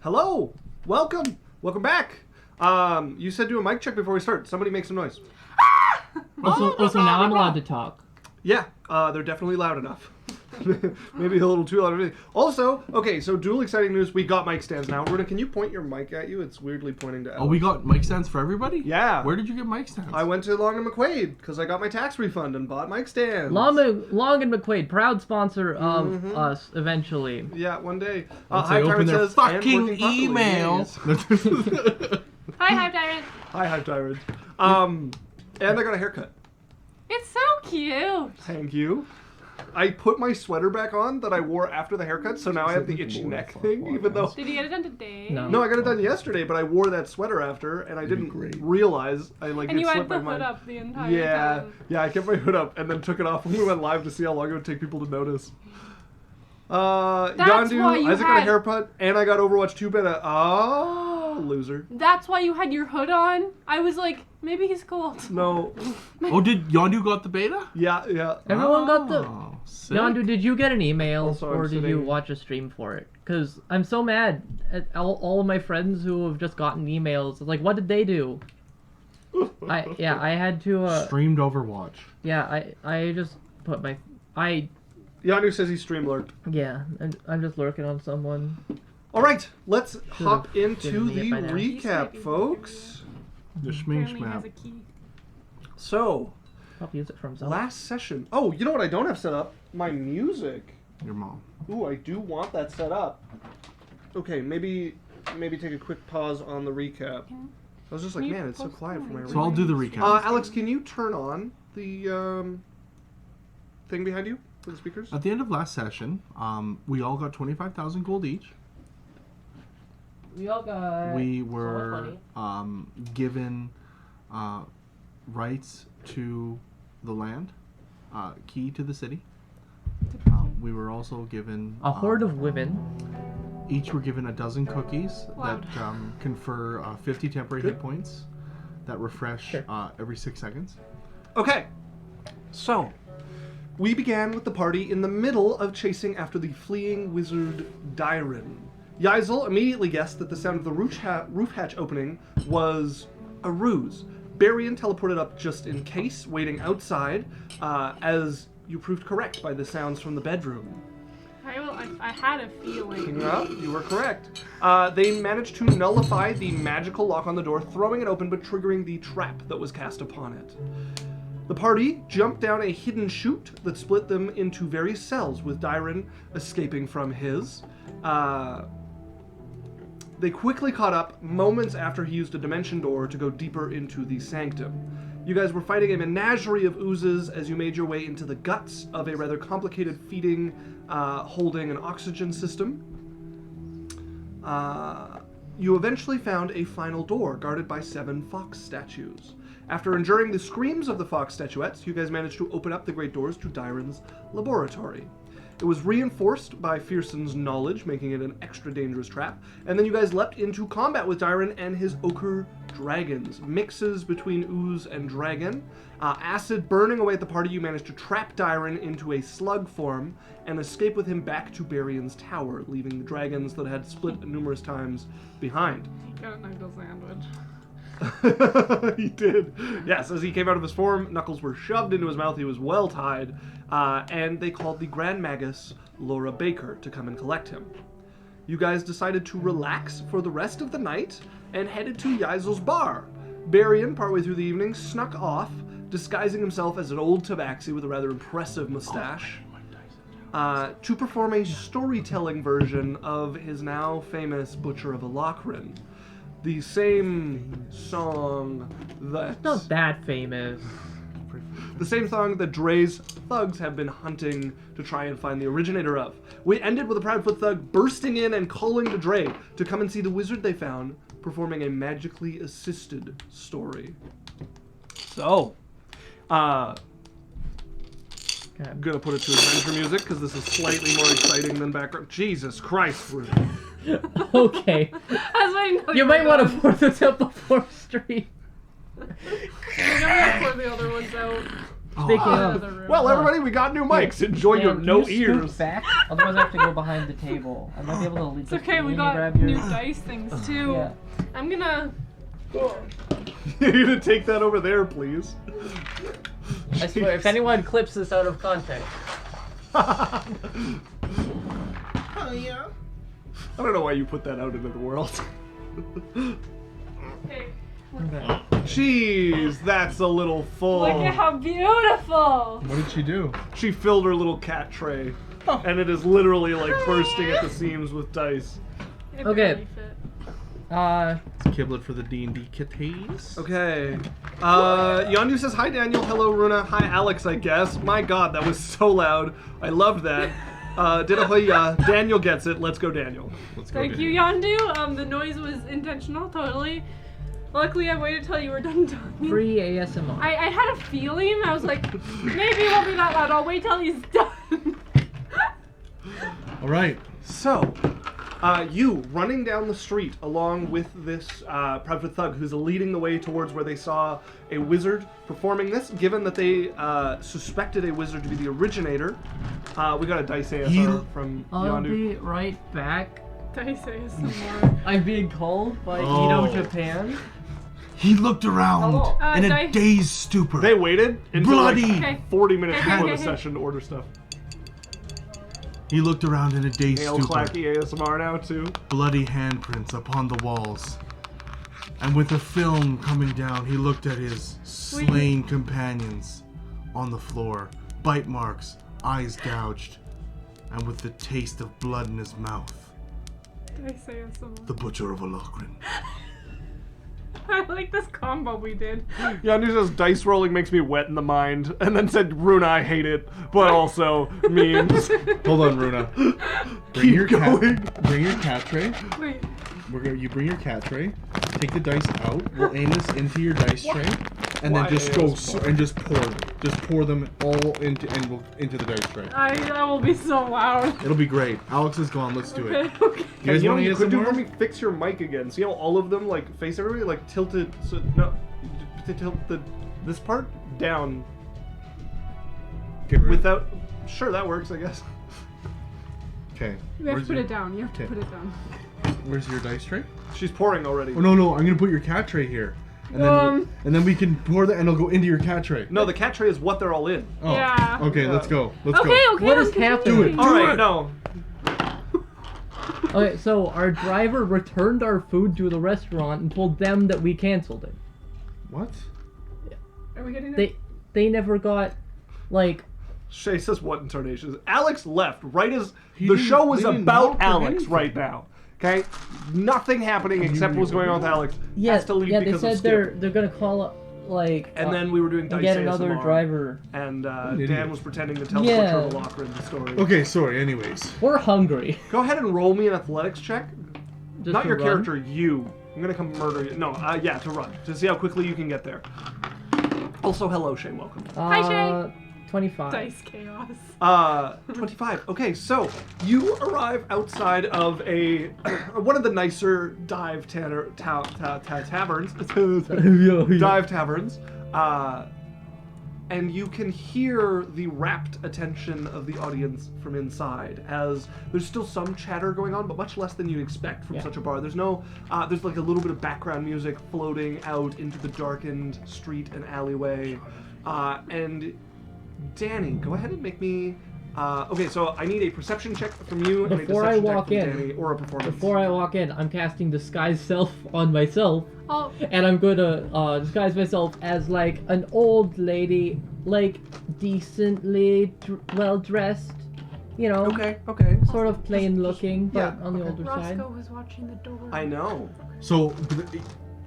Hello! Welcome! Welcome back! You said do a mic check before we start. Somebody make some noise. Also now I'm allowed to talk. Yeah, they're definitely loud enough. Maybe a little too loud. Also, okay, so dual exciting news. We got mic stands now. Ruda, can you point your mic at you? It's weirdly pointing to Alex. Oh, we got mic stands for everybody? Yeah. Where did you get mic stands? I went to Long and McQuaid because I got my tax refund and bought mic stands. Long and McQuade, proud sponsor of us eventually. Yeah, one day. Once Hi, they open Tyrant their says, fucking and working emails. properly. Hi, Tyrant. Hi, Tyrant. And I got a haircut. It's so cute. Thank you. I put my sweater back on that I wore after the haircut, so now I have the itchy neck thing, even though... Did you get it done today? No, I got it done yesterday, but I wore that sweater after, and I didn't realize And you had the hood up the entire time. Yeah, I kept my hood up and then took it off when we went live to see how long it would take people to notice. Yondu, Isaac got a haircut, and I got Overwatch 2 beta. Oh, loser. That's why you had your hood on? I was like, maybe he's cold. No. Oh, did Yondu got the beta? Yeah. Everyone got the... Sick. Yondu, did you get an email Also, or did you watch a stream for it? Because I'm so mad at all of my friends who have just gotten emails. Like, what did they do? I had to... Streamed Overwatch. Yeah, I just put my... Yondu says he stream lurked. Yeah, I'm just lurking on someone. All right, let's hop into given me the it by now. recap, folks. The schmink Apparently has a schmap. key. I'll So, use it from something. last session. Oh, you know what I don't have set up? My music. Your mom. Ooh, I do want that set up. Okay, maybe take a quick pause on the recap. I was just like, Can you man, it's so post quiet the for my link? So I'll recap. do the recap. Alex, can you turn on the thing behind you for the speakers? At the end of last session, we all got 25,000 gold each. We all got... We were given rights to the land, key to the city. We were also given A horde of women. Each were given a dozen cookies Wow. that confer 50 temporary hit points that refresh every 6 seconds. Okay, so we began with the party in the middle of chasing after the fleeing wizard Dyron. Yaikzal immediately guessed that the sound of the roof hatch opening was a ruse. Berrian teleported up just in case, waiting outside, as you proved correct by the sounds from the bedroom. I had a feeling. Yeah, you were correct. They managed to nullify the magical lock on the door, throwing it open but triggering the trap that was cast upon it. The party jumped down a hidden chute that split them into various cells, with Dyron escaping from his. They quickly caught up moments after he used a dimension door to go deeper into the sanctum. You guys were fighting a menagerie of oozes as you made your way into the guts of a rather complicated feeding, holding, and oxygen system. You eventually found a final door guarded by 7 fox statues. After enduring the screams of the fox statuettes, you guys managed to open up the great doors to Dyron's laboratory. It was reinforced by Fearson's knowledge, making it an extra dangerous trap, and then you guys leapt into combat with Dyron and his Ochre Dragons, mixes between ooze and dragon. Acid burning away at the party, you managed to trap Dyron into a slug form and escape with him back to Berrian's tower, leaving the dragons that had split numerous times behind. Got a knuckle sandwich. He did. Yes, as he came out of his form, knuckles were shoved into his mouth. He was well tied, and they called the Grand Magus, Laura Baker, to come and collect him. You guys decided to relax for the rest of the night and headed to Yaikzal's bar. Berrian, partway through the evening, snuck off, disguising himself as an old Tabaxi with a rather impressive mustache, to perform a storytelling version of his now famous Butcher of Alochrin. The same song that... Not that famous. The same song that Drae's thugs have been hunting to try and find the originator of. We ended with a Proudfoot thug bursting in and calling to Drae to come and see the wizard they found, performing a magically assisted story. So, I'm gonna put it to adventure music because this is slightly more exciting than background. Jesus Christ, Rudy. Okay. You might want to pour this up before stream. I'm gonna pour the other ones out. Speaking of, Another room. Well, everybody, we got new mics. Enjoy your can no you scoot ears. back? Otherwise, I have to go behind the table. I might be able to leave. It's okay, we got new dice things too. Yeah. I'm gonna. You're gonna take that over there, please. I swear, if anyone clips this out of context. Oh yeah. I don't know why you put that out into the world. Okay. Okay. Jeez, that's a little full. Look at how beautiful! What did she do? She filled her little cat tray, and it is literally like bursting at the seams with dice. It Okay. barely fit. It's Kiblet for the D&D kitties. Okay. Yondu says, hi Daniel, hello Runa, hi Alex, I guess. My god, that was so loud. I loved that. Daniel gets it. Let's go, Daniel. Let's go. Thank you, Yondu. The noise was intentional, totally. Luckily, I waited till you were done talking. Free ASMR. I had a feeling. I was like, maybe it won't be that loud. I'll wait till he's done. All right. So, you running down the street along with this private thug who's leading the way towards where they saw a wizard performing this. Given that they suspected a wizard to be the originator, we got a dice ASR from I'll Yondu. be right back. Did I say some more? I'm being called by Oh. Edo Japan. He looked around Hello. in a Dice. dazed stupor. They waited until Bloody. like Okay. 40 minutes Okay, before okay, the okay. session to order stuff. He looked around in a dazed Nail stupor. clacky ASMR now too. Bloody handprints upon the walls. And with a film coming down, he looked at his slain companions on the floor. Bite marks, eyes gouged, and with the taste of blood in his mouth. Did I say some more? The Butcher of Alochrin. I like this combo we did. Yondu says dice rolling makes me wet in the mind, and then said, Runa, I hate it, but also memes. Hold on, Runa. Bring Keep your going. bring your cat tray. Wait. You bring your cat tray. Take the dice out. We'll aim this into your dice tray, and Why then just go ASMR? and just pour them. Just pour them all into the dice tray. That will be so loud. It'll be great. Alex is gone. Let's do it. Okay, okay. You guys you know want what you could do? ASMR? Let me fix your mic again. See how all of them like face everybody, like tilted. So no, to tilt this part down Get rid. without. Sure, that works, I guess. Okay. You have to put it down. You have to Okay. put it down. Where's your dice tray? She's pouring already. Oh no! I'm gonna put your cat tray here, and then we can pour the and it'll go into your cat tray. No, the cat tray is what they're all in. Oh. Yeah. Okay, Yeah. let's go. Let's Okay, go. okay. What I'm is continuing. happening? Do it. All right, it. no. Okay, so our driver returned our food to the restaurant and told them that we canceled it. What? Are we getting it? They never got, like, Shay says what in tarnations. Alex left right as He the didn't- show was they didn't about knock or Alex anything. right now. Okay, nothing happening except what's going on with Alex. yeah, Has to leave yeah. They because said of they're Skip. gonna call up, like, And then we were doing and dice get another ASMR, driver. and an Dan idiot. was pretending to tell Yeah. the Butcher of Alochrin the story. Okay, sorry. Anyways. We're hungry. Go ahead and roll me an athletics check. Just Not to your run. character, you. I'm gonna come murder you. No, yeah, to run. To see how quickly you can get there. Also, hello, Shay, welcome. Hi, Shay. 25. Dice chaos. 25. Okay, so you arrive outside of a one of the nicer dive taverns. Dive taverns. And you can hear the rapt attention of the audience from inside, as there's still some chatter going on, but much less than you'd expect from such a bar. There's no, there's like a little bit of background music floating out into the darkened street and alleyway. And Danny, go ahead and make me. Okay, so I need a perception check from you and a Before I deception check walk from in- Danny, or a performance. Before I walk in, I'm casting Disguise Self on myself, Oh, and I'm gonna disguise myself as, like, an old lady, like, decently well dressed, you know, Okay. sort of plain looking, but yeah, on the okay. older side. Rosco was watching the door. I know. So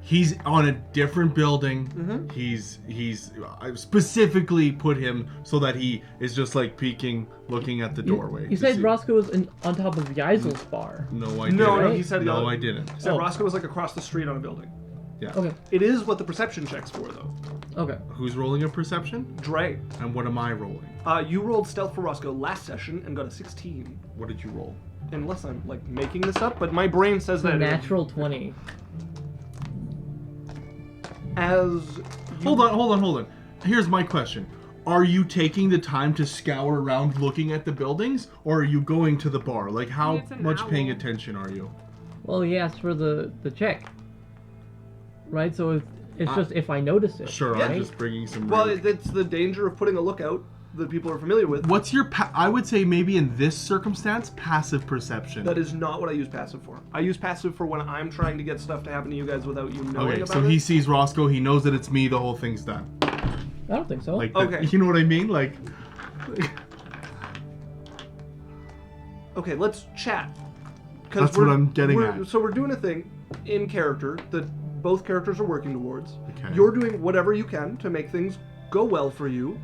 he's on a different building. Mhm. He's I specifically put him so that he is just like peeking, looking at the doorway. You to said see- Roscoe was on top of Yaikzal's bar. No, I No, didn't. no, he said the no, other- I didn't. Said Oh. Roscoe was like across the street on a building. Yeah. Okay, It is what the perception check's for, though. okay. Who's rolling a perception? Drae, And what am I rolling? you rolled stealth for Roscoe last session and got a 16. What did you roll? Unless I'm like making this up, but my brain says that. Natural 20. As you, Hold on. Here's my question. are you taking the time to scour around looking at the buildings, or are you going to the bar? Like, how It's an much paying owl. attention are you? Well, he asked for the check. Right? So it's just if I notice it. Sure, right? I'm just bringing some... Well, it's the danger of putting a lookout that people are familiar with. What's your... I would say maybe in this circumstance, passive perception. That is not what I use passive for. I use passive for when I'm trying to get stuff to happen to you guys without you knowing Okay, about so it. he sees Rosco, he knows that it's me, the whole thing's done. I don't think so. Like, Okay. you know what I mean? Like... Okay, let's chat. That's what I'm getting at. So we're doing a thing in character that both characters are working towards. Okay. You're doing whatever you can to make things go well for you,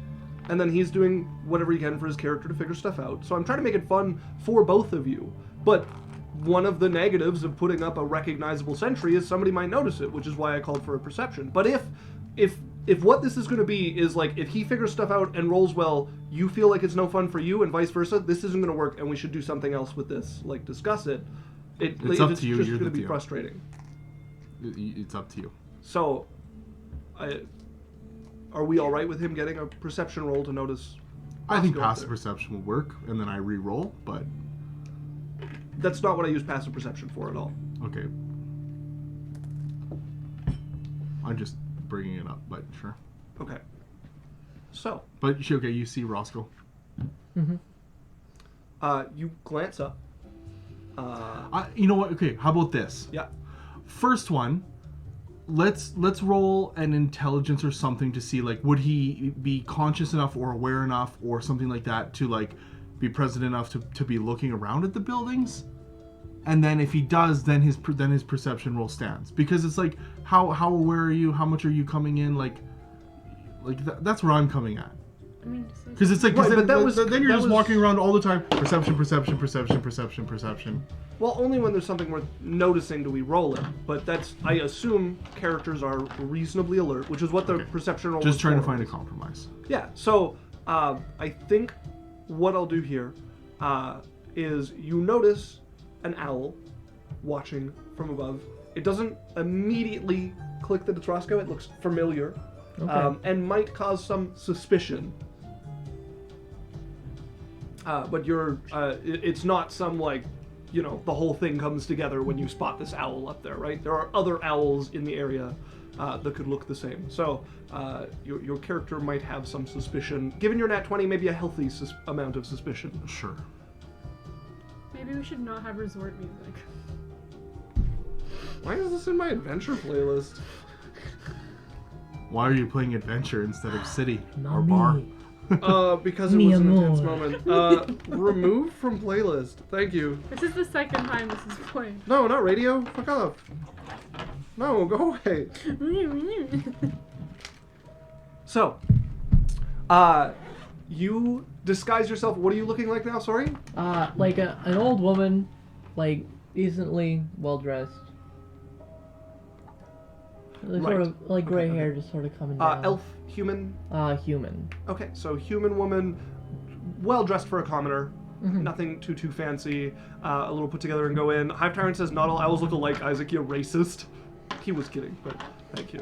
and then he's doing whatever he can for his character to figure stuff out. So I'm trying to make it fun for both of you. But one of the negatives of putting up a recognizable sentry is somebody might notice it, which is why I called for a perception. But if what this is going to be is like, if he figures stuff out and rolls well, you feel like it's no fun for you, and vice versa, this isn't going to work, and we should do something else with this, like discuss it. It's up to you, It's just you're going to the be deal. frustrating. It's up to you. So, are we all right with him getting a perception roll to notice? I think Roscoe out passive there? perception will work, and then I re-roll, but... That's not what I use passive perception for at all. Okay. I'm just bringing it up, but sure. Okay. So, But, okay, you see Rosco. you glance up. You know what? Okay, how about this? Yeah. First one, let's roll an intelligence or something to see, like, would he be conscious enough or aware enough or something like that to, like, be present enough to be looking around at the buildings? And then if he does, then his perception roll stands, because it's like, how aware are you? How much are you coming in? Like that's where I'm coming at. I mean, just like, Because it's like, Right, then, but that was- then you're that just was- walking around all the time. Perception. Well, only when there's something worth noticing do we roll it. But that's, I assume characters are reasonably alert, which is what the Okay. perception roll Just is trying to for. find a compromise. Yeah, so I think what I'll do here is you notice an owl watching from above. It doesn't immediately click that it's Roscoe. It looks familiar and might cause some suspicion. But it's not some, like, you know, the whole thing comes together when you spot this owl up there, right? There are other owls in the area that could look the same. So your character might have some suspicion. Given your nat 20, maybe a healthy amount of suspicion. Sure. maybe we should not have resort music. Why is this in my adventure playlist? Why are you playing adventure instead of city or Mommy. bar? Because it Mi was an intense amor. moment. Removed from playlist. Thank you. This is the second time this is played. No, not radio. Fuck off. No, go away. So, you disguise yourself. What are you looking like now? Sorry? Like an old woman, like decently well dressed. Sort Right. of like gray Okay, hair, just sort of coming down. Elf, human. Human. Okay, so human woman, well dressed for a commoner. Mm-hmm. Nothing too fancy. A little put together and go in. Hive Tyrant says not all owls look alike. Isaac, you're racist. He was kidding, but thank you.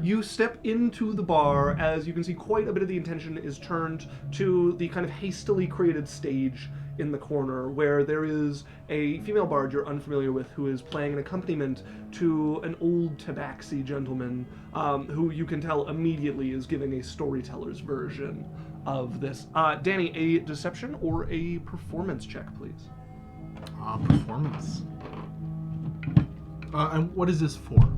You step into the bar. As you can see, quite a bit of the attention is turned to the kind of hastily created stage in the corner, where there is a female bard you're unfamiliar with who is playing an accompaniment to an old Tabaxi gentleman, who you can tell immediately is giving a storyteller's version of this. Danny, a deception or a performance check, please. Performance. And what is this for?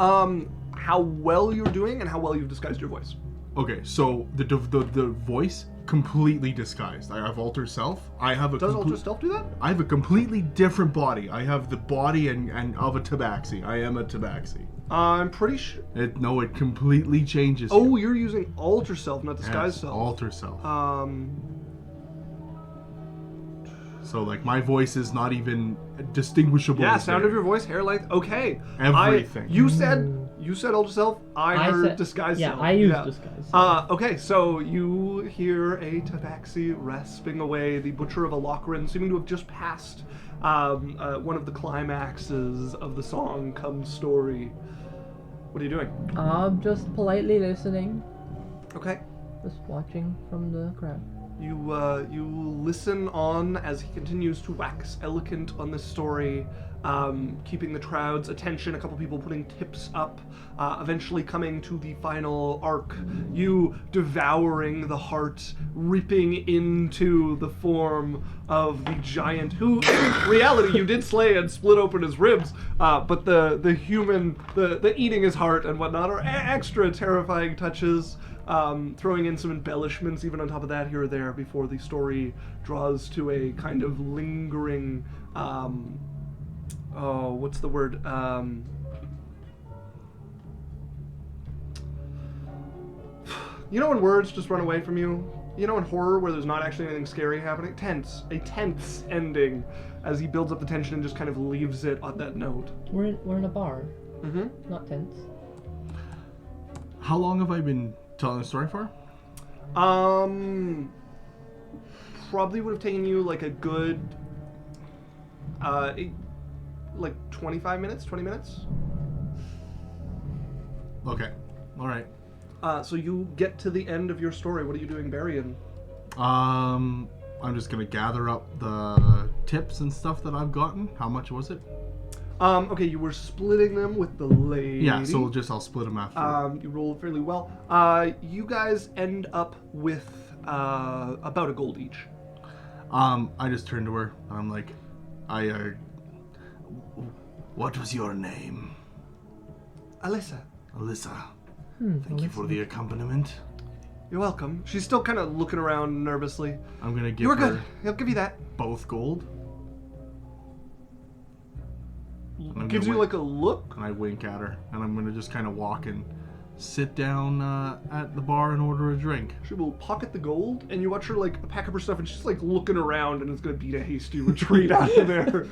How well you're doing and how well you've disguised your voice. Okay, so the voice completely disguised. I have alter self. I have a Does Ultra Stealth do that? I have a completely different body. I have the body and of a Tabaxi. I am a Tabaxi. I'm pretty sure. It completely changes. Oh, you. you're using Alter Self, not Disguise Yes, Self. alter self. So like my voice is not even distinguishable. Yeah, as sound there. of your voice, hair length. Okay. Everything. You said Alter Self. I heard said- Disguise yeah, Self. I used Disguise Self. Okay, so you hear a Tabaxi rasping away, the Butcher of Alochrin, seeming to have just passed one of the climaxes of the song Come Story. What are you doing? Just politely listening. Okay. Just watching from the crowd. You listen on as he continues to wax eloquent on this story, keeping the crowd's attention, a couple people putting tips up, eventually coming to the final arc, you devouring the heart, ripping into the form of the giant, who, in reality, you did slay and split open his ribs, but the human, the eating his heart and whatnot are extra terrifying touches. Throwing in some embellishments even on top of that here or there before the story draws to a kind of lingering, what's the word? You know when words just run away from you? You know in horror where there's not actually anything scary happening? A tense ending as he builds up the tension and just kind of leaves it on that note. We're in a bar. Mm-hmm. Not tense. How long have I been telling the story for? Probably would have taken you like a good, like 25 minutes, 20 minutes. Okay. All right. So you get to the end of your story. What are you doing, Berrian? I'm just gonna gather up the tips and stuff that I've gotten. How much was it? Okay, you were splitting them with the lady. Yeah, so I'll split them after. You rolled fairly well. You guys end up with about a gold each. I just turned to her and I'm like, what was your name? Alyssa. Alyssa. Thank you for the accompaniment. You're welcome. She's still kind of looking around nervously. I'm gonna give You were her good. I'll give you that. both gold. Gives you like a look. And I wink at her, and I'm gonna just kind of walk and sit down at the bar and order a drink. She will pocket the gold, and you watch her like pack up her stuff, and she's like looking around, and it's gonna beat a hasty retreat after there.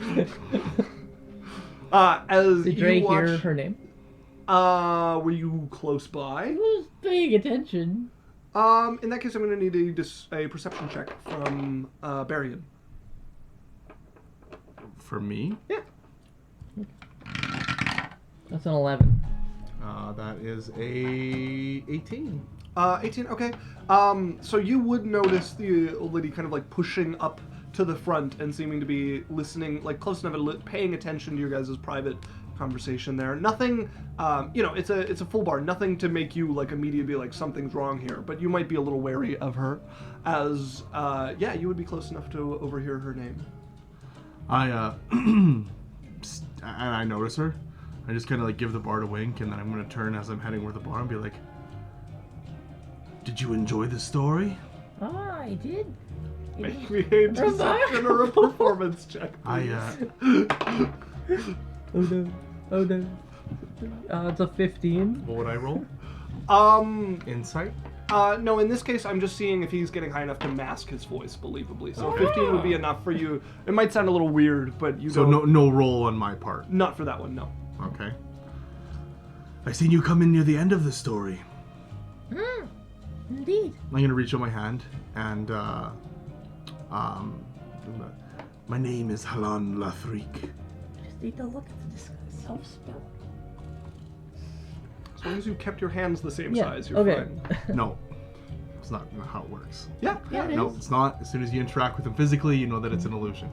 As Did Drae you watch, hear her name? were you close by? I was paying attention. In that case, I'm gonna need a perception check from Berrian. For me? Yeah. That's an 11. That is a 18. 18, okay. So you would notice the old lady kind of like pushing up to the front and seeming to be listening, like close enough to paying attention to your guys' private conversation there. Nothing, it's a full bar. Nothing to make you like immediately be like something's wrong here. But you might be a little wary of her, as you would be close enough to overhear her name. And I notice her. I just kind of like give the bard a wink, and then I'm gonna turn as I'm heading toward the bar and be like, "Did you enjoy the story?" I did. Make me a deception or a performance check, please. Oh no. It's a 15. What would I roll? Insight? No, in this case, I'm just seeing if he's getting high enough to mask his voice believably. So Okay. 15 would be enough for you. It might sound a little weird, but you So don't... no roll on my part. Not for that one, no. Okay. I seen you come in near the end of the story. Indeed. I'm gonna reach out my hand and my name is Halan Lathrik. Just need to look at this self-spell. As long as you kept your hands the same Yeah, size, you're okay. fine. No, it's not how it works. Yeah. Yeah, it No, is. it's not. As soon as you interact with them physically, you know that it's an illusion.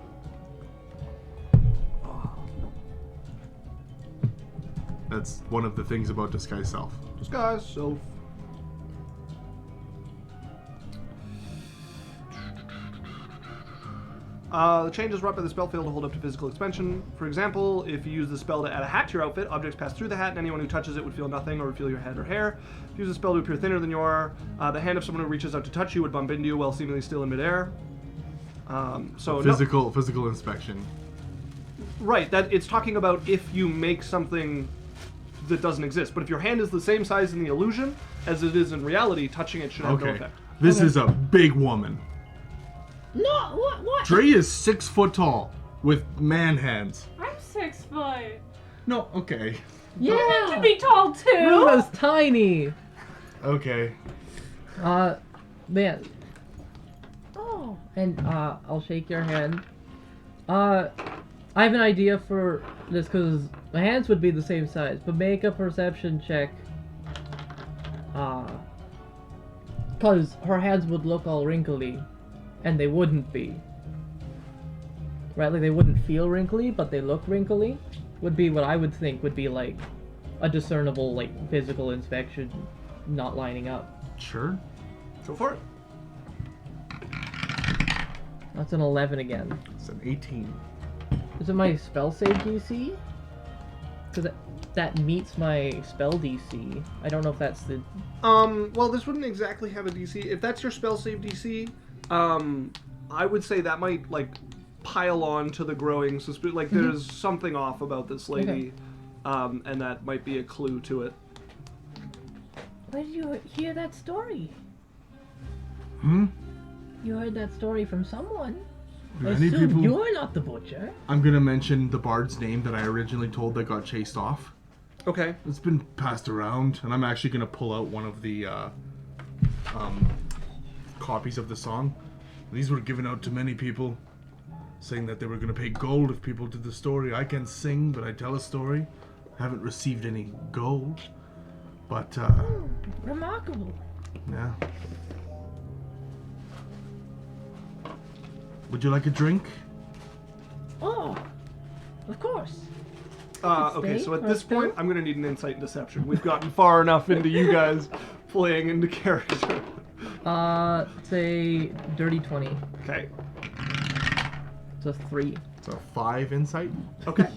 That's one of the things about disguise self. Disguise self. The change is wrought by the spell failed to hold up to physical expansion. For example, if you use the spell to add a hat to your outfit, objects pass through the hat, and anyone who touches it would feel nothing or would feel your head or hair. If you use a spell to appear thinner than you are, the hand of someone who reaches out to touch you would bump into you while seemingly still in midair. Physical inspection. Right, that it's talking about if you make something that doesn't exist. But if your hand is the same size in the illusion as it is in reality, touching it should have no Okay. effect. This is a big woman. No, what? Drae is 6 foot tall with man hands. I'm 6 foot. No, okay. You Yeah. can be tall too. Runa's tiny. Okay. Man. Oh, and I'll shake your hand. I have an idea for this because my hands would be the same size, but make a perception check. Because her hands would look all wrinkly, and they wouldn't be. Right, like they wouldn't feel wrinkly, but they look wrinkly. Would be what I would think would be like a discernible like physical inspection not lining up. Sure. Go for it. That's an 11 again. It's an 18. Is it my spell save DC? Because that meets my spell DC. I don't know if that's the... Well, this wouldn't exactly have a DC. If that's your spell save DC, I would say that might, like, pile on to the growing suspicion. Like, there's something off about this lady, and that might be a clue to it. Where did you hear that story? Hmm? You heard that story from someone. I Many assume people... you're not the butcher. I'm gonna mention the bard's name that I originally told that got chased off. Okay. It's been passed around, and I'm actually gonna pull out one of the copies of the song. These were given out to many people, saying that they were gonna pay gold if people did the story. I can sing, but I tell a story. Haven't received any gold, but Remarkable. yeah. Would you like a drink? Oh, of course. Okay, Stay so at or this point, still? I'm gonna need an insight and deception. We've gotten far enough into you guys playing into character. Say dirty 20. Okay. It's a 3. It's a 5 insight. Okay.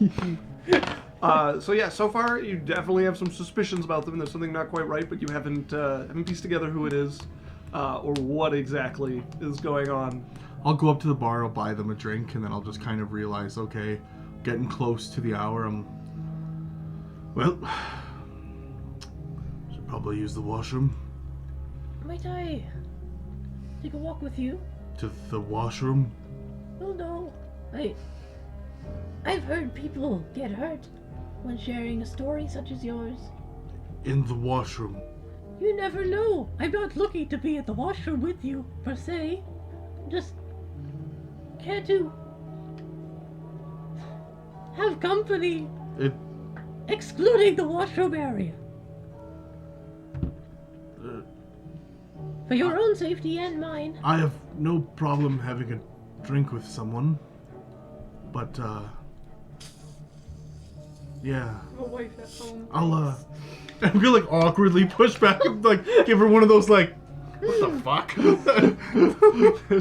So yeah, so far you definitely have some suspicions about them. There's something not quite right, but you haven't pieced together who it is, or what exactly is going on. I'll go up to the bar, I'll buy them a drink, and then I'll just kind of realize, okay, getting close to the hour, well, should probably use the washroom. Might I take a walk with you? To the washroom? Oh no. I've heard people get hurt when sharing a story such as yours. In the washroom. You never know. I'm not looking to be at the washroom with you, per se. Just care to have company, excluding the washroom area. For your own safety and mine. I have no problem having a drink with someone, but, yeah. A wife at home. I'm gonna, like, awkwardly push back and, like, give her one of those, like, what the fuck?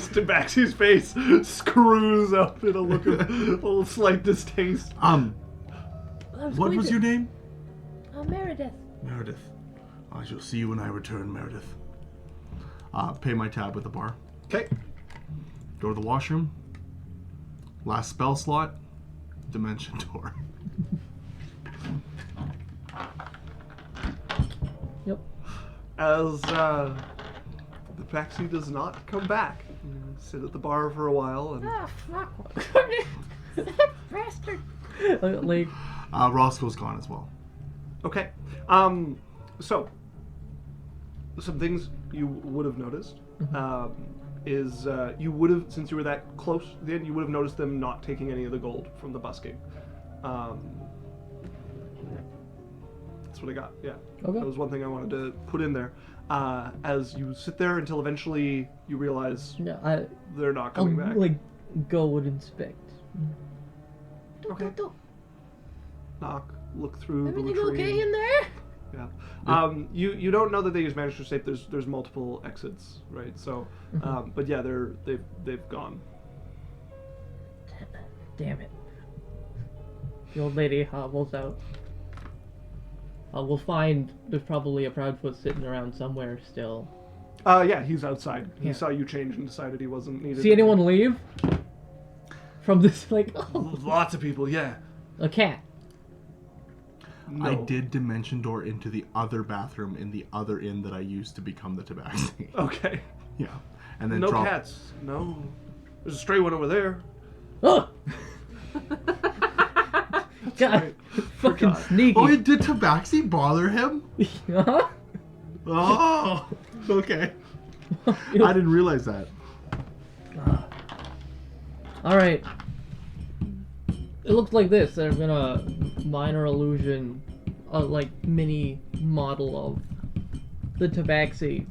Tabaxi's face screws up in a look of a little slight distaste. What was your name? Meredith. Meredith. I shall see you when I return, Meredith. Pay my tab at the bar. Okay. Go to the washroom. Last spell slot. Dimension door. Yep. As the Tabaxi does not come back. You sit at the bar for a while and Ah, fuck. That bastard. Like, Roscoe's gone as well. okay. So some things you would have noticed is you would have, since you were that close to the end, you would have noticed them not taking any of the gold from the busking. That's what I got. Yeah. Okay. That was one thing I wanted to put in there. As you sit there until eventually you realize yeah, they're not I'll coming back. like go and inspect. Okay. Knock. Look through Everything the latrine. okay in there? Yeah. You don't know that they use Manager Safe. There's multiple exits, right? So, but yeah, they've gone. Damn it. The old lady hobbles out. We'll find there's probably a Proudfoot sitting around somewhere still. Yeah, he's outside. He Yeah. saw you change and decided he wasn't needed. See anyone leave? From this, like, Lots of people. Yeah. a cat. No. I did dimension door into the other bathroom in the other inn that I used to become the Tabaxi. Okay. Yeah. And then No drop... cats. No. There's a stray one over there. Oh! God, right. fucking Forgot. sneaky. Oh, did Tabaxi bother him? Huh? Oh, okay. I didn't realize that. All right. It looks like this. There's been a minor illusion, like mini model of the Tabaxi.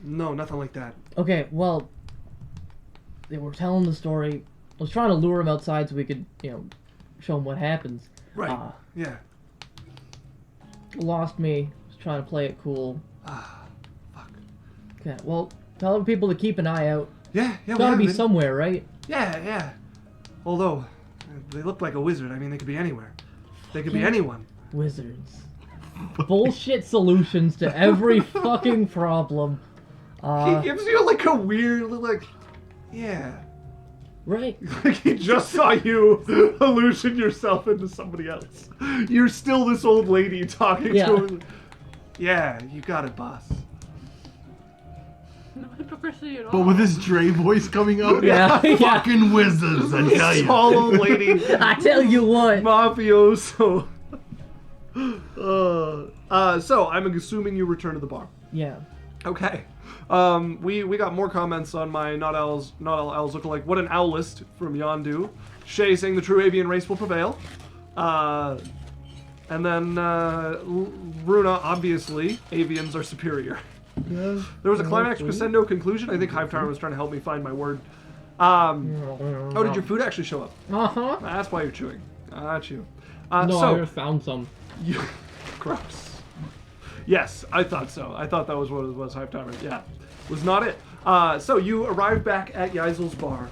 No, nothing like that. Okay, well, they were telling the story. I was trying to lure him outside so we could, show him what happens. Right. Yeah. Lost me. Was trying to play it cool. Fuck. Okay, well, tell the people to keep an eye out. Yeah, It's gotta be somewhere, right? Yeah. Although, they look like a wizard. I mean, they could be anywhere. They could be anyone. Wizards. Bullshit solutions to every fucking problem. He gives you like a weird, like, yeah. Right? Like he just saw you illusion yourself into somebody else. You're still this old lady talking to him. Yeah, you got it, boss. No hypocrisy at all. But with his Drae voice coming out, Yeah. fucking wizards, I tell you. Tall old lady. I tell you what. Mafioso. So I'm assuming you return to the bar. Yeah. Okay. We got more comments on my not all owls lookalike. What an owl list from Yondu. Shay saying the true avian race will prevail. And then Runa, obviously, avians are superior. There was a climax crescendo conclusion. I think Hive Tower was trying to help me find my word. Oh, did your food actually show up? Uh-huh. That's why you're chewing. Got you. No, so, I just found some. Gross. Yes, I thought so. I thought that was what it was, Hive Timer. Yeah. Was not it. So you arrive back at Yaikzal's bar.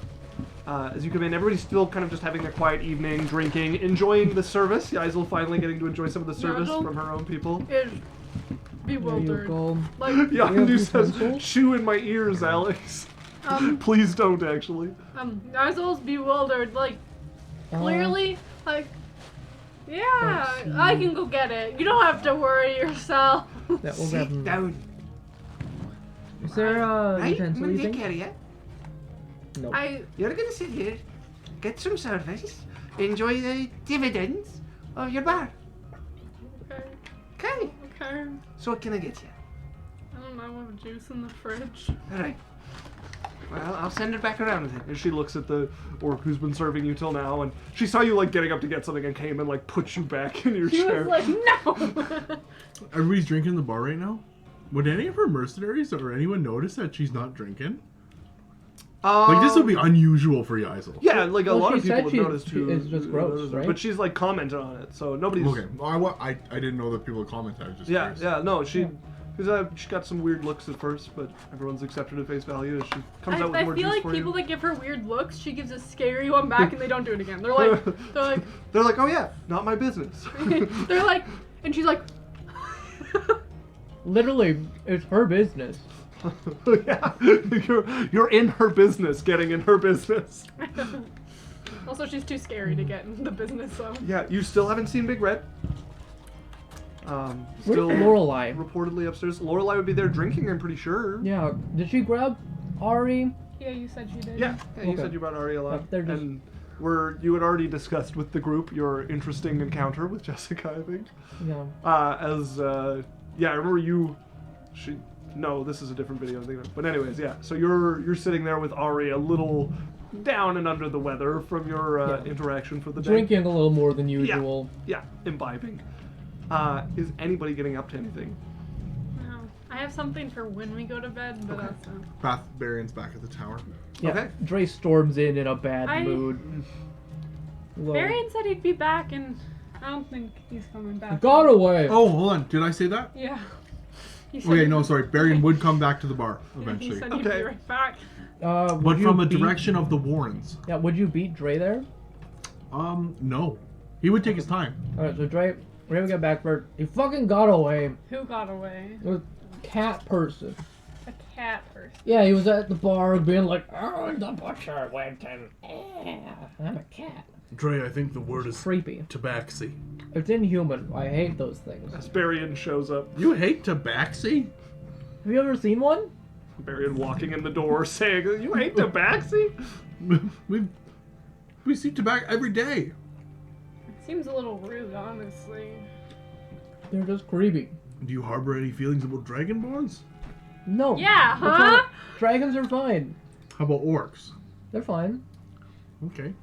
As you come in, everybody's still kind of just having a quiet evening, drinking, enjoying the service. Yaikzal finally getting to enjoy some of the service from her own people. Is bewildered. There you go. Like, Yondu says, utensil? chew in my ears, Alex. Please don't, actually. Yaikzal's bewildered. Like, clearly, like, yeah, Let's see. I can go get it. You don't have to worry yourself. That will grab him. down. Is there a utensil, you think? care of you. No. You're gonna sit here, get some service, enjoy the dividends of your bar. Okay. Okay. Okay. So what can I get you? I don't know, I have juice in the fridge. Alright. Well, I'll send it back around with it. And she looks at the orc who's been serving you till now, and she saw you, like, getting up to get something and came and, like, put you back in your She chair. was like, no! Everybody's drinking in the bar right now? Would any of her mercenaries or anyone notice that she's not drinking? Like, this would be unusual for Yaikzal. Yeah, like, a Well, lot she of people said have she- noticed she who... is just who gross, noticed it. right? But she's, like, commented on it, so nobody's... Okay. Well, I didn't know that people commented. I was just curious. No, she got some weird looks at first, but everyone's accepted at face value as she comes out with I more feel juice like for people you. that give her weird looks, she gives a scary one back and they don't do it again. They're like, They're like, oh yeah, not my business. they're like, and she's like, Literally, it's her business. Yeah, you're in her business, getting in her business. also she's too scary to get in the business, so. Yeah, you still haven't seen Big Red. Where's Still Lorelei? reportedly upstairs. Lorelei would be there drinking, I'm pretty sure. Yeah, did she grab Ari? Yeah, you said she did. Yeah, you Okay. said you brought Ari a lot. They're just- And you had already discussed with the group your interesting encounter with Jessica, I think. Yeah. Yeah, I remember no, this is a different video I'm thinking of. But anyways, yeah. So you're sitting there with Ari, a little down and under the weather from your interaction for the day. Drinking a little more than usual. Yeah, imbibing. Is anybody getting up to anything? No. I have something for when we go to bed, but that's not. Barrian's back at the tower. Yeah. Okay. Drae storms in a bad mood. Well, Berrian said he'd be back, and I don't think he's coming back. got away. Oh, hold on. Did I say that? Yeah. He said Okay, no, sorry. Barrian would come back to the bar He eventually. said he'd be right back. Would But you from a beat- direction of the Warrens. Yeah, would you beat Drae there? No. He would take his time. Alright, so Drae, we're gonna get back first. He fucking got away. Who got away? It was a cat person. A cat person. Yeah, he was at the bar being like, oh, the butcher went and I'm a cat. Drae, I think the word is Creepy. Tabaxi. It's inhuman. I hate those things. As Berrian shows up, You hate Tabaxi? Have you ever seen one? Berrian walking in the door saying, "You hate Tabaxi?" We see Tabaxi every day. It seems a little rude, honestly. They're just creepy. Do you harbor any feelings about Dragonborns? No. Yeah, That's huh? not- Dragons are fine. How about orcs? They're fine. Okay.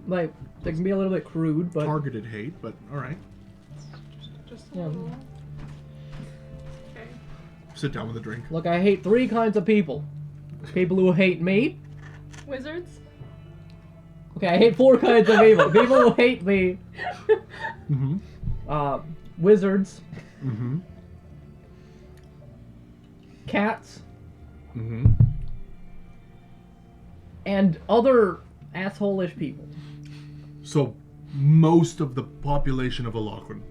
Like, they can be a little bit crude, but Targeted hate, but all right. Just a Yeah. little. Okay. Sit down with a drink. look, I hate 3 kinds of people. People who hate me. Wizards? Okay, I hate 4 kinds of people. People who hate me. Mm-hmm. Wizards. Mm-hmm. Cats. Mm-hmm. And other asshole-ish people. So, most of the population of Alochrin.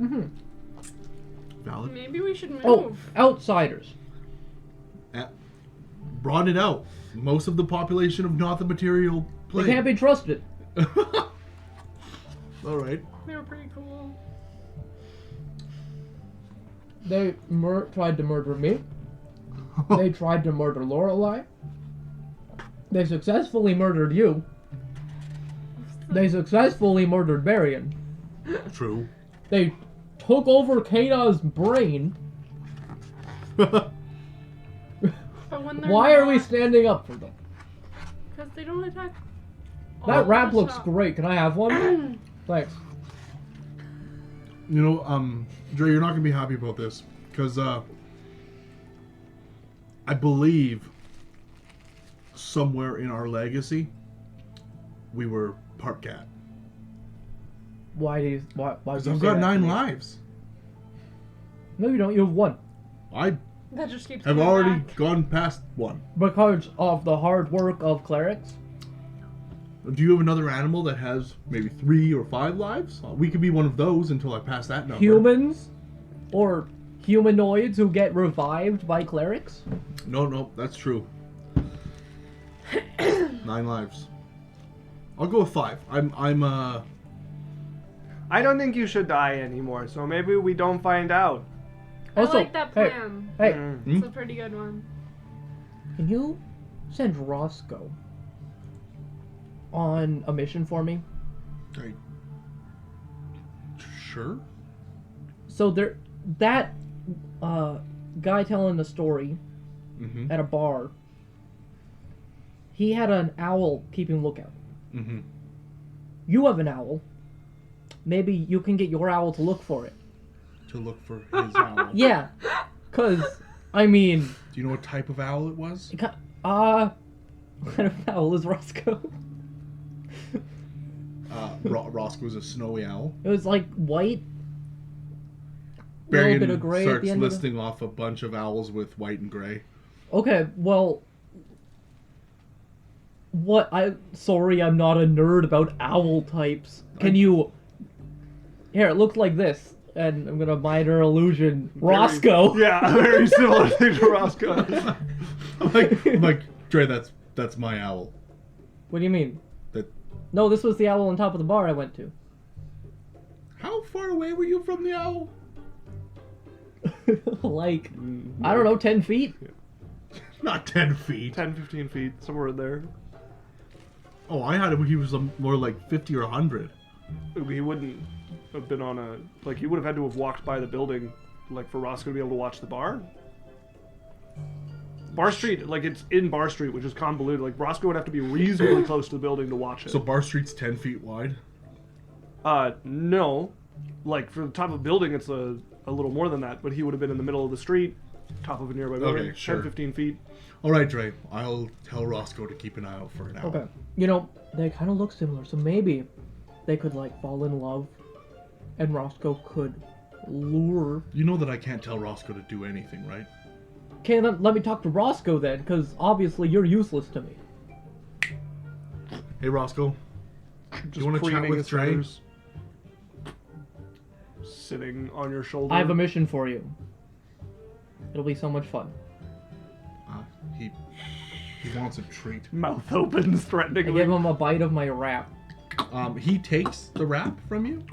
Mm-hmm. Valid. Maybe we should move. Oh, outsiders. Brought it out. Most of the population of not the material They plane. can't be trusted. All right. They were pretty cool. They tried to murder me. They tried to murder Lorelei. They successfully murdered you. They successfully murdered Berrian. True. They took over Kea'Na's brain. But when they're Why are we not- standing up for them? Because they don't attack. all That of wrap the looks shop. great. Can I have one? Thanks. You know, Drae, you're not gonna be happy about this because I believe somewhere in our legacy we were part cat. Why do you? Why? Because would you I've say got that to 9 me? lives. No, you don't. You have 1. I That just keeps have coming already back. gone past 1. Because of the hard work of clerics. Do you have another animal that has maybe 3 or 5 lives? We could be one of those until I pass that number. Humans, or humanoids who get revived by clerics. No, that's true. 9 lives. I'll go with 5. I don't think you should die anymore, so maybe we don't find out. Also, I like that hey, plan. Hey, Hmm? It's a pretty good one. can you send Rosco on a mission for me? Sure. So that guy telling the story Mm-hmm. at a bar, he had an owl keeping lookout. Mm-hmm. You have an owl. Maybe you can get your owl to look for it. To look for his owl. Yeah, cause I mean, Do you know what type of owl it was? what kind of owl is Roscoe? Roscoe's a snowy owl. It was like white, a little bit of gray at starts the end of listing off a bunch of owls with white and gray. Okay, well, sorry, I'm not a nerd about owl types. Can you? Here, it looks like this, and I'm gonna minor illusion Roscoe. Yeah, a very similar thing to Roscoe. I'm like, Drae, that's my owl. What do you mean? That. No, this was the owl on top of the bar I went to. How far away were you from the owl? Like, I don't know, 10 feet? Not 10 feet. 10, 15 feet, somewhere in there. Oh, I had him. He was more like 50 or 100. He wouldn't have been on a... Like, he would have had to have walked by the building, like, for Roscoe to be able to watch the bar. Bar Street, like, it's in Bar Street, which is convoluted. Like, Roscoe would have to be reasonably close to the building to watch it. So Bar Street's 10 feet wide. No. Like, for the top of the building, it's a little more than that, but he would have been in the middle of the street, top of a nearby building, Okay, sure. 10, 15 feet. All right, Drae. I'll tell Roscoe to keep an eye out for an owl. Okay. You know, they kind of look similar, so maybe they could, like, fall in love, and Roscoe could lure... You know that I can't tell Roscoe to do anything, right? Okay, let me talk to Roscoe then, because obviously you're useless to me. Hey, Roscoe. Just wanna chat preening with his Drae? feathers. Sitting on your shoulder. I have a mission for you. It'll be so much fun. He wants a treat. Mouth opens I threateningly. give him a bite of my wrap. He takes the wrap from you?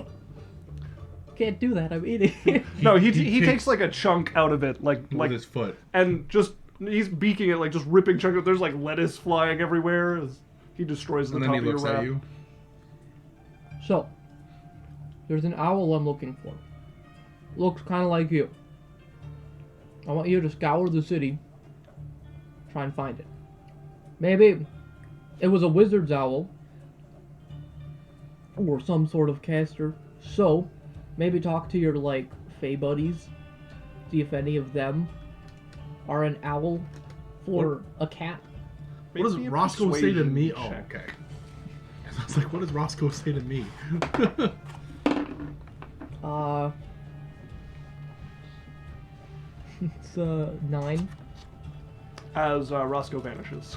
Can't do that, I'm eating it. No, he He takes like a chunk out of it, like With his foot. and just he's beaking it, like just ripping chunk of. There's like lettuce flying everywhere. As he destroys the And top then he of your looks wrap. at you. So, there's an owl I'm looking for. Looks kind of like you. I want you to scour the city. Try and find it. Maybe it was a wizard's owl. Or some sort of caster. So, maybe talk to your, like, fae buddies. See if any of them are an owl for a cat. What does Maybe a Roscoe say to me? Oh, persuasion check. okay. I was like, what does Roscoe say to me? It's 9. As Roscoe vanishes.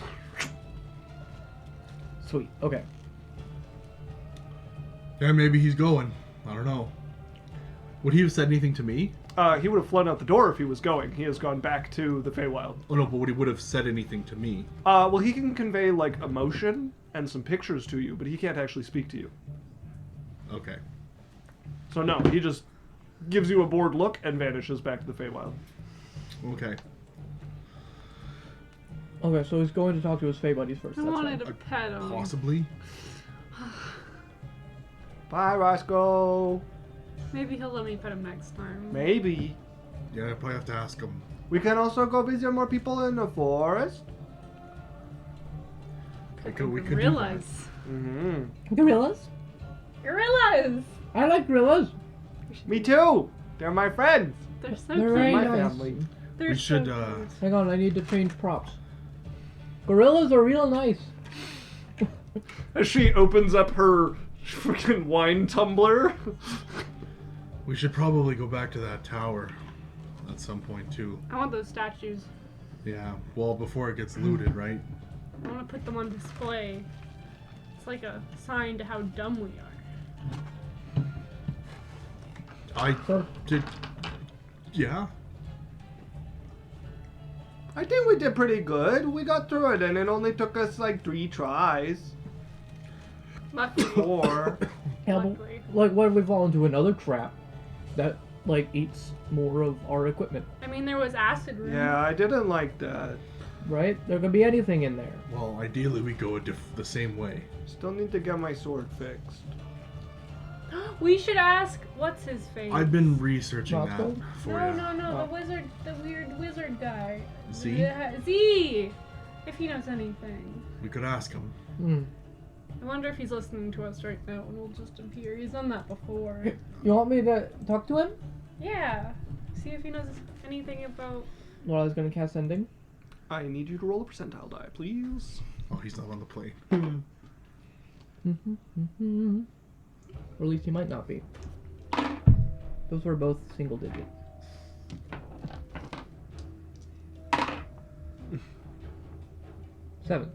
Sweet. Okay. Yeah, maybe he's going. I don't know. Would he have said anything to me? He would have flown out the door if he was going. He has gone back to the Feywild. Oh no, but would he would have said anything to me? Well, he can convey, like, emotion and some pictures to you, but he can't actually speak to you. Okay. So no, he just gives you a bored look and vanishes back to the Feywild. Okay. Okay, so he's going to talk to his fae buddies first. I That's wanted fine. to pet him. Possibly. Bye, Roscoe. Maybe he'll let me pet him next time. Maybe. Yeah, I probably have to ask him. We can also go visit more people in the forest. We could do that. Gorillas. Mm-hmm. Gorillas? Gorillas! I like gorillas. Me too. They're my friends. They're so They're cute. very My nice. family. They're We so should, cute. Hang on, I need to change props. Gorillas are real nice. As she opens up her freaking wine tumbler. We should probably go back to that tower at some point too. I want those statues. Yeah. Well, before it gets looted, right? I want to put them on display. It's like a sign to how dumb we are. I So, did. Yeah. I think we did pretty good. We got through it, and it only took us like 3 tries. Luckily. 4. yeah, but, Luckily. like, what if we fall into another trap that, like, eats more of our equipment, I mean, there was acid room. Yeah, I didn't like that. right? There could be anything in there. Well, ideally we go the same way. Still need to get my sword fixed. We should ask what's his face. I've been researching Roscoe? that for No, you. no, no, Oh. the wizard, the weird wizard guy. Z? Yeah, Z! If he knows anything. We could ask him. Hmm. I wonder if he's listening to us right now and we'll just appear. He's done that before. You want me to talk to him? Yeah. See if he knows anything about. Well, I was gonna cast Sending. I need you to roll a percentile die, please. Oh, he's not on the plate. Or at least he might not be. Those were both single digits. Seven.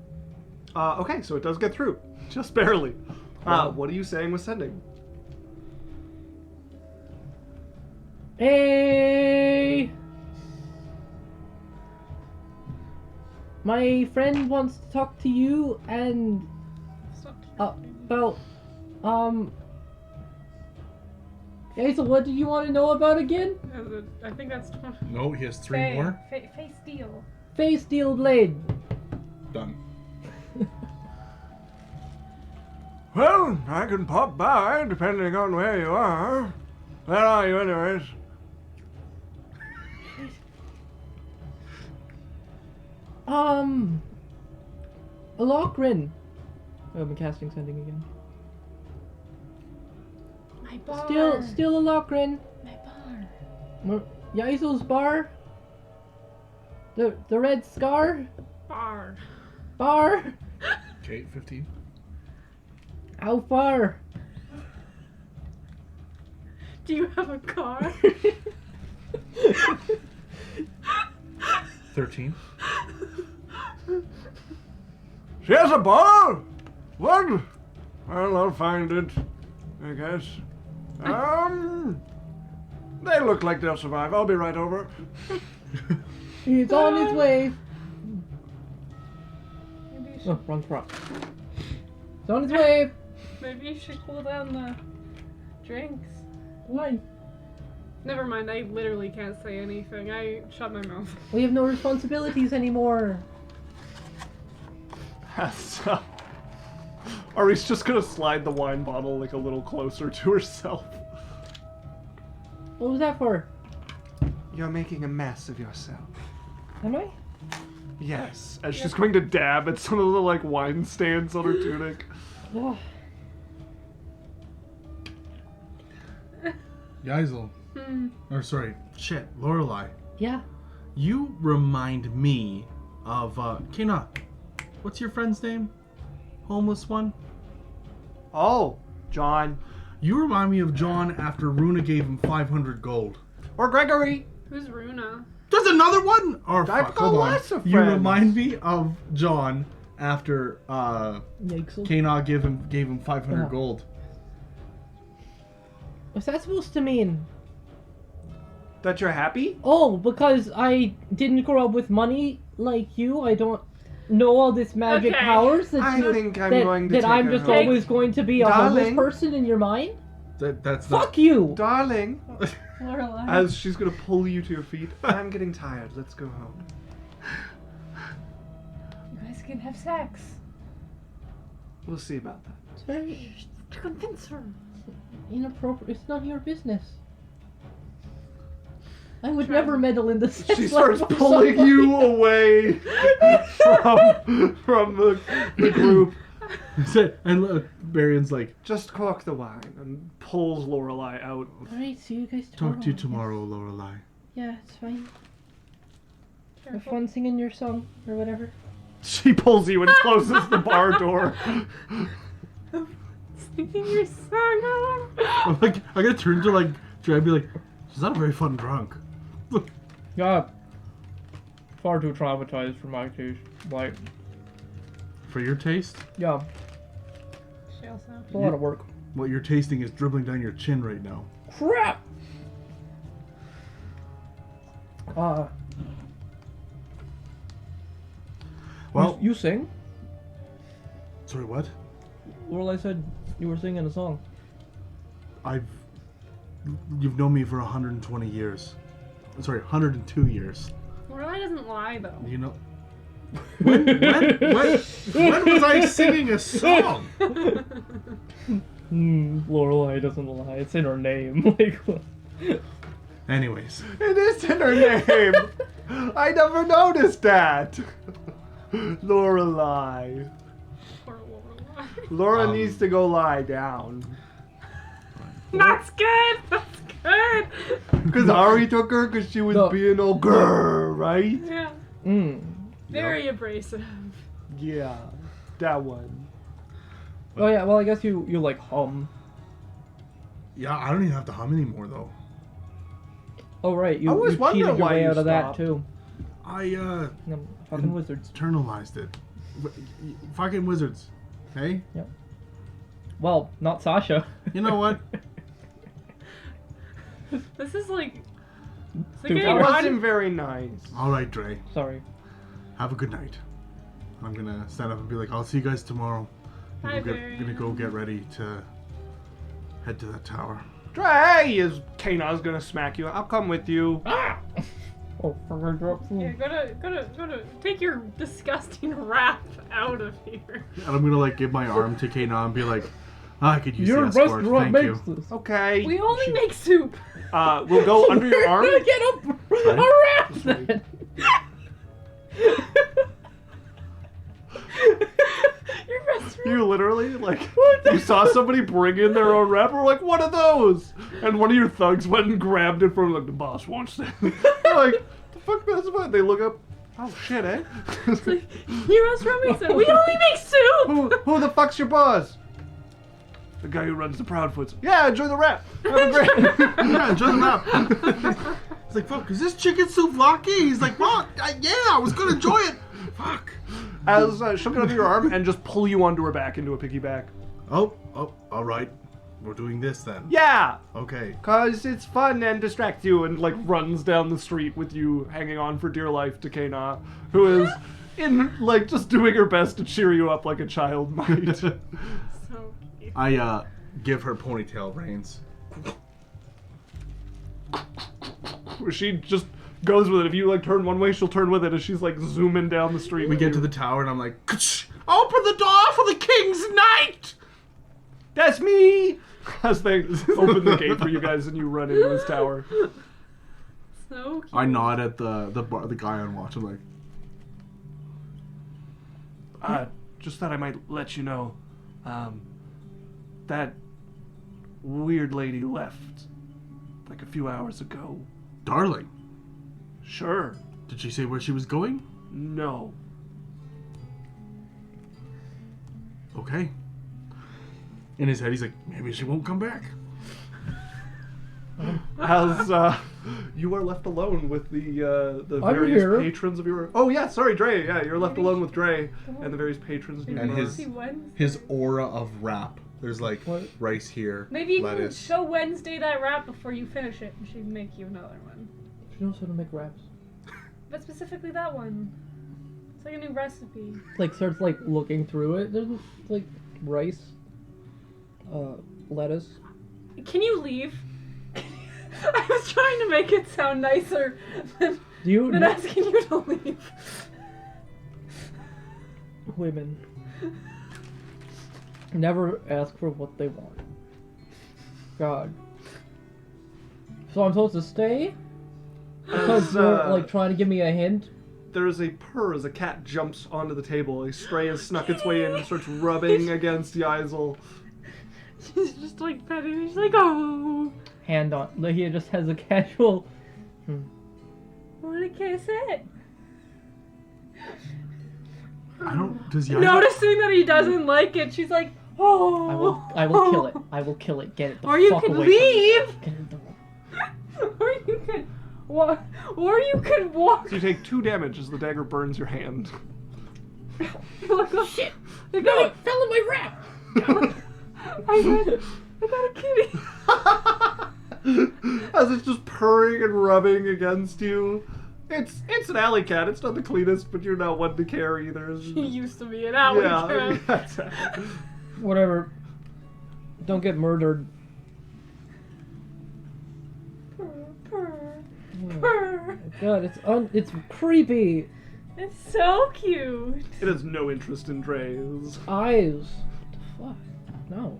Okay, so it does get through. Just barely. Wow. What are you saying with sending? Hey! My friend wants to talk to you and Stop. about Yaikzal, what did you want to know about again? I think that's 20. No, he has 3 more. Face steel. Face Steel Blade. Done. Well, I can pop by, depending on where you are. Where are you, anyways? Alochrin. I've been casting Sending again. My bar. Still Alochrin. My bar. Yaikzal's bar. The red scar. Bar. Bar. Okay, 15. How far? Do you have a car? 13. She has a bar? What? Well, I'll find it, I guess. They look like they'll survive. I'll be right over. He's on his way. Maybe you should, Oh, wrong prop. He's on his way. maybe you should cool down the drinks. Why? Never mind, I literally can't say anything. I shut my mouth. We have no responsibilities anymore. So, Ari's just gonna slide the wine bottle like a little closer to herself. What was that for? You're making a mess of yourself. Am I? Yes, as she's going to dab at some of the like wine stands on her tunic. Yaikzal. Or sorry, shit, Lorelei. Yeah. You remind me of Kea'Na. What's your friend's name? Homeless one? Oh, John. You remind me of John after Runa gave him 500 gold. Or Gregory. Who's Runa? There's another one! Or I've fuck, got hold on. lots of You friends. remind me of John after Yaikzal. Kea'Na gave him 500 Oh. gold. What's that supposed to mean? That you're happy? Oh, because I didn't grow up with money like you. I don't know all this magic Okay. powers that I you, think I'm that, going to that take I'm her just home. always going to be a homeless Darling. person in your mind. That's not. Fuck you. Darling. Lorelei. As she's gonna pull you to your feet. I'm getting tired. Let's go home. You guys can have sex. We'll see about that. It's very Convince her. inappropriate. It's none of your business. I would never meddle in the sex She life starts of pulling somebody. you away from the group. And look, Berrian's like, Just cork the wine and pulls Lorelei out. Alright, see you guys tomorrow. talk to you tomorrow, Lorelei. Yeah, it's fine. Have Careful. fun singing your song or whatever. She pulls you and closes the bar door. Singing your song. I'm like, I'm gonna turn to like Drae and be like, she's not a very fun drunk. Yeah. Far too traumatized for my taste. Like, For your taste, yeah, She also. it's a lot of work. what you're tasting is dribbling down your chin right now. Crap! Well, You sing? sorry, what? Lorelei said you were singing a song. You've known me for 120 years. Sorry, 102 years. Lorelei doesn't lie though. You know. When was I singing a song? Lorelei doesn't lie. It's in her name. Like, Anyways, It is in her name. I never noticed that. Lorelei. Poor Lorelei. Laura needs to go lie down. That's good. That's good. Because Ari took her because she was No. being all grrr, right? Yeah. Very abrasive. Yeah, that one. Oh yeah, well I guess you like hum. yeah, I don't even have to hum anymore though. Oh right, you, I was you wondering cheated your why way you out of that stopped. too. I Them fucking wizards. internalized it. Fucking wizards. Hey, Well, not Sasha. you know what? This is like. It's Too like getting far. It on. wasn't very nice. All right, Drae. Sorry. Have a good night. I'm gonna stand up and be like, I'll see you guys tomorrow. Bye, Gonna go get ready to head to that tower. Drae is Kea'Na's gonna smack you. I'll come with you. Oh, forgot drop Yeah, gotta take your disgusting rap out of here. And I'm gonna like give my arm to Kea'Na and be like, I could use Your the escort. restaurant Thank makes you. this. Okay. We only make soup. We'll go under your arm. We're gonna get up a rap then. Your restaurant. You literally, like, you saw somebody bring in their own wrap, or like, what are those? And one of your thugs went and grabbed it from, like, the boss wants that. They're like, the fuck, that's what? They look up, oh shit, eh? Your restaurant makes it. We only make soup. who the fuck's your boss? The guy who runs the Proudfoots. Yeah, enjoy the wrap. Have a great. Yeah, enjoy the map. He's like, fuck, is this chicken souvlaki? He's like, well, yeah, I was gonna enjoy it. Fuck. As she'll get under your arm and just pull you onto her back into a piggyback. Oh, all right. We're doing this then. Yeah, Okay. cause it's fun and distracts you, and like runs down the street with you hanging on for dear life to Kea'Na, who is in like just doing her best to cheer you up like a child might. So cute. I give her ponytail reins. Where she just goes with it. If you like turn one way, she'll turn with it as she's like zooming down the street. We with get you. to the tower and I'm like, "Ksh, open the door for the king's knight. That's me! As they open the gate for you guys and you run into his tower. So cute. I nod at the guy on watch. I'm like, Just thought I might let you know, that weird lady left like a few hours ago. Darling, Sure. did she say where she was going? No. Okay. In his head, he's like, maybe she won't come back. As you are left alone with the I'm various here. patrons of your... Oh, yeah, sorry, Drae. Yeah, you're left alone with Drae and the various patrons of your And bar. his- See Wednesday. His aura of wrap. There's like What? rice here, Maybe you lettuce. can show Wednesday that rap before you finish it, and she'd make you another one. She knows how to make wraps. But specifically that one. It's like a new recipe. Like starts like looking through it. There's like rice, lettuce. Can you leave? I was trying to make it sound nicer than, Do you than know asking you to leave. women? Never ask for what they want. God. So I'm supposed to stay? Because you're like trying to give me a hint? There is a purr as a cat jumps onto the table. A stray has snuck its way in and starts rubbing against Yaikzal. She's just like petting me. She's like, oh. Hand on. Like he just has a casual. Wanna kiss it? I don't. Does Yaikzal? Noticing that he doesn't like it, she's like, oh. I will kill it. I will kill it. Get it the Or you fuck could away leave. from me. Get it the... Or you could walk. Or you could walk. So you take 2 damage as the dagger burns your hand. Look, oh, shit. I No, got it fell in my wrap! I got a kitty. As it's just purring and rubbing against you. It's an alley cat. It's not the cleanest, but you're not one to care either. He used to be an alley cat. Yeah, exactly. Whatever. Don't get murdered. Purr. God, it's creepy. It's so cute. It has no interest in Dre's. Eyes. What the fuck? No.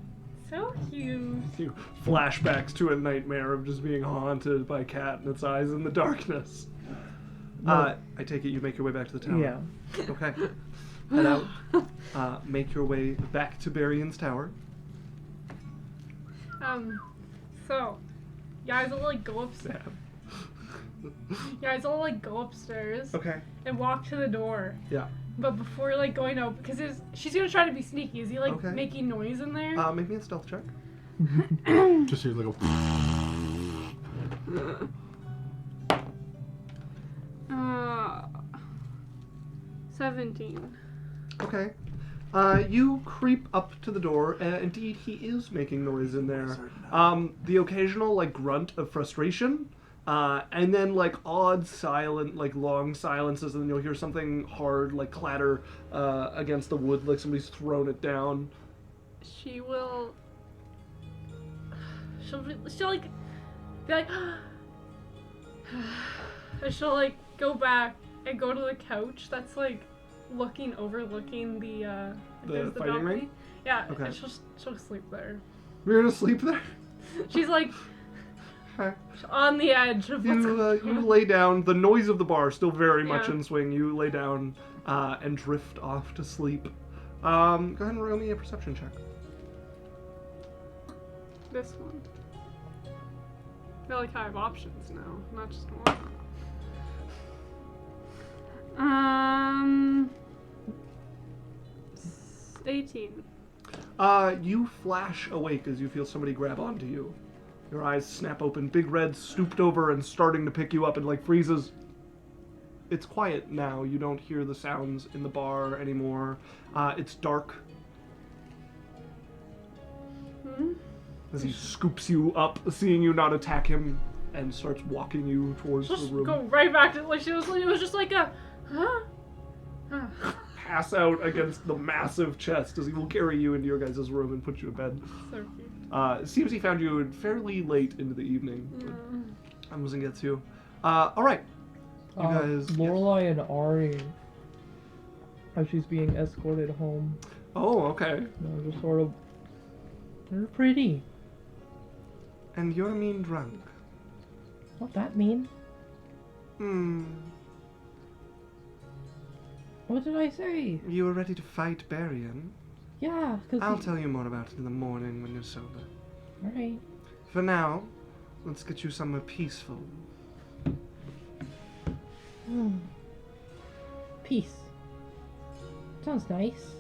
So cute. You flashbacks to a nightmare of just being haunted by a cat and its eyes in the darkness. No. I take it you make your way back to the tower. Yeah. Okay. Head out. Make your way back to Berrian's tower. So, you guys will like go upstairs. You guys will like go upstairs Okay. and walk to the door. Yeah. But before like going out, because she's gonna try to be sneaky. Is he like Okay. making noise in there? Make me a stealth check. Just hear like a. 17. Okay. You creep up to the door, and indeed he is making noise in there. The occasional like grunt of frustration, and then like odd silent, like long silences, and then you'll hear something hard like clatter against the wood, like somebody's thrown it down. She will. She'll like be like, and she'll like go back and go to the couch that's like overlooking the there's fighting balcony. ring? Yeah, Okay. and she'll sleep there. You're gonna sleep there. She's like Okay. on the edge of what's You lay down. The noise of the bar still very much Yeah. in swing. You lay down and drift off to sleep. Go ahead and roll me a perception check. This one. I feel like I have options now, not just one. 18. You flash awake as you feel somebody grab onto you. Your eyes snap open. Big Red stooped over and starting to pick you up and like freezes. It's quiet now. You don't hear the sounds in the bar anymore. It's dark. As he scoops you up, seeing you not attack him, and starts walking you towards Just the room. go right back to like it was just like a Pass out against the massive chest as he will carry you into your guys' room and put you to bed. So cute. It seems he found you fairly late into the evening. But I wasn't get to. Alright. You guys. Lorelei and Ari. How she's being escorted home. Oh, okay. You know, just sort of. They're pretty. And you're mean drunk. What that mean? Hmm. What did I say? You were ready to fight Berrian. Yeah, because I'll tell you more about it in the morning when you're sober. Alright. For now, let's get you somewhere peaceful. Peace. Sounds nice.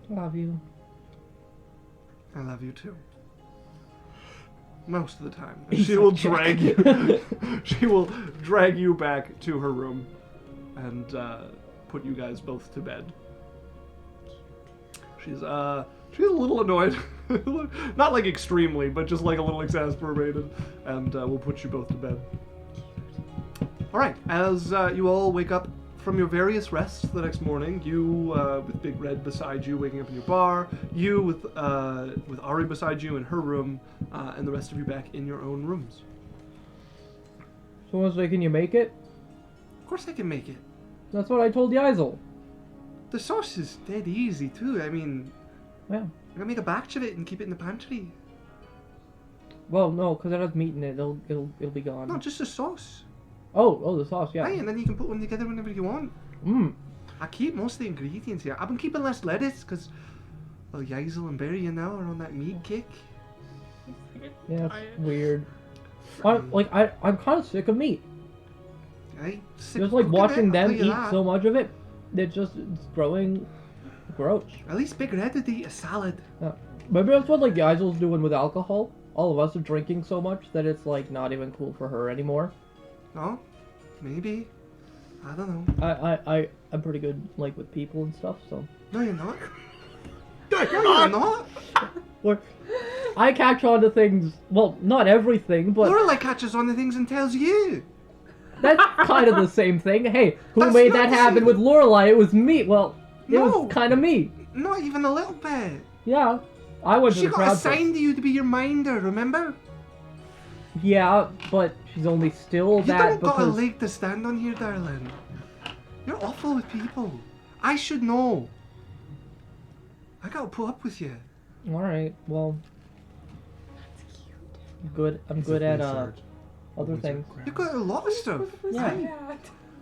Love you. I love you too. Most of the time. She will drag you. She will drag you back to her room and put you guys both to bed. She's a little annoyed. Not like extremely, but just like a little exasperated. And we'll put you both to bed. Alright, as you all wake up from your various rests the next morning, you with Big Red beside you waking up in your bar, you with Ari beside you in her room, and the rest of you back in your own rooms. So I was like, can you make it? Of course I can make it. That's what I told Yaikzal. The sauce is dead easy too. I mean, Yeah. I'm gonna make a batch of it and keep it in the pantry. Well, no, because it has meat in it. It'll be gone. No, just the sauce. Oh, the sauce, yeah. Aye, and then you can put one together whenever you want. I keep most of the ingredients here. I've been keeping less lettuce because, well, Yaikzal and Berrian now are on that meat kick. Yeah, it's weird. I'm kind of sick of meat. Aye, Just like watching them eat so much of it, it's growing gross. At least Big Red would eat a salad. Maybe that's what like Yaikzal's doing with alcohol. All of us are drinking so much that it's like not even cool for her anymore. No, maybe. I don't know. I'm pretty good like with people and stuff, so. No, you're not. No, you're not. Or I catch on to things. Well, not everything, but Lorelei catches on to things and tells you. that's kind of the same thing. Hey, who That's made not that the happen same. with Lorelei? It was me. Well, it No. was kind of me. Not even a little bit. Yeah, I went She to the got crowd. assigned to you to be your minder, remember? Yeah, but she's only still You that don't got a because leg to stand on here, darling. You're awful with people. I should know. I gotta put up with you. all right. Well, That's cute. I'm good at other things. You've got a lot of stuff. Yeah.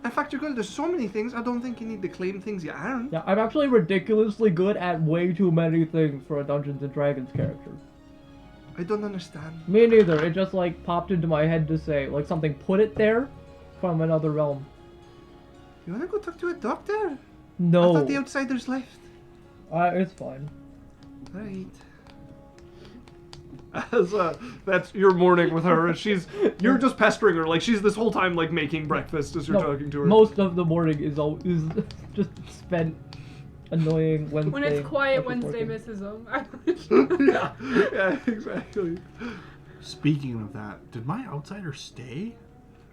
In fact, you're good at so many things, I don't think you need to claim things you aren't. Yeah, I'm actually ridiculously good at way too many things for a Dungeons and Dragons character. I don't understand. Me neither. It just like popped into my head to say like something. Put it there from another realm. You wanna go talk to a doctor? I No, thought the outsiders left. it's fine. Right. As that's your morning with her, and you're just pestering her, like she's this whole time like making breakfast as you're talking to her. Most of the morning is just spent annoying Wednesday. When it's quiet, after Wednesday working. misses them. yeah, exactly. Speaking of that, did my outsider stay?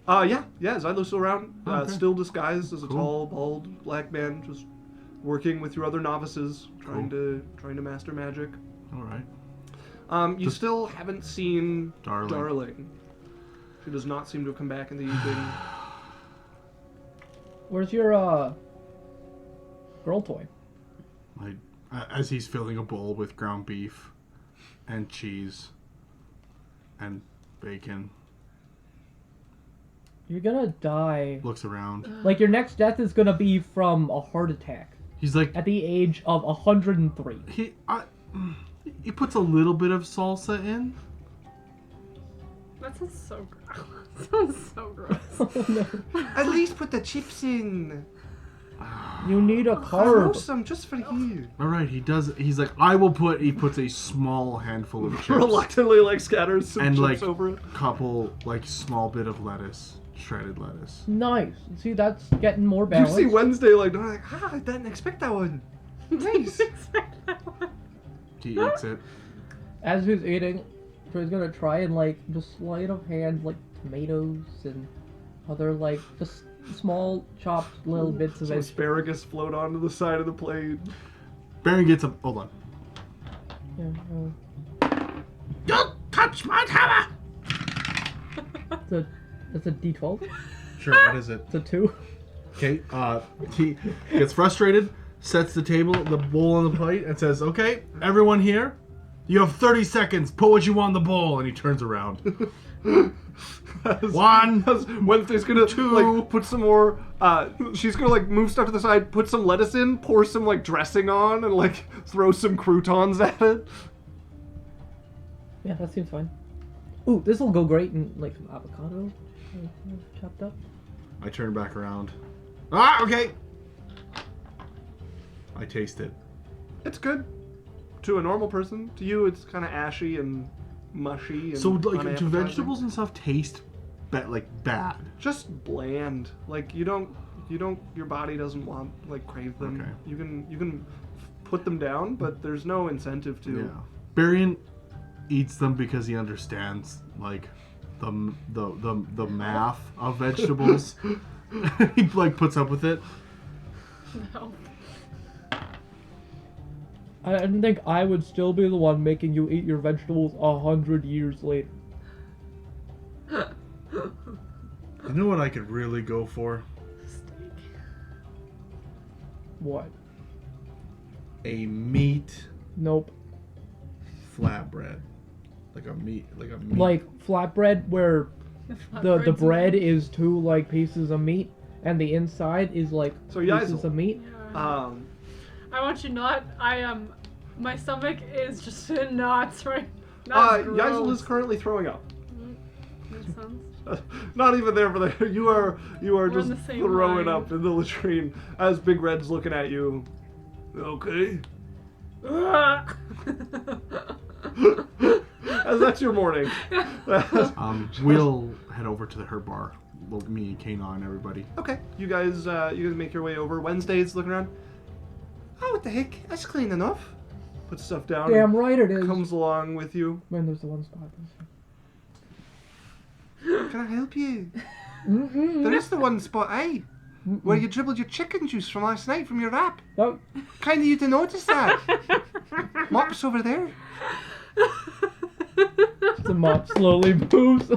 Yeah, Zylo's still around, Okay. still disguised as a Cool. tall, bald black man, just working with your other novices, trying to master magic. All right. You still haven't seen Darling. She does not seem to have come back in the evening. Where's your girl toy? As he's filling a bowl with ground beef and cheese and bacon, You're gonna die. looks around. Like your next death is gonna be from a heart attack He's like, at the age of 103. he puts a little bit of salsa in. That sounds so gross. That sounds so gross. Oh no! At least put the chips in. You need a I'll roast carb. some just for you. All right, he does. He's like, he puts a small handful of chips Reluctantly, like scatters some and chips like over it. couple like small bit of lettuce, shredded lettuce. Nice. See, that's getting more You balanced. see Wednesday like I didn't expect that one. Nice. He eats it. As he's eating, he's gonna try and like just sleight of hand like tomatoes and other like just small chopped little bits of Some it. asparagus float onto the side of the plate. Baron gets up. Hold on. Yeah, Don't touch my tower. It's a D12. Sure. What is it? It's a 2. Okay. He gets frustrated, sets the bowl on the plate, and says, "Okay, everyone here, You have 30 seconds. Put what you want in the bowl. And he turns around. 1. Wednesday's gonna 2. like put some more. She's gonna like move stuff to the side, put some lettuce in, pour some like dressing on, and like throw some croutons at it. Yeah, that seems fine. Ooh, this will go great in like some avocado chopped up. I turn back around. Ah, okay. I taste it. It's good to a normal person. To you, it's kind of ashy and mushy. And So, like, do unappetizing. vegetables and stuff taste bad? Just bland. Like you don't. Your body doesn't want like crave them. Okay. You can put them down, but there's no incentive to. Yeah. Berrian eats them because he understands like the math of vegetables. He like puts up with it. No. I didn't think I would still be the one making you eat your vegetables 100 years later. You know what I could really go for? Steak. What? A meat Nope. flatbread. Like a meat. Like flatbread where the Flatbread's bread meat. is 2 like pieces of meat and the inside is like So pieces Yaikzal. of meat. Yeah. I want you not. I am. My stomach is just in knots right. That's Yaikzal gross. is currently throwing up. That sounds. Not even there for the. You are We're in just the same throwing line. up in the latrine as Big Red's looking at you. Okay. As that's your morning. We'll head over to the herb bar. Well, me and Kea'Na and everybody. Okay, you guys make your way over. Wednesday's looking around. Oh, what the heck? That's clean enough. Put stuff down. Damn right it is. Comes along with you. Man, there's the one spot. Can I help you? Mm-mm. There is the one spot, eh? Where you dribbled your chicken juice from last night from your wrap. Oh, Kind of you to notice that. Mop's over there. the mop slowly moves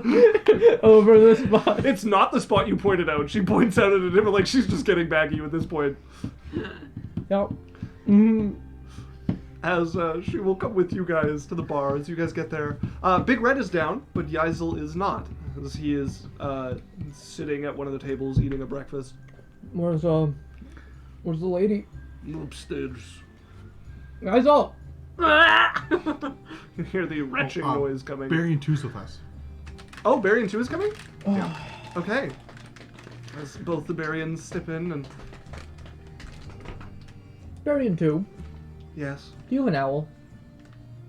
over the spot. It's not the spot you pointed out. She points out at a different, like she's just getting back at you at this point. Yep. Mm. As she will come with you guys to the bar as you guys get there. Big Red is down, but Yaikzal is not. As he is sitting at one of the tables eating a breakfast. Where's the lady? Upstairs. Guys up! You hear the retching noise coming. Berrian 2's with us. Oh, Berrian 2 is coming? Oh. Okay. As both the Berrians step in and... Berrian 2, Yes. do you have an owl?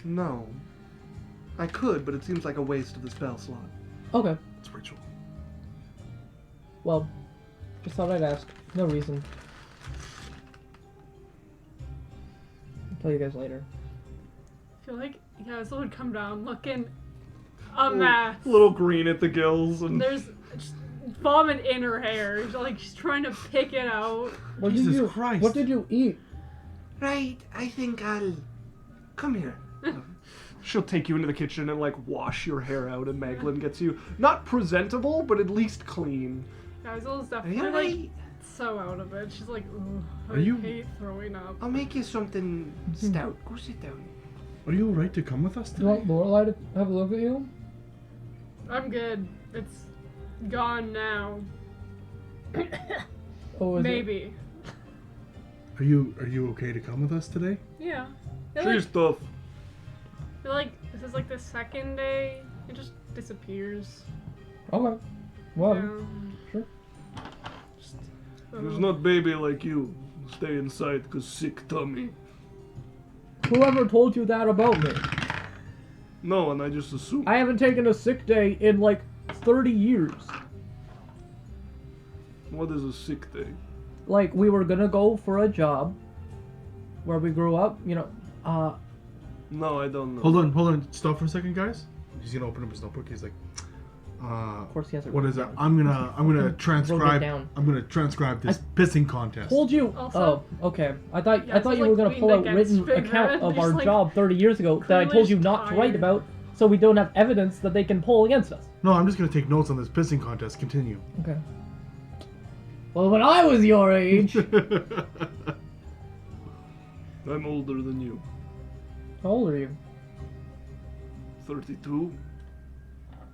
No. I could, but it seems like a waste of the spell slot. Okay. It's ritual. Well, just thought I'd ask. No reason. I'll tell you guys later. I feel like Yaikzal would come down looking a mess. Little green at the gills and... There's just vomit in her hair. She's trying to pick it out. What Jesus did you? Christ. What did you eat? Right, I think I'll... Come here. She'll take you into the kitchen and, like, wash your hair out, and Maglin gets you, not presentable, but at least clean. Yaikzal's Are definitely you like right? so out of it. She's like, ugh, Are you- hate throwing up. I'll make you something stout. Go sit down. Are you alright to come with us Do you want today? Lorelei to have a look at you? I'm good. It's gone now. Oh, is Maybe. Are you okay to come with us today? Yeah. I feel She's tough. this is like the second day. It just disappears. it? Okay. Well, Yeah. sure. Just, It's not baby like you. Stay inside, cause sick tummy. Whoever told you that about me? No, and I just assume. I haven't taken a sick day in like 30 years. What is a sick day? Like, we were gonna go for a job where we grew up, you know, No, I don't know. Hold on. Stop for a second, guys. He's gonna open up his notebook. He's like, of course he has it. what is that? I'm gonna transcribe. down. I'm gonna transcribe this pissing contest. Told you. Also- Oh, okay. I thought Yeah, you it's were like gonna leaned pull out against written Big account Red, of he's our like, job 30 years ago that I told you not to write tired. about, so we don't have evidence that they can pull against us. No, I'm just gonna take notes on this pissing contest. Continue. Okay. Well, when I was your age, I'm older than you. how old are you? 32.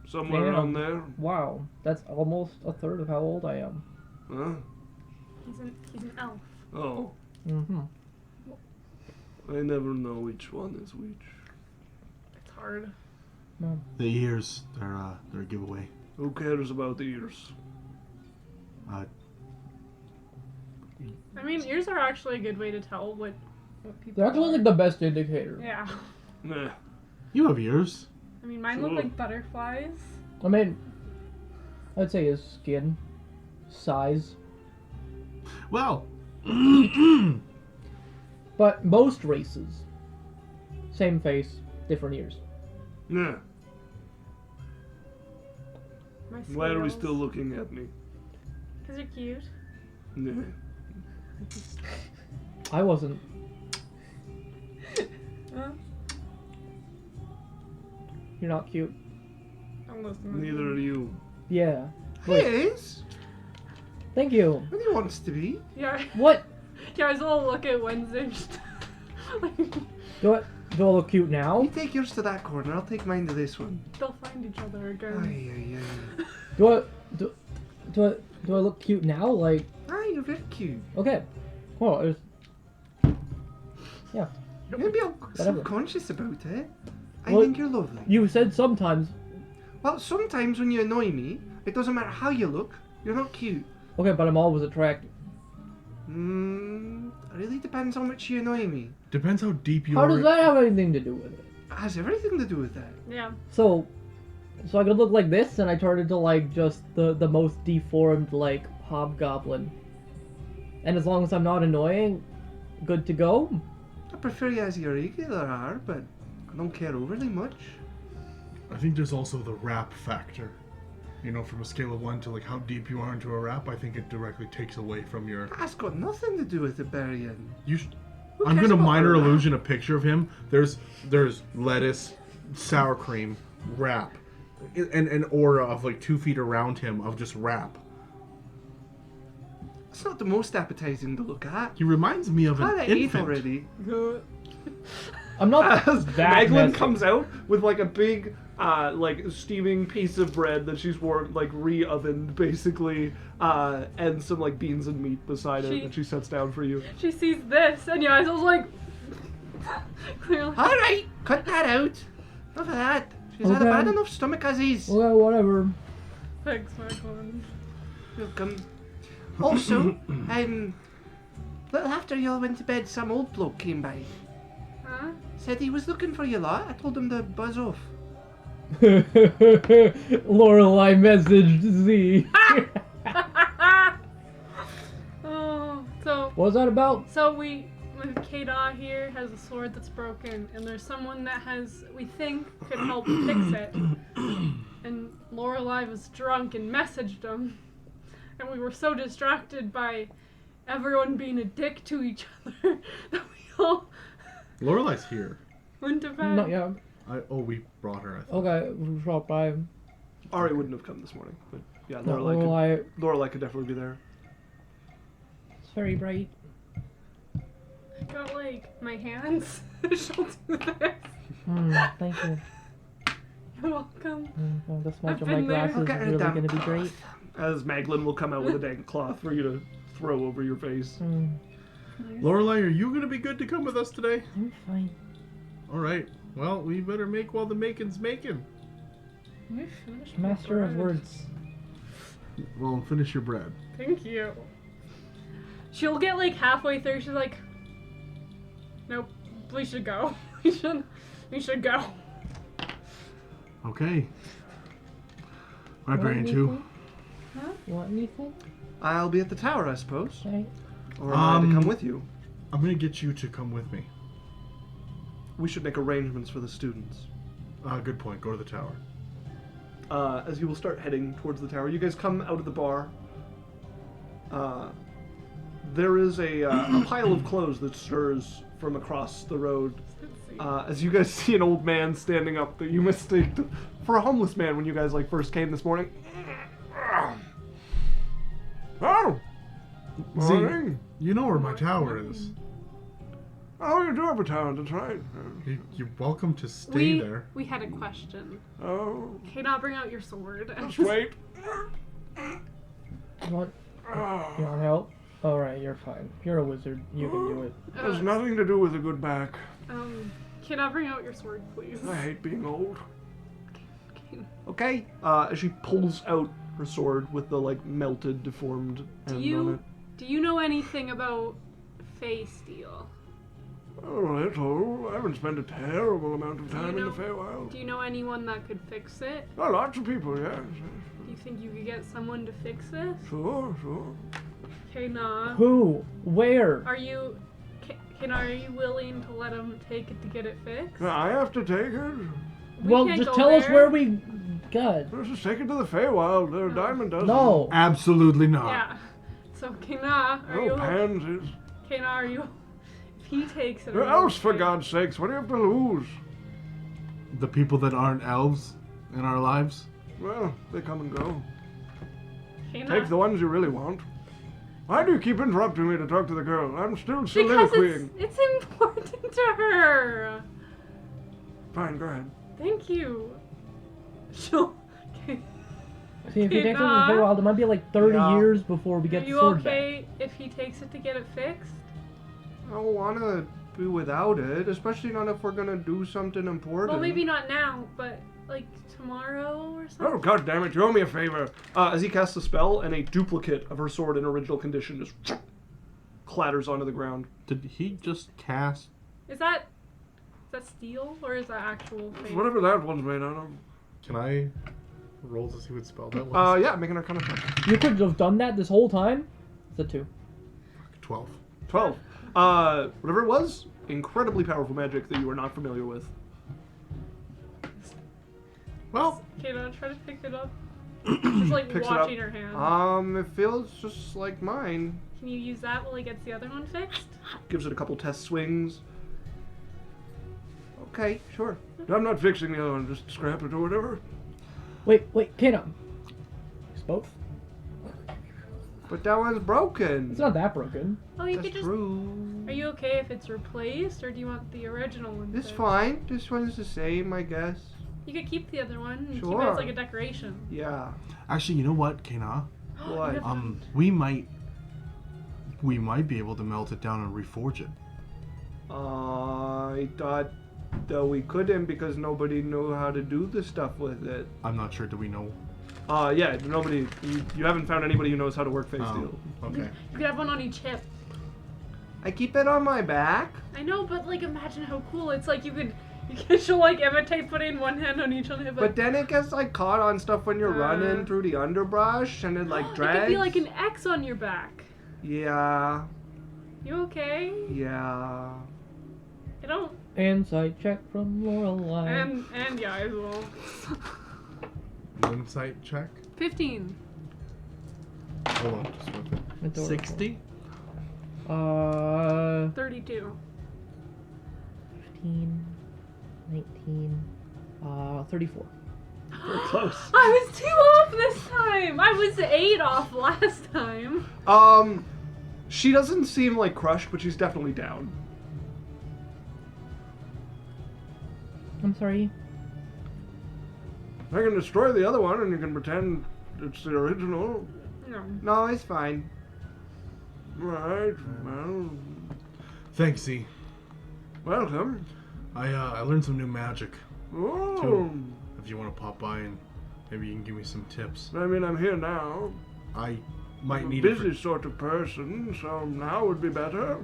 Somewhere Damn. around there. Wow, that's almost a third of how old I am. Huh? He's an elf. Oh, Mm-hmm. I never know which one is which. It's hard. No. The ears, they're a giveaway. Who cares about the ears? I mean, ears are actually a good way to tell what people. They're actually are. like the best indicator. Yeah. Nah. You have ears. I mean, mine Sure. look like butterflies. I mean, I'd say his skin, size, Well, but most races, same face, different ears. Nah. My Why are we scales. still looking at me? Because you're cute. Nah. I wasn't. Huh? You're not cute. I'm listening. Neither are you. Yeah. Wait, Yes. thank you. When he wants to be. Yeah. What? Yeah, I was gonna look at Wednesday. Like, Do I look cute now? You take yours to that corner. I'll take mine to this one. they'll find each other Ay, again. ay, ay. Do I look cute now? Like, Ah, you're very cute. okay. Well, it's, yeah. Maybe I'm Whatever. subconscious about it. I Well, think you're lovely. You said sometimes. Well, sometimes when you annoy me, it doesn't matter how you look, you're not cute. Okay, but I'm always attractive. It really depends how much you annoy me. depends how deep you How are. does that have anything to do with it? It has everything to do with that. Yeah. So I could look like this, and I turn into like just the most deformed like hobgoblin. And as long as I'm not annoying, good to go. I prefer you as your regular are, but I don't care overly much. I think there's also the rap factor. You know, from a scale of 1 to like how deep you are into a rap, I think it directly takes away from your. That's got nothing to do with the Berrian. You. Who I'm cares gonna about minor a rap? illusion a picture of him. There's lettuce, sour cream, wrap, and an aura of like 2 feet around him of just wrap. It's not the most appetizing to look at. He reminds me of an I ate infant. already. I'm not As that Maglin messy. comes out with like a big, like steaming piece of bread that she's warmed, like re-ovened basically, and some like beans and meat beside it that she sets down for you. She sees this, and yeah, I was like, clearly. All right, cut that out. Enough of that. She's had a Okay. bad enough stomach as is. Well, whatever. Thanks, Michael. Welcome. Also, little after y'all went to bed, some old bloke came by. Huh? Said he was looking for you lot. I told him to buzz off. Lorelei messaged Z. Oh, so What was that about? Kea'Na here has a sword that's broken, and there's someone that we think could help fix it. And Lorelei was drunk and messaged him, and we were so distracted by everyone being a dick to each other that we all Lorelei's here. went to bed. Not yet. We brought her. I think. Okay, we dropped by. Ari wouldn't have come this morning, but yeah, Not Lorelei Lorelei. could definitely be there. It's very bright. I got like my hands. She'll do this. Thank you. You're welcome. Well, the smudge I've of my been there. glasses I'll is get her really damn going to be cloth. great. As Maglin will come out with a dang cloth for you to throw over your face. Lorelei, are you gonna be good to come with us today? I'm fine. All right. Well, we better make while the making's making. Let me finish my Master of bread. words. Well, finish your bread. Thank you. She'll get like halfway through. She's like, "Nope, we should go. We should go." Okay. All right, Berrian 2. You want anything? I'll be at the tower, I suppose. Okay. Or am I to come with you? I'm gonna get you to come with me. We should make arrangements for the students. Good point. Go to the tower. As you will start heading towards the tower, you guys come out of the bar. There is a pile of clothes that stirs from across the road. As you guys see an old man standing up that you mistaked for a homeless man when you guys like first came this morning. Oh, See, morning. you know where my tower is. Oh, you do have a talent, that's right. You're welcome to stay there. We had a question. Oh, Kea'Na, bring out your sword. just wait. What? You want help? Alright, you're fine. You're a wizard. You can do it. Has nothing to do with a good back. Kea'Na, bring out your sword, please. I hate being old. Okay. Okay. As she pulls out her sword with the like melted, deformed end on it. Do you know anything about Fey steel? Oh, little. I haven't spent a terrible amount of time in the know- Feywild. Do you know anyone that could fix it? Oh, lots of people, yes. Do you think you could get someone to fix this? Sure. Kea'Na, Who? Where? are you... Kea'Na, are you willing to let him take it to get it fixed? Now, I have to take it. Well, can't just go tell us there. where we got. Let's just take it to the Feywild. Their diamond doesn't. No. Absolutely not. Yeah. So Kea'Na, are Oh, you... pansies. Kea'Na, are you... If he takes it... Who are you else, for okay? God's sakes? What do you have to lose? The people that aren't elves in our lives. Well, they come and go. Kea'Na, Take the ones you really want. Why do you keep interrupting me to talk to the girl? I'm still because soliloquying. it's important to her. Fine, go ahead. Thank you. She'll... See, if he takes it to the Kea'Na? Feywild, it might be like 30 Yeah. years before we Are get the you sword okay if he takes it to get it fixed? I don't want to be without it, especially not if we're going to do something important. Well, maybe not now, but like tomorrow or Oh, something. God damn it, you owe me a favor. As he casts a spell, and a duplicate of her sword in original condition just clatters onto the ground. Did he just cast? Is that steel or is that actual thing? Whatever that one's made out of. Can I roll to see what spell that was? Yeah, make an arcana check. back. You could have done that this whole time? It's a 2. 12. 12. Whatever it was, incredibly powerful magic that you are not familiar with. Well, Kea'Na, try to pick it up. She's like Picks it up. watching her hand. It feels just like mine. Can you use that while he gets the other one fixed? Gives it a couple test swings. Okay, sure. I'm not fixing the other one, just scrap it or whatever. Wait, Kea'Na. Use both? But that one's broken. It's not that broken. Oh, you That's could just... true. Are you okay if it's replaced, or do you want the original one? It's fixed? fine. This one's the same, I guess. You could keep the other one and keep it Sure. as like a decoration. Yeah. actually, you know what, Kea'Na? What? We might be able to melt it down and reforge it. I thought that we couldn't because nobody knew how to do the stuff with it. I'm not sure. Do we know? Yeah, nobody. You haven't found anybody who knows how to work face steel. Okay. You could have one on each hip. I keep it on my back. I know, but like imagine how cool it's like she'll like imitate putting one hand on each hip. But then it gets like caught on stuff when you're running through the underbrush, and it like drags. It could be like an X on your back. Yeah. You okay? Yeah. I don't. Insight check from Lorelei. And Yaikzal. Insight check. 15. Hold on, just one thing. Adorable. 60. 32. 15, 19, 34. We're close. I was 2 off this time. I was 8 off last time. She doesn't seem like crushed, but she's definitely down. I'm sorry. I can destroy the other one, and you can pretend it's the original. No. No, it's fine. Right. Well, Thanks, Z. welcome. I learned some new magic. Oh. Too. If you want to pop by and maybe you can give me some tips. I mean, I'm here now. I might I'm a need it. busy sort of person, so now would be better.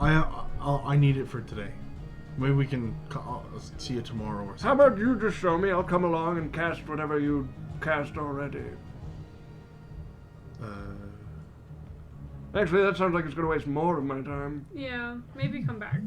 I need it for today. Maybe we can I'll see you tomorrow or How something. about you just show me? I'll come along and cast whatever you cast already. Actually, that sounds like it's going to waste more of my time. Yeah, maybe come back.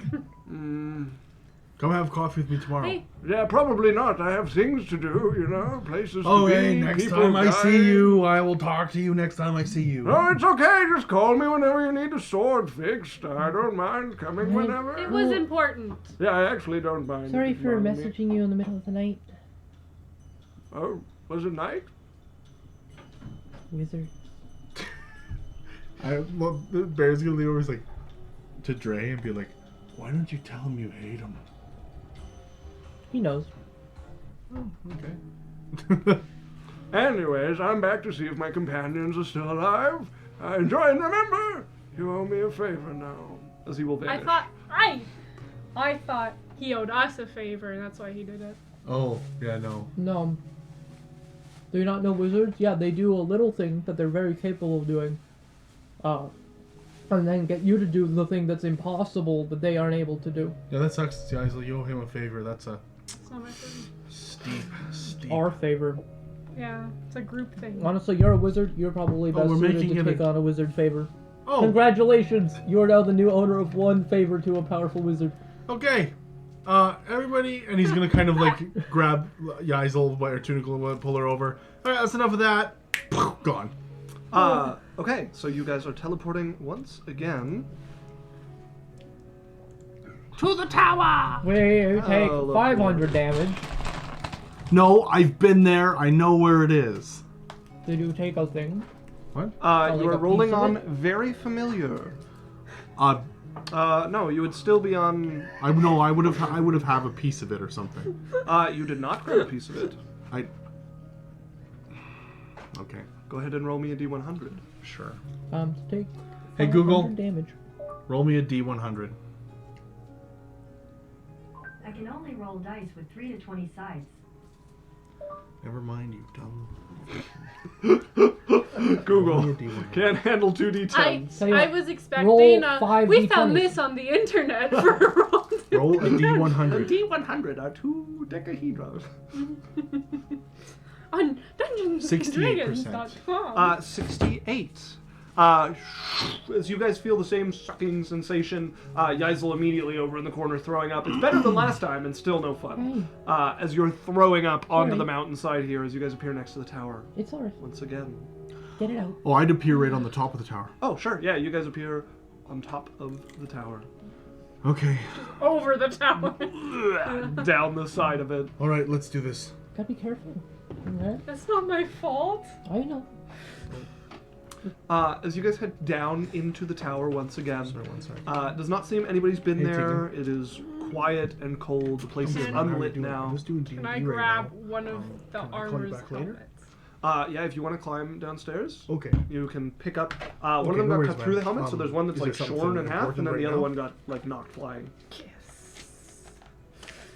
Come have coffee with me tomorrow. Hey, Yeah, probably not. I have things to do, you know, places Oh, to be. hey, next people time I see dying. you, I will talk to you next time I see you. No, it's okay. Just call me whenever you need a sword fixed. I don't mind coming whenever. it was important. Yeah, I actually don't mind. Sorry if you for mind me. messaging you in the middle of the night, Oh, was it night? wizard. Bear's gonna lean over like to Drae and be like, "Why don't you tell him you hate him?" He knows. Oh, okay. Anyways, I'm back to see if my companions are still alive. Enjoy and remember, you owe me a favor now. As he will vanish. I thought he owed us a favor, and that's why he did it. Oh, yeah, no. No. Do you not know wizards? Yeah, they do a little thing that they're very capable of doing. And then get you to do the thing that's impossible that they aren't able to do. Yeah, that sucks, guys. You owe him a favor. That's a It's not my thing. steep. Our favor. Yeah, it's a group thing. Honestly, you're a wizard. You're probably best we're suited making to it take a- on a wizard favor. Oh, Congratulations! You are now the new owner of one favor to a powerful wizard. okay. Everybody, and he's gonna kind of like grab Yaikzal by her tunicle and pull her over. All right, that's enough of that. Gone. Okay, so you guys are teleporting once again. To the tower! We take look, 500 damage. No, I've been there. I know where it is. Did you take a thing? What? You like are a rolling piece of on it? very familiar. No, you would still be on. I would have a piece of it or something. You did not grab a piece of it. Okay, Go ahead and roll me a d100. sure. Take Hey, 500 Google. damage. Roll me a D100. I can only roll dice with 3 to 20 sides. Never mind, you dumb. Google Roll me a D100. can't handle 2d10s. Tell you I what, was roll expecting 5 we found D20s. this on the internet for a roll. Roll a A D100. d100 are 2 decahedros. On DungeonsandDragons.com. 68%. 68. As you guys feel the same sucking sensation, Yaikzal immediately over in the corner throwing up. It's better than last time and still no fun. As you're throwing up onto Sorry. the mountainside here as you guys appear next to the tower. It's alright. Once again. Get it out. Oh, I'd appear right on the top of the tower. Oh, sure. Yeah, you guys appear on top of the tower. Okay. Over the tower. Down the side of it. All right, let's do this. Gotta be careful. Okay? That's not my fault. I know. As you guys head down into the tower once again, Sorry, one second. does not seem anybody's been Hey, there. It is quiet and cold. The place is How are you unlit I'm now. just doing D&D Can I right grab now. one of the can I call you armor's back later? helmets? Yeah, if you want to climb downstairs, Okay. you can pick up. One of Okay, them no got worries, cut man. through the helmet, so there's one that's is like there shorn something in half, and important then the right other now? one got like knocked flying. Yes.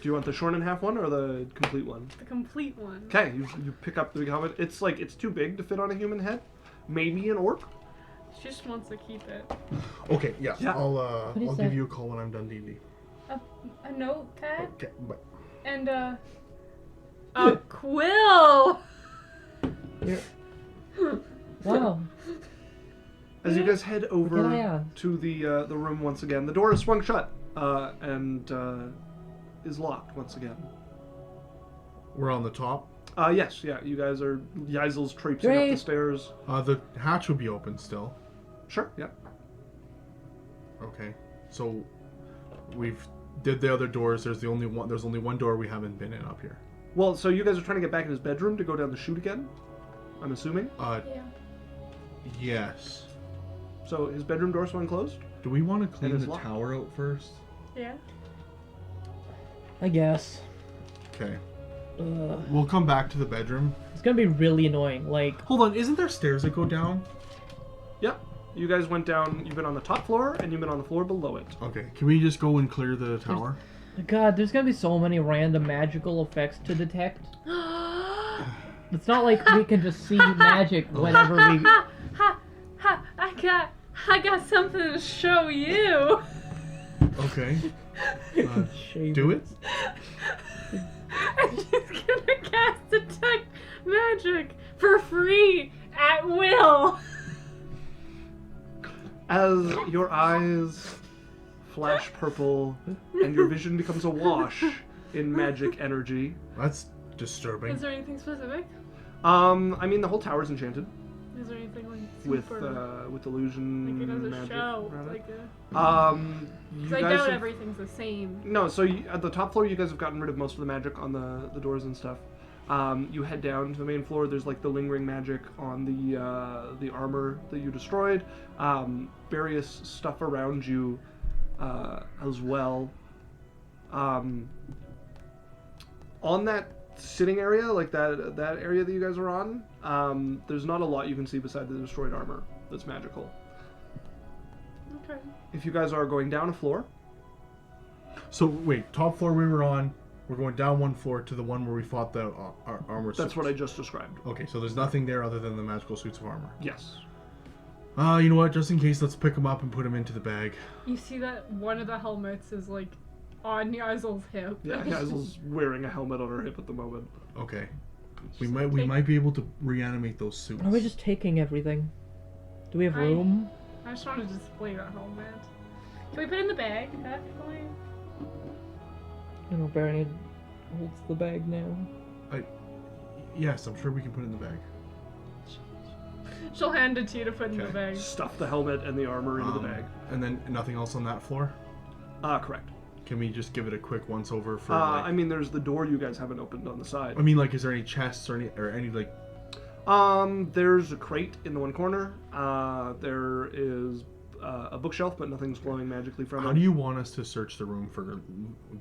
Do you want the shorn in half one or the complete one? The complete one. Okay, you pick up the big helmet. It's like it's too big to fit on a human head. Maybe an orc. She just wants to keep it. Okay, yeah. Yeah. I'll is give that? you a call when I'm done D&D. A notepad Okay, bye. and a quill. Wow. As you guys head What over can I add? to the room once again, the door is swung shut and is locked once again. We're on the top. Yes, yeah, you guys are. Yaikzal's traipsing up Drae. the stairs. The hatch would be open still. Sure, yeah. Okay. So we've did the other doors. There's only one door we haven't been in up here. Well, so you guys are trying to get back in his bedroom to go down the chute again? I'm assuming. Yeah. Yes. So his bedroom door swung closed? Do we want to And clean it's the locked. tower out first? Yeah. I guess. Okay. Ugh. We'll come back to the bedroom. It's gonna be really annoying. Like, Hold on, isn't there stairs that go down? Yep. You guys went down, you've been on the top floor, and you've been on the floor below it. Okay. Can we just go and clear the tower? God, there's gonna be so many random magical effects to detect. It's not like we can just see magic whenever we. Ha! I got something to show you. Okay. Shave Do it? I'm just gonna cast detect magic for free at will. As your eyes flash purple and your vision becomes awash in magic energy. That's disturbing. Is there anything specific? I mean, the whole tower's enchanted Is there anything like with super, illusion like it does a magic. show? around it. Like You 'cause I guys doubt have- everything's the same. No, so at the top floor, you guys have gotten rid of most of the magic on the doors and stuff. You head down to the main floor. There's like the lingering magic on the armor that you destroyed. Various stuff around you as well. On that sitting area, like that area that you guys are on, there's not a lot you can see beside the destroyed armor that's magical. Okay. If you guys are going down a floor, So wait, top floor we were on. We're going down one floor to the one where we fought the armor suits. that's what I just described. Okay, so there's nothing there other than the magical suits of armor. Yes. You know what? Just in case, let's pick them up and put them into the bag. You see that one of the helmets is like on Yaikzal's hip. Yeah, Yaikzal's wearing a helmet on her hip at the moment. Okay. We might be able to reanimate those suits. Are we just taking everything? Do we have room? I just want to display that helmet. Can we put it in the bag, actually? You know, Berrian holds the bag now. Yes, I'm sure we can put it in the bag. She'll hand it to you to put in the Okay. bag. Stuff the helmet and the armor into the bag. And then nothing else on that floor? Correct. Can we just give it a quick once over for I mean, there's the door you guys haven't opened on the side. I mean, like, is there any chests or any like... There's a crate in the one corner. There is a bookshelf, but nothing's glowing magically from it. How do you want us to search the room for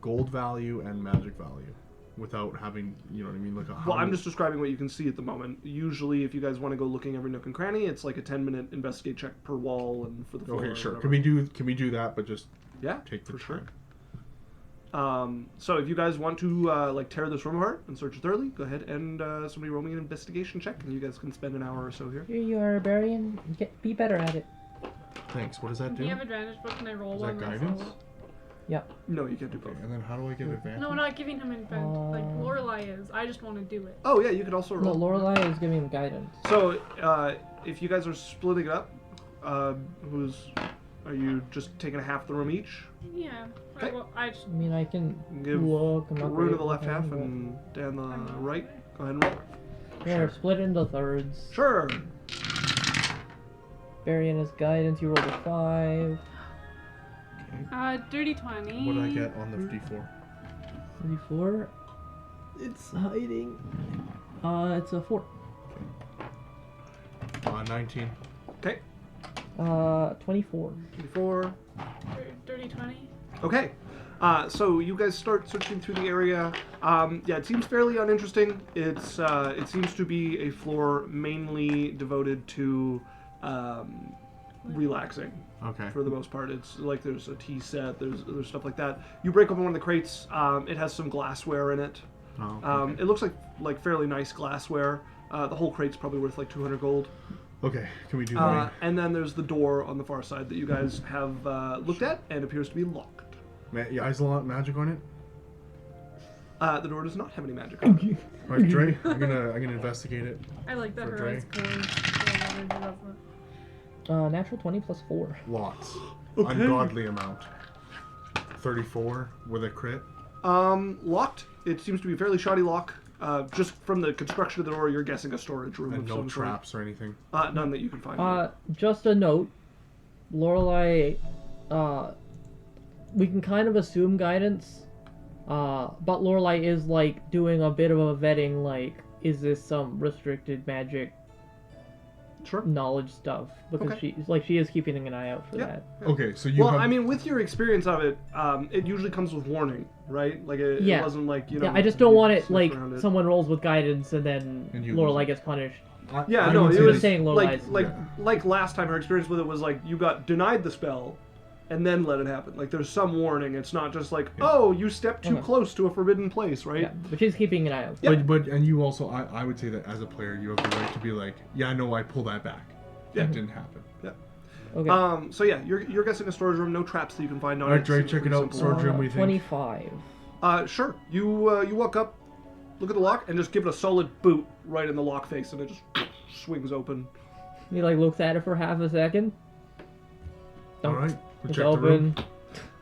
gold value and magic value? Without having, you know what I mean? Well, I'm just describing what you can see at the moment. Usually, if you guys want to go looking every nook and cranny, it's like a 10-minute investigate check per wall and for the floor. Okay, sure. or Can we do that, but just take the for sure. time? So if you guys want to like tear this room apart and search it thoroughly, go ahead and somebody roll me an investigation check, and you guys can spend an hour or so here. Here you are, Berrian. Be better at it. Thanks. What does that Do do? you have advantage, but can I roll Is one that myself? guidance? No, you can't do both. Okay, and then how do I get advantage? No, we're not giving him advantage. Like Lorelei is. I just want to do it. Oh yeah, you could also No, roll. Lorelei is giving him guidance. So if you guys are splitting it up, are you just taking half the room each? Yeah. Okay. I just, I mean, I can Give look. I'm not Rue to great the left with half him, but- and Dan the right. Go ahead and roll. Yeah, split into thirds. Sure. Berrian has guidance. You rolled a 5. dirty 20. What did I get on the D4? 34. It's hiding. It's a 4. 19. Okay. 24. 24. Dirty 20. Okay. So you guys start searching through the area. Yeah, it seems fairly uninteresting. It seems to be a floor mainly devoted to relaxing. Okay. For the most part, it's like there's a tea set, there's stuff like that. You break open one of the crates. It has some glassware in it. Oh, okay. It looks like fairly nice glassware. The whole crate's probably worth like 200 gold. Okay, can we do that? And then there's the door on the far side that you guys have looked at and appears to be locked. Yaikzal magic on it? The door does not have any magic on it. Alright, Drae, I'm gonna investigate it. I like that For her eyes Natural 20 plus 4. Lots. Okay. Ungodly amount. 34 with a crit. Locked. It seems to be a fairly shoddy lock. Just from the construction of the door, you're guessing a storage room And of no some traps or anything. sort. None that you can find. Just a note. Lorelei, we can kind of assume guidance, but Lorelei is like doing a bit of a vetting, like, is this some restricted magic Sure. knowledge stuff? Because Okay. she is keeping an eye out for Yeah. that. Okay, so you Well, have... I mean, with your experience of it, it usually comes with warning, right? Like, it wasn't like, you know... Yeah, I just don't you want it, sniff like, around it. someone rolls with guidance and then And you Lorelei lose it. gets punished. Yeah, I no, would it say was that- saying Lorelei's. like last time her experience with it was like, you got denied the spell, and then let it happen. Like, there's some warning. It's not just like, oh, you stepped too Okay. close to a forbidden place, right? Yeah, but she's keeping an eye out. Yeah. But and you also, I would say that as a player, you have the right to be like, yeah, no, I pull that back. Yeah. That didn't happen. Yeah. Okay. So yeah, you're guessing a storage room, no traps that you can find on Alright, it. Drae, Seems check it pretty out. simple. Storage room, we think. 25. Sure. You walk up, look at the lock, and just give it a solid boot right in the lock face, and it just swings open. He like looks at it for half a second. Alright, we It's check the room.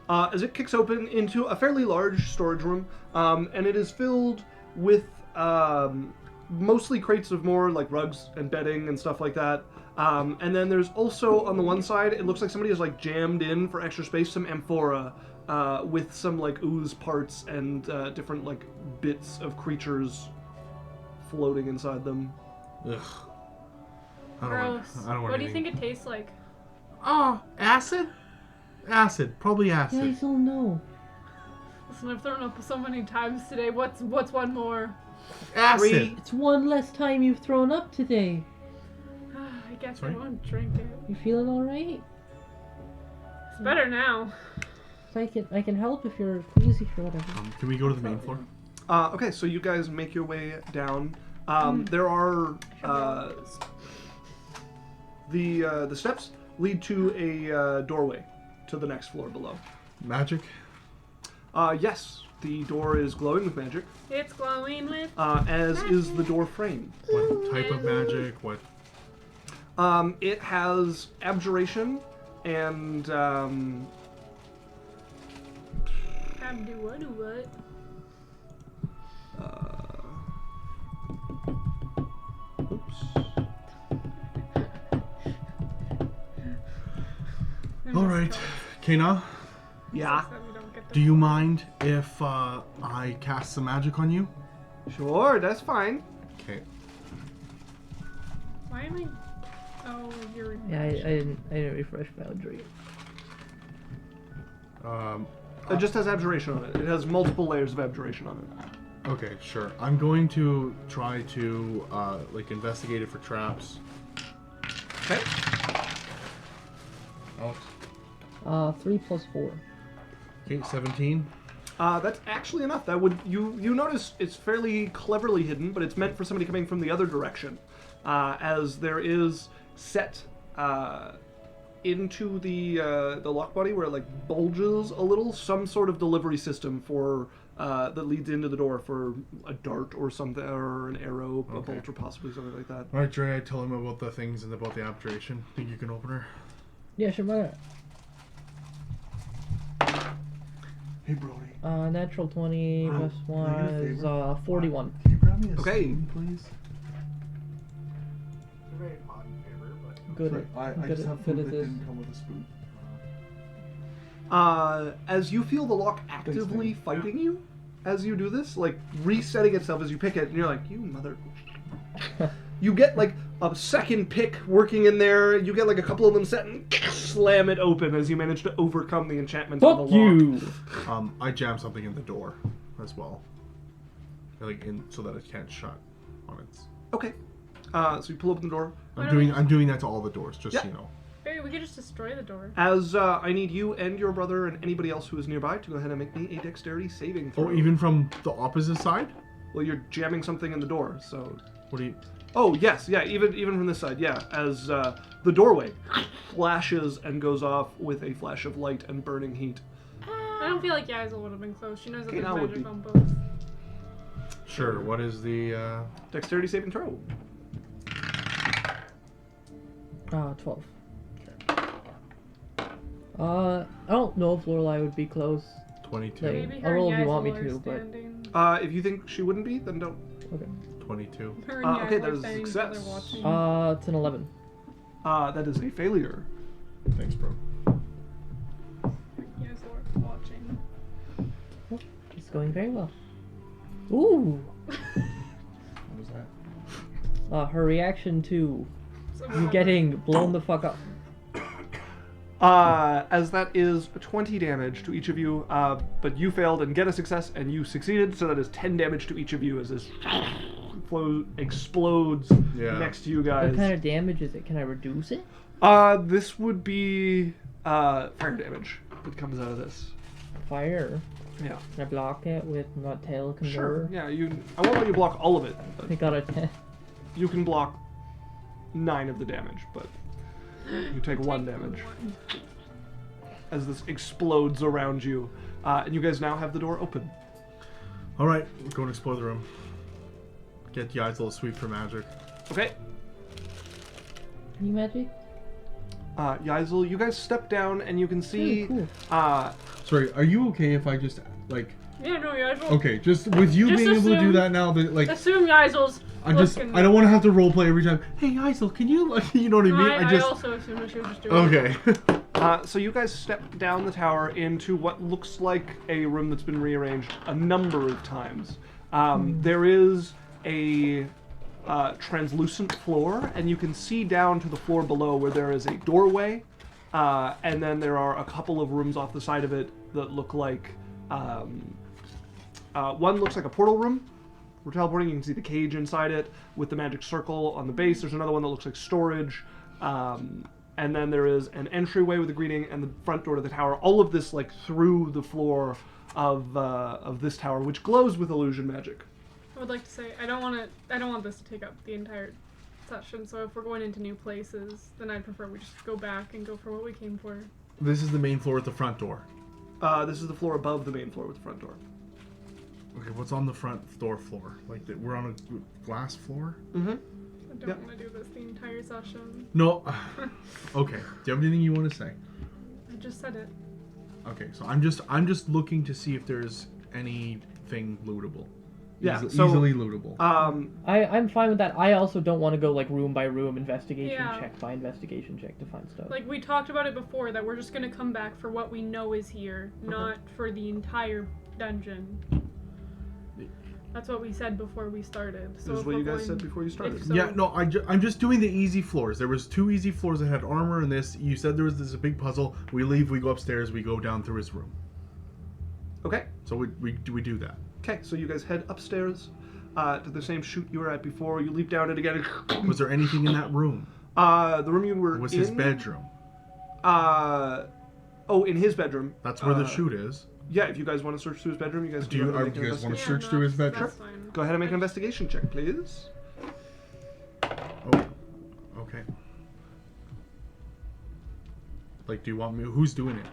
open. As it kicks open into a fairly large storage room, and it is filled with mostly crates of more like rugs and bedding and stuff like that. And then there's also on the one side, it looks like somebody has like jammed in for extra space some amphora with some like ooze parts and different like bits of creatures floating inside them. Ugh. Gross. I don't want What do you anything. think it tastes like? Oh, acid? Acid. Probably acid. Yaikzal, no. Listen, I've thrown up so many times today. What's one more? Acid. It's one less time you've thrown up today. I guess Sorry? I won't drink it. You feeling alright? It's better now. I can help if you're queasy or whatever. Can we go to the main floor? Okay, so you guys make your way down. There are the steps lead to a doorway to the next floor below. Magic? Yes, the door is glowing with magic, It's glowing with. as is the door frame. What type of magic? What? It has abjuration and Do what? oops. Alright. Kea'Na, Yeah, do you mind if I cast some magic on you? sure, that's fine. Okay. Why am I? Oh, you're. Yeah, I didn't refresh Boundary. It just has abjuration on it. It has multiple layers of abjuration on it. Okay, sure. I'm going to try to investigate it for traps. Okay. Alex. 3 plus 4. Okay, 17. That's actually enough. That would you notice it's fairly cleverly hidden, but it's meant for somebody coming from the other direction, as there is set into the lock body where it like bulges a little, some sort of delivery system for that leads into the door for a dart or something, or an arrow, a bolt, or possibly something like that. Alright, Drae, I tell him about the things and about the abjuration. Think you can open her? Yeah, sure, why Hey, Brody. not? Natural 20 Bro, plus do me a 1 is favor. 41. Can you grab me a Okay. spoon, please? It's a very odd favor, but... Good. I good just at- have good food at that this. didn't come with a spoon. As you feel the lock actively fighting you, as you do this, like resetting itself as you pick it, and you're like, you mother. You get like a second pick working in there. You get like a couple of them set and slam it open as you manage to overcome the enchantment on the Fuck lock. you! I jam something in the door as well, like so that it can't shut on its. Okay. So you pull open the door. I'm doing that to all the doors, just so Yeah. you know. Barry, we could just destroy the door. As I need you and your brother and anybody else who is nearby to go ahead and make me a dexterity saving throw. Oh, even from the opposite side? Well, you're jamming something in the door, so. What do you? Oh yes, yeah. Even from this side, yeah. As the doorway flashes and goes off with a flash of light and burning heat. I don't feel like Yaikzal would have been close. She knows that there's Kea'Na would magic be. on both. Sure. What is the? Dexterity saving throw. 12. I don't know if Lorelei would be close. 22. Like- Maybe I'll her roll and if you want me Yaikzal are to, but- standing. If you think she wouldn't be, then don't. Okay. 22. Her and okay, Yaikzal that are is a standing success. together watching. It's an 11. That is a failure. Thanks, bro. Yaikzal are watching. It's going very well. Ooh! What was that? Her reaction to So you getting blown the fuck up. As that is 20 damage to each of you, but you failed and get a success, and you succeeded, so that is 10 damage to each of you as this explodes Yeah. next to you What guys. kind of damage is it? Can I reduce it? This would be fire damage that comes out of this. Fire. Yeah. Can I block it with my tail Sure. converter? Yeah, I won't let you block all of it, but I got a 10. you can block 9 of the damage, but you take 1 damage as this explodes around you. And you guys now have the door open. All right, go and explore the room. Get Yaikzal a sweep for magic. Okay. Any magic? Yaikzal, you guys step down and you can see. Cool. Sorry, are you okay if I just Yeah, no, Yaikzal. Okay, just with you Just being able to do assume- that now, that Assume Yaikzal's I don't want to have to roleplay every time. Hey, Yaikzal, can you you know what I mean? I also assume that she was just doing Okay. So you guys step down the tower into what looks like a room that's been rearranged a number of times. There is a translucent floor, and you can see down to the floor below where there is a doorway, and then there are a couple of rooms off the side of it that look like one looks like a portal room. We're teleporting. You can see the cage inside it with the magic circle on the base. There's another one that looks like storage. And then there is an entryway with a greeting and the front door to the tower. All of this like through the floor of this tower, which glows with illusion magic. I would like to say I don't want this to take up the entire session. So if we're going into new places, then I'd prefer we just go back and go for what we came for. This is the main floor with the front door. This is the floor above the main floor with the front door. Okay, what's on the front door floor? Like, we're on a glass floor? Mm-hmm. I don't want to do this the entire session. No. Okay. Do you have anything you want to say? I just said it. Okay, so I'm just looking to see if there's anything lootable. Yeah, Easily lootable. I'm fine with that. I also don't want to go like room by room, investigation Yeah. check by investigation check to find stuff. Like we talked about it before, that we're just gonna come back for what we know is here, not for the entire dungeon. That's what we said before we started. So This is if what we're you guys going- said before you started. if so- Yeah, no, I'm just doing the easy floors. There was 2 easy floors that had armor and this. You said there was this big puzzle. We leave, we go upstairs, we go down through his room. Okay. So we do that. Okay, so you guys head upstairs to the same chute you were at before. You leap down it again. Was there anything in that room? The room you were Was in... his bedroom? In his bedroom. That's where the chute is. Yeah, if you guys want to search through his bedroom, you guys Do can you, go ahead and do make you an guys want to investigation. search through his bedroom? That's fine. Go ahead and make an investigation check, please. Oh, okay. Like, do you want me? Who's doing it?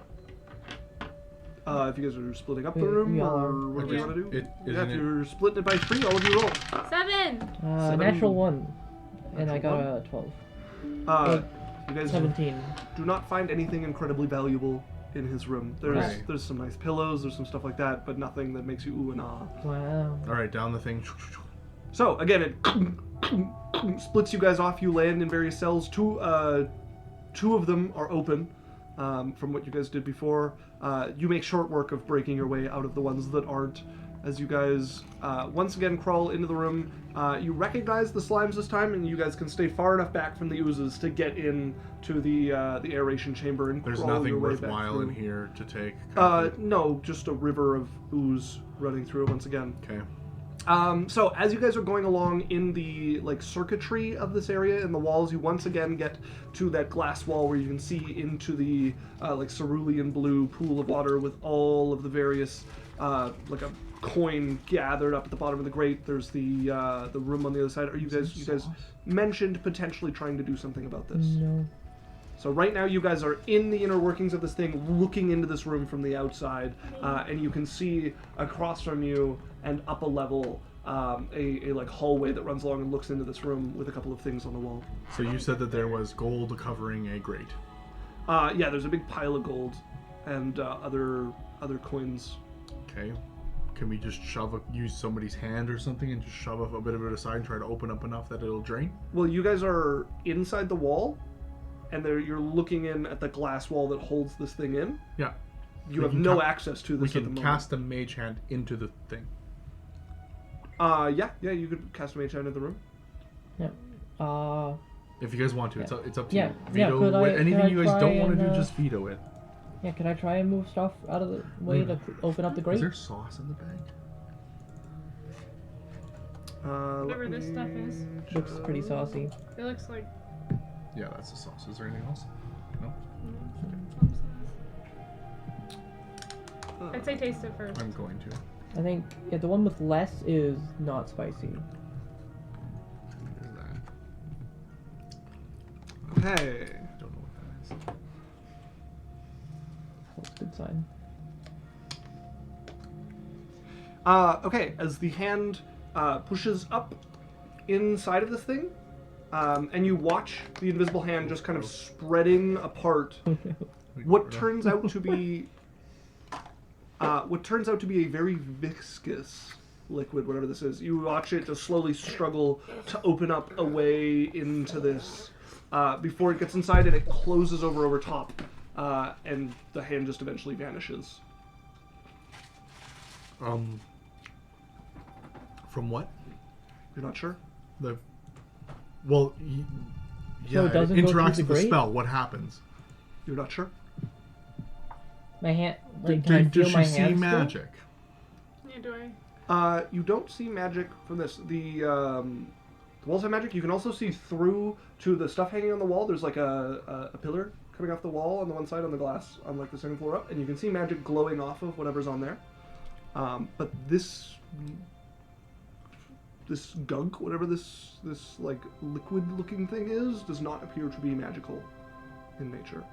If you guys are splitting up the We room, all or are. whatever you Yeah. want to do. It- Yeah, isn't if it- you're splitting it by 3, all of you roll. 7! Natural 1, and I Natural got a 12. You guys 17. do not find anything incredibly valuable in his room. There's Right. there's some nice pillows, there's some stuff like that, but nothing that makes you ooh and ah. Wow. All right, down the thing. So again, it splits you guys off. You land in various cells. Two of them are open from what you guys did before. You make short work of breaking your way out of the ones that aren't. As you guys once again crawl into the room, you recognize the slimes this time, and you guys can stay far enough back from the oozes to get in to the aeration chamber and There's crawl nothing your way back worthwhile in through. here to take. No, just a river of ooze running through it once again. Okay. So as you guys are going along in the circuitry of this area in the walls, you once again get to that glass wall where you can see into the cerulean blue pool of water with all of the various a coin gathered up at the bottom of the grate. There's the room on the other side. Are you guys mentioned potentially trying to do something about this? No. So right now you guys are in the inner workings of this thing, looking into this room from the outside, and you can see across from you and up a level a hallway that runs along and looks into this room with a couple of things on the wall. So you said that there was gold covering a grate. Yeah, there's a big pile of gold and other coins. Okay. Can we just use somebody's hand or something and just shove a bit of it aside and try to open up enough that it'll drain? Well, you guys are inside the wall, and you're looking in at the glass wall that holds this thing in. Yeah. You We have can no access to We this at the can moment. cast a mage hand into the thing. Yeah, you could cast a mage hand in the room. Yeah. If you guys want to, it's up to Yeah, you. yeah, Veto could I- anything could I you guys try don't want to and, do, just veto it. Yeah, can I try and move stuff out of the way to open up the Is grate? there sauce in the bag? Whatever Let this me stuff is. Looks pretty saucy. It looks like. Yeah, that's the sauce. Is there anything else? No? I'd say taste it first. I'm going to. I think the one with less is not spicy. There's that. Okay. Don't know what that is. That's a good sign. Okay, as the hand pushes up inside of this thing, and you watch the invisible hand just kind of spreading apart what turns out to be a very viscous liquid, whatever this is. You watch it just slowly struggle to open up a way into this before it gets inside, and it closes over top, and the hand just eventually vanishes. From what? You're not sure? The Well, So it doesn't it go through interacts the with the grate? spell. What happens? You're not sure? My hand, like, can I feel Does my she see hands still? magic? Yeah, do I? You don't see magic from this. The walls have magic. You can also see through to the stuff hanging on the wall. There's like a pillar coming off the wall on the one side on the glass on like the second floor up, and you can see magic glowing off of whatever's on there. But this gunk, whatever this like liquid looking thing is, does not appear to be magical in nature.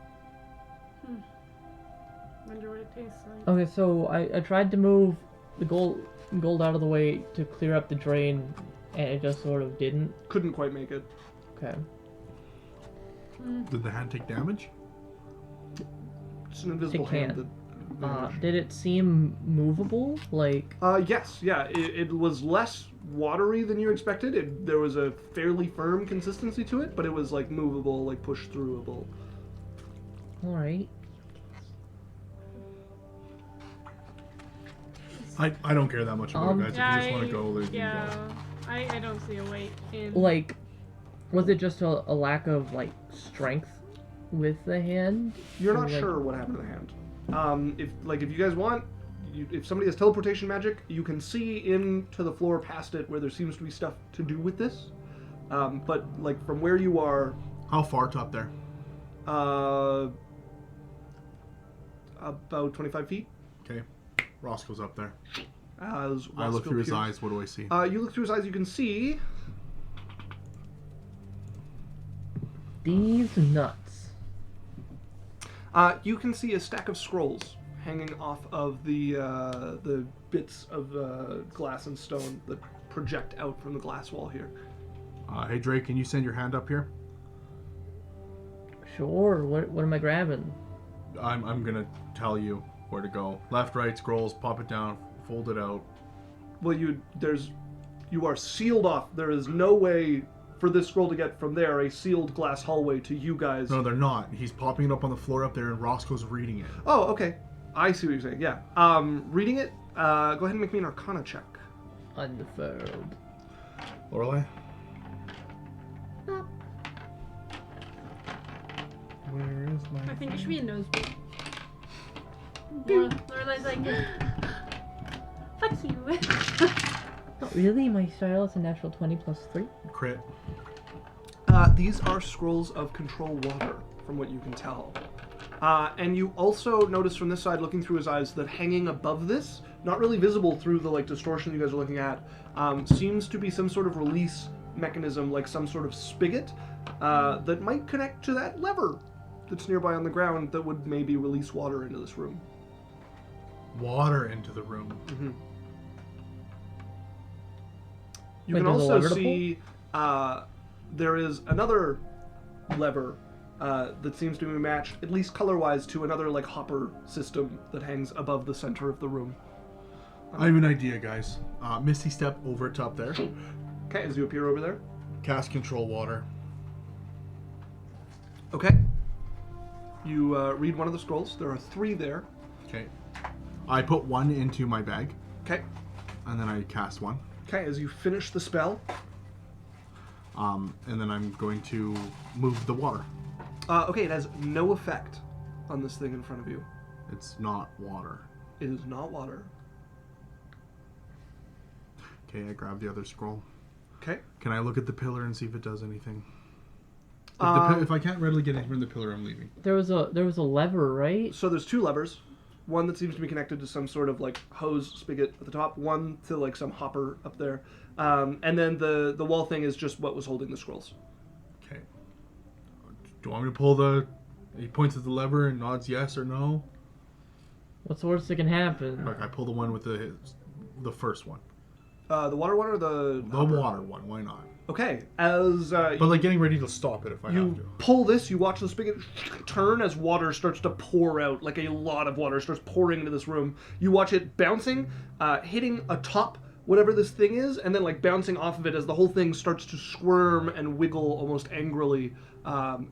Wonder what it tastes like. Okay, so I tried to move the gold out of the way to clear up the drain, and it just sort of didn't. Couldn't quite make it. Okay. Did the hand take damage? It's an invisible It hand can't. that Did it seem movable? Like, yes, yeah. It was less watery than you expected. There was a fairly firm consistency to it, but it was like movable, like push throughable. alright. I don't care that much about it, guys. Yeah, If you just want to go, there you yeah. go. I don't see a weight in. Like, was it just a lack of, like, strength with the hand? You're Or, not like- sure what happened to the hand. If you guys want, if somebody has teleportation magic, you can see into the floor past it where there seems to be stuff to do with this. But like from where you are, How far to up there? about 25 feet. Okay. Roscoe's up there. As I look Rosco through his peers. eyes. What do I see? You look through his eyes. You can see These nuts. you can see a stack of scrolls hanging off of the bits of glass and stone that project out from the glass wall here. Hey, Drae, can you send your hand up here? Sure, what am I grabbing? I'm gonna tell you where to go. Left, right, scrolls, pop it down, fold it out. Well, you are sealed off. There is no way for this scroll to get from there, a sealed glass hallway, to you guys. No, they're not. He's popping it up on the floor up there, and Roscoe's reading it. Oh, okay. I see what you're saying. Yeah. Reading it. Go ahead and make me an Arcana check. Unfurled. Lorelei? Where is my... I think it should be a nosebleed. Lorelei's like, fuck you. Not really, my style is a natural 20 plus 3. Crit. These are scrolls of control water, from what you can tell. And you also notice from this side, looking through his eyes, that hanging above this, not really visible through the like distortion you guys are looking at, seems to be some sort of release mechanism, like some sort of spigot, that might connect to that lever that's nearby on the ground that would maybe release water into this room. Water into the room. Mm-hmm. You Wait, can there's a also lever to see there is another lever that seems to be matched, at least color-wise, to another like hopper system that hangs above the center of the room. I have an idea, guys. Misty step over to up there. Okay, as you appear over there. Cast control water. Okay. You read one of the scrolls. There are 3 there. Okay. I put one into my bag, Okay. and then I cast one. Okay, as you finish the spell. And then I'm going to move the water. Okay, it has no effect on this thing in front of you. It's not water. It is not water. Okay, I grab the other scroll. Okay. Can I look at the pillar and see if it does anything? If I can't readily get anything from the pillar, I'm leaving. There was a lever, right? So there's 2 levers. One that seems to be connected to some sort of like hose spigot at the top. One to like some hopper up there. And then the wall thing is just what was holding the scrolls. Okay. Do you want me to pull the... He points at the lever and nods yes or no. What's the worst that can happen? Like, I pull the one with the first one. The water one or the The hopper? water one, why not? Okay, as But like getting ready to stop it if I have you to. pull this, you watch the spigot turn as water starts to pour out, like a lot of water starts pouring into this room. You watch it bouncing, hitting atop whatever this thing is, and then like bouncing off of it as the whole thing starts to squirm and wiggle almost angrily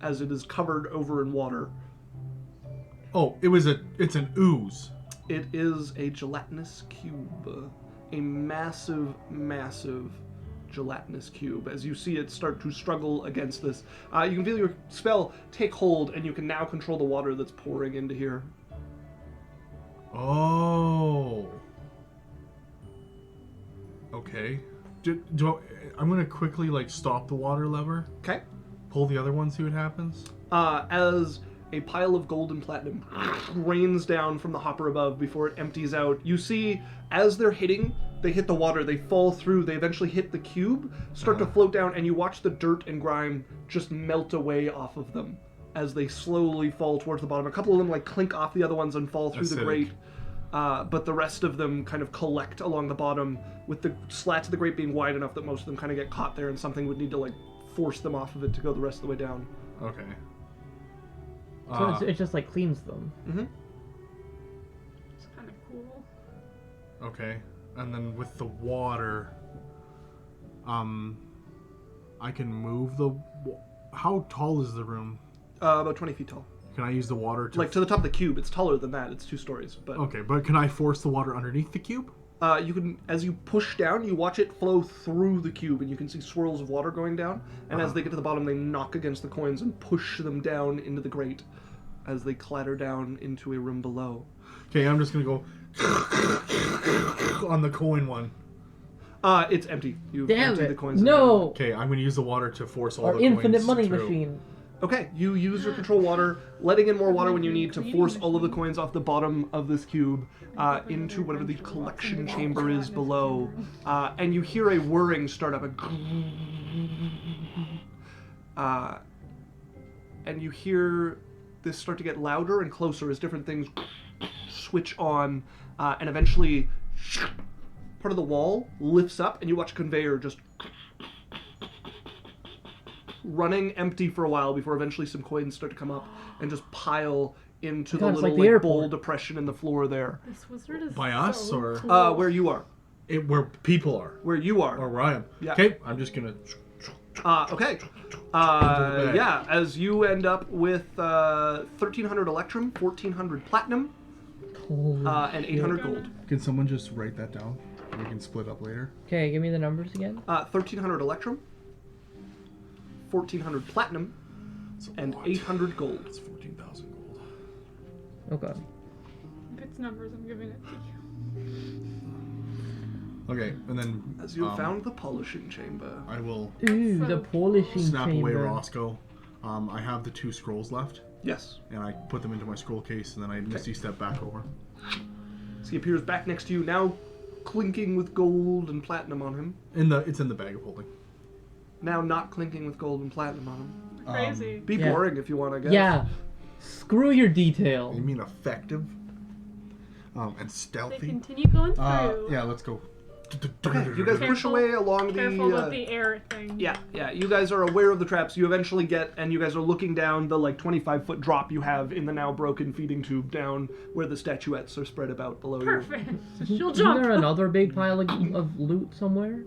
as it is covered over in water. Oh, it's an ooze. It is a gelatinous cube. A massive, massive Gelatinous Cube. As you see it start to struggle against this, you can feel your spell take hold, and you can now control the water that's pouring into here. Oh. Okay. I'm gonna quickly stop the water lever. Okay. Pull the other one, see what happens. As a pile of gold and platinum rains down from the hopper above before it empties out, you see as they're hitting, they hit the water, they fall through, they eventually hit the cube, start to float down, and you watch the dirt and grime just melt away off of them as they slowly fall towards the bottom. A couple of them clink off the other ones and fall through the grate. But the rest of them kind of collect along the bottom, with the slats of the grate being wide enough that most of them kind of get caught there, and something would need to force them off of it to go the rest of the way down. Okay. So it just cleans them. Mm-hmm. It's kind of cool. Okay. And then with the water, I can move the... How tall is the room? About 20 feet tall. Can I use the water to... To the top of the cube. It's taller than that. It's 2 stories. But Okay, but can I force the water underneath the cube? You can, as you push down, you watch it flow through the cube, and you can see swirls of water going down. And as they get to the bottom, they knock against the coins and push them down into the grate as they clatter down into a room below. Okay, I'm just gonna go on the coin one. It's empty. You've Damn emptied it! the coins. No! Okay, I'm gonna use the water to force all Our the coins infinite money through. machine. Okay, you use your control water, letting in more water when you need to force all of the coins off the bottom of this cube into whatever the collection chamber is below. And you hear a whirring start up. And you hear this start to get louder and closer as different things switch on. And eventually, part of the wall lifts up, and you watch a conveyor just running empty for a while before eventually some coins start to come up and just pile into God, the it's little like the bowl airport. depression in the floor there. This wizard is By us, so or- cool. Where you are. Where people are. Where you are. Or where I am. Yeah. Okay, I'm just gonna... Okay. Yeah, as you end up with 1,300 electrum, 1,400 platinum, and 800 gold. Can someone just write that down? We can split up later. Okay, give me the numbers again. 1,300 electrum, 1,400 platinum, and 800 gold. That's 14,000 gold. Okay. If it's numbers, I'm giving it to you. Okay, and then... As you have found the polishing chamber. I will Ooh, the polishing snap chamber. away Rosco. I have the 2 scrolls left, Yes. and I put them into my scroll case, and then I misty step back over. So he appears back next to you, now clinking with gold and platinum on him. It's in the bag of holding. Now not clinking with gold and platinum on him. Crazy. Be Yeah. boring if you want, I guess. Yeah. Screw your detail. You mean effective? And They stealthy? continue going through. Yeah, let's go. Okay, you guys push away along Careful the... with the air thing. Yeah, you guys are aware of the traps. You eventually get, and you guys are looking down the 25-foot drop you have in the now broken feeding tube down where the statuettes are spread about below Perfect. She'll Isn't jump. there another big pile of loot somewhere?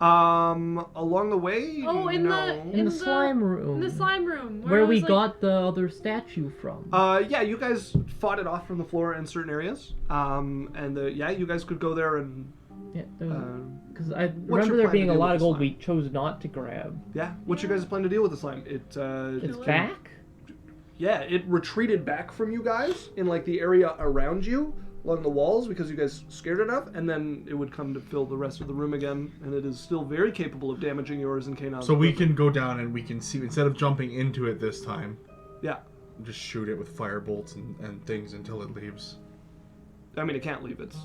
you. Along the way? Oh, in no. In the slime room. In the slime room. Where it we was, got the other statue from. Yeah, you guys fought it off from the floor in certain areas. You guys could go there and... Yeah, because I your remember there plan being to a do lot with of the gold slime? we chose not to grab. Yeah, what's your guys' plan to deal with the slime? It's Kill it. back? Yeah, it retreated back from you guys in the area around you along the walls because you guys scared enough, and then it would come to fill the rest of the room again, and it is still very capable of damaging yours and Kea'Na's. So we can go down and we can see, instead of jumping into it this time, Yeah. just shoot it with fire bolts and things until it leaves. I mean, it can't leave. It's...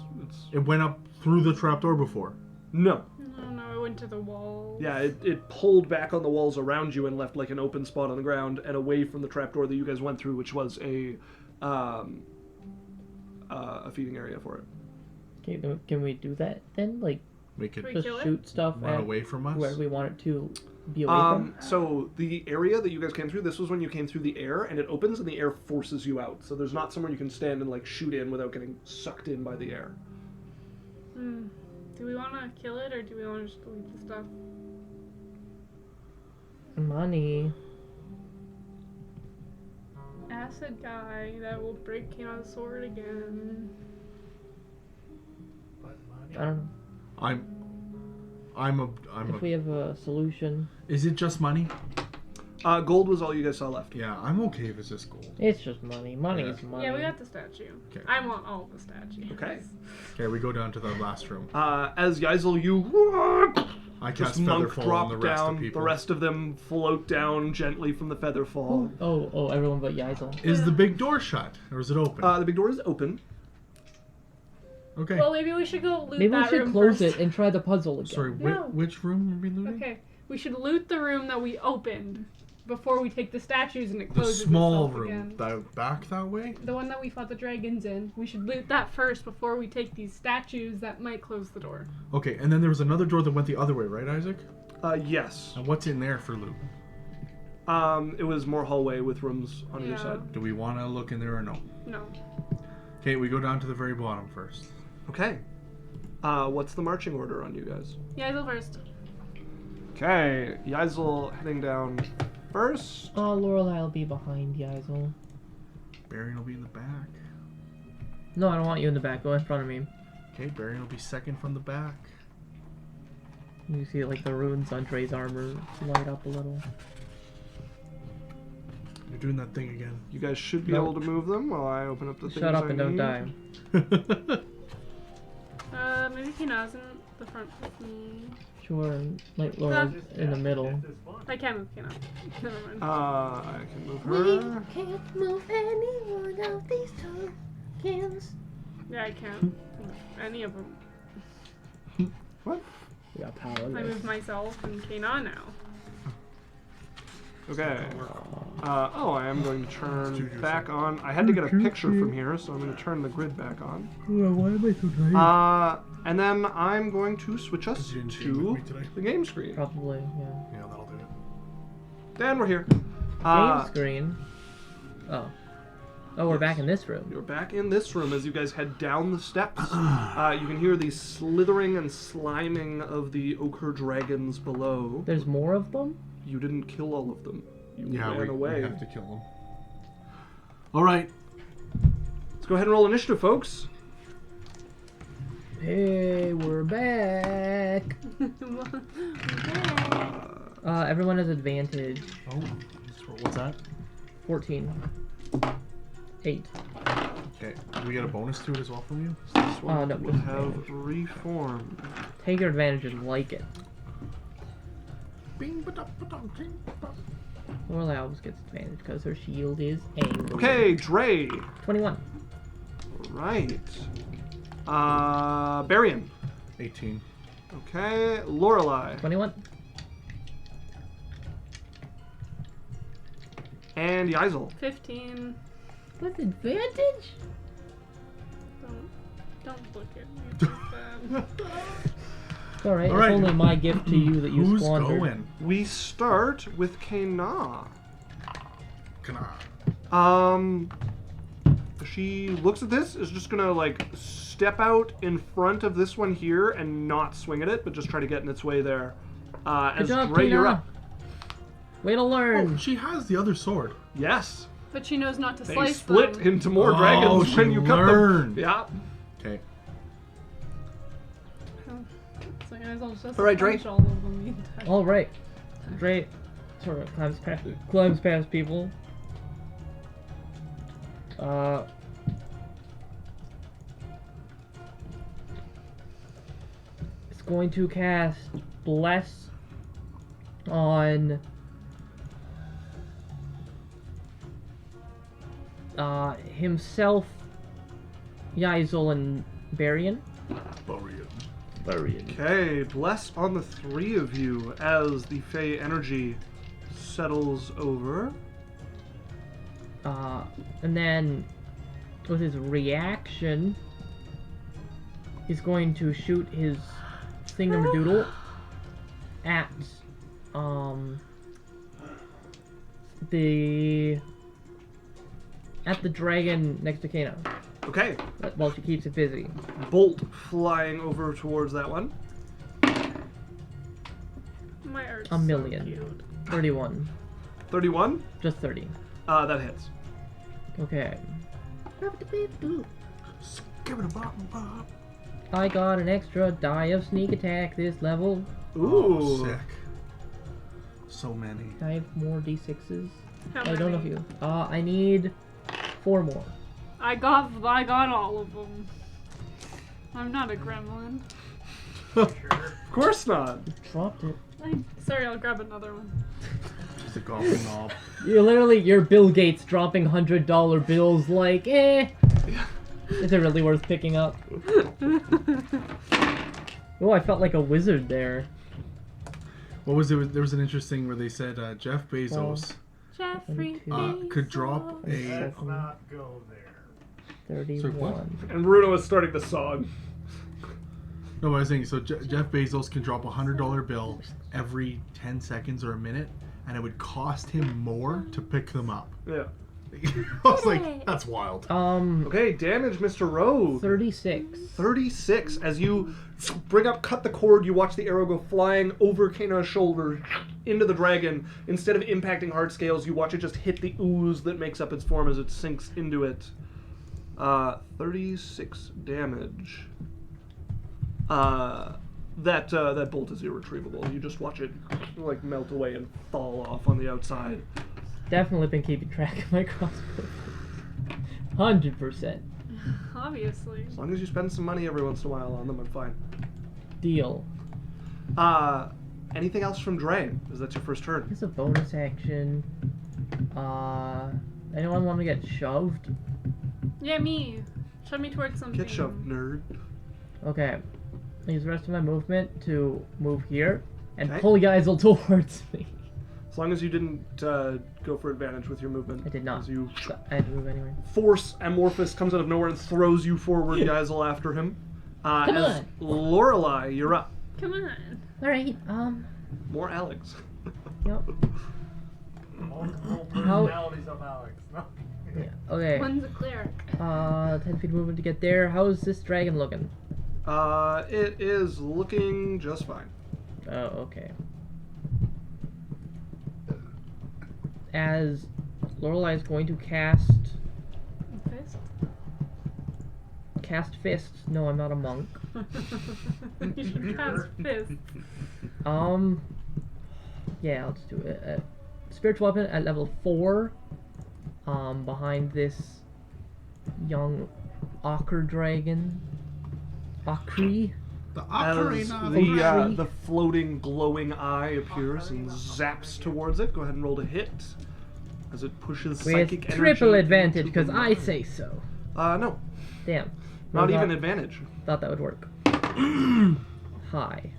It went up through the trapdoor before. No. No, it went to the wall. Yeah, it pulled back on the walls around you and left an open spot on the ground and away from the trapdoor that you guys went through, which was a feeding area for it. Okay, can we do that then? We could Wait. Just kill it? shoot stuff run at away from us. where we want it to be away from? So the area that you guys came through, this was when you came through the air, and it opens and the air forces you out. So there's not somewhere you can stand and shoot in without getting sucked in by the air. Do we want to kill it or do we want to just delete the stuff? Money. Acid guy that will break Kea'Na's sword again. I don't know. If we have a solution. Is it just money? Gold was all you guys saw left. Yeah, I'm okay if it's just gold. It's just money. Money Yeah. is money. Yeah, we got the statue. Okay. I want all the statues. Okay. Okay, we go down to the last room. As Yaikzal, you I just cast monk Featherfall on drop the rest down. of people. The rest of them float down gently from the feather fall. Oh, everyone but Yaikzal. Is the big door shut or is it open? The big door is open. Okay. Well, maybe we should go loot Maybe we that should room close first. it and try the puzzle again. Sorry, No. which room are we looting? Okay, we should loot the room that we opened before we take the statues and it The closes small itself room. again. That back that way? The one that we fought the dragons in. We should loot that first before we take these statues that might close the door. Okay, and then there was another door that went the other way, right, Isaac? Yes. And what's in there for loot? It was more hallway with rooms on either Yeah. side. Do we want to look in there or no? No. Okay, we go down to the very bottom first. Okay. What's the marching order on you guys? Yeah, go first. Okay, Yaikzal heading down first. Oh, Lorelei will be behind Yaikzal. Berrian will be in the back. No, I don't want you in the back. Go in front of me. Okay, Berrian will be second from the back. You see, like, the runes on Drae's armor light up a little. You're doing that thing again. You guys should be Nope. able to move them while I open up the things Shut up I and don't need. die. Maybe Kea'Na's in the front with me. Sure, and, like, Lorelai's in the middle. I can move Kea'Na. Never mind. I can move her. can't move any one of these tokens. Yeah, I can. Move any of them. What? We got power. I move myself and Kea'Na now. Okay. I am going to turn Dude, you're back so- on. I had to get a picture from here, so I'm going to turn the grid back on. Why am I so tired? And then I'm going to switch us You didn't game to with me today? the game screen. Probably, yeah. Yeah, that'll do it. Dan, we're here. Game screen. Oh. Oh, we're Yes. back in this room. You're back in this room as you guys head down the steps. You can hear the slithering and sliming of the Ochre Dragons below. There's more of them? You didn't kill all of them. You Yeah, ran we away. have to kill them. All right. Let's go ahead and roll initiative, folks. Hey, we're back. Everyone has advantage. Oh, what's that? 14. 8. Okay. Do we get a bonus to it as well from you? This one no, will just have advantage. reformed. Take your advantage and like it. Lorelei always gets advantage because her shield is angry. Okay, Drae. 21. Right. Berrian. 18. Okay, Lorelei. 21. And Yaikzal. 15. With advantage? Don't look at me like that. It's alright, All right. it's only my gift to you that you Who's squandered. going? We start with Kea'Na. Can I? She looks at this, is just gonna like step out in front of this one here and not swing at it, but just try to get in its way there. As job, Drae, you're Kea'Na. up. Way to learn. Oh, she has the other sword. Yes. But she knows not to They slice split them. into more Oh, dragons she when you cut learned. them. Yeah. Okay. So guys, I'll just All right, Drae. punch all of them the entire- Alright. Drae sort of climbs past people. It's going to cast Bless on himself, Yaikzal, and Berrian. Okay, bless on the three of you as the Fey energy settles over. And then with his reaction, he's going to shoot his thingamadoodle at the dragon next to Kea'Na Okay, while she keeps it busy. bolt flying over towards that one. My art's A million. So cute. 31. 31. Just 30. That hits. Okay. Give it a bop, bop. I got an extra die of sneak attack this level. Ooh. Oh, sick. So many. Can I have more d6s? How I don't know if many? you. I need 4 more. I got all of them. I'm not a gremlin. Of course not. Dropped it. Sorry, I'll grab another one. Just a golfing knob. You're Bill Gates dropping $100 bills like, eh. Is it really worth picking up? Oh, I felt like a wizard there. What was it? There was an interesting where they said Jeff Bezos Jeffrey could drop a. Let's not go there. 31. And Bruno is starting the song. No, but I was saying, so Jeff Bezos can drop a $100 bill every 10 seconds or a minute, and it would cost him more to pick them up. Yeah. I was like, that's wild. Okay, damage, Mr. Rogue. 36. 36. As you cut the cord, you watch the arrow go flying over Kea'Na's shoulder into the dragon. Instead of impacting hard scales, you watch it just hit the ooze that makes up its form as it sinks into it. 36 damage. That bolt is irretrievable. You just watch it like melt away and fall off on the outside. Definitely been keeping track of my crossbow. 100%. Obviously. As long as you spend some money every once in a while on them, I'm fine. Deal. Anything else from Drae? Is that your first turn? It's a bonus action. Anyone want to get shoved? Yeah, me. Shove me towards something. Get shoved, nerd. Okay. Use the rest of my movement to move here and Okay. pull Yaikzal towards me. As long as you didn't go for advantage with your movement. I did not. As you So I had to move anyway. force Amorphous comes out of nowhere and throws you forward, Yaikzal, after him. Come as on. Lorelei, you're up. Come on. Alright, More Alex. yep. Multiple personalities of Alex. No. Yeah, okay. One's a cleric. 10 feet movement to get there. How is this dragon looking? It is looking just fine. Oh, okay. As Lorelei is going to cast Fist? fist. No, I'm not a monk. You should cast fist. Yeah, I'll just do it. Spiritual weapon at level 4. Behind this young Ochre Dragon. Ochre? The As ocarina. the floating, glowing eye appears and zaps towards it. Go ahead and roll to hit. As it pushes With psychic energy. triple advantage, into because the I mind. say so. No. Damn. Not Well, even advantage. Thought that would work. High.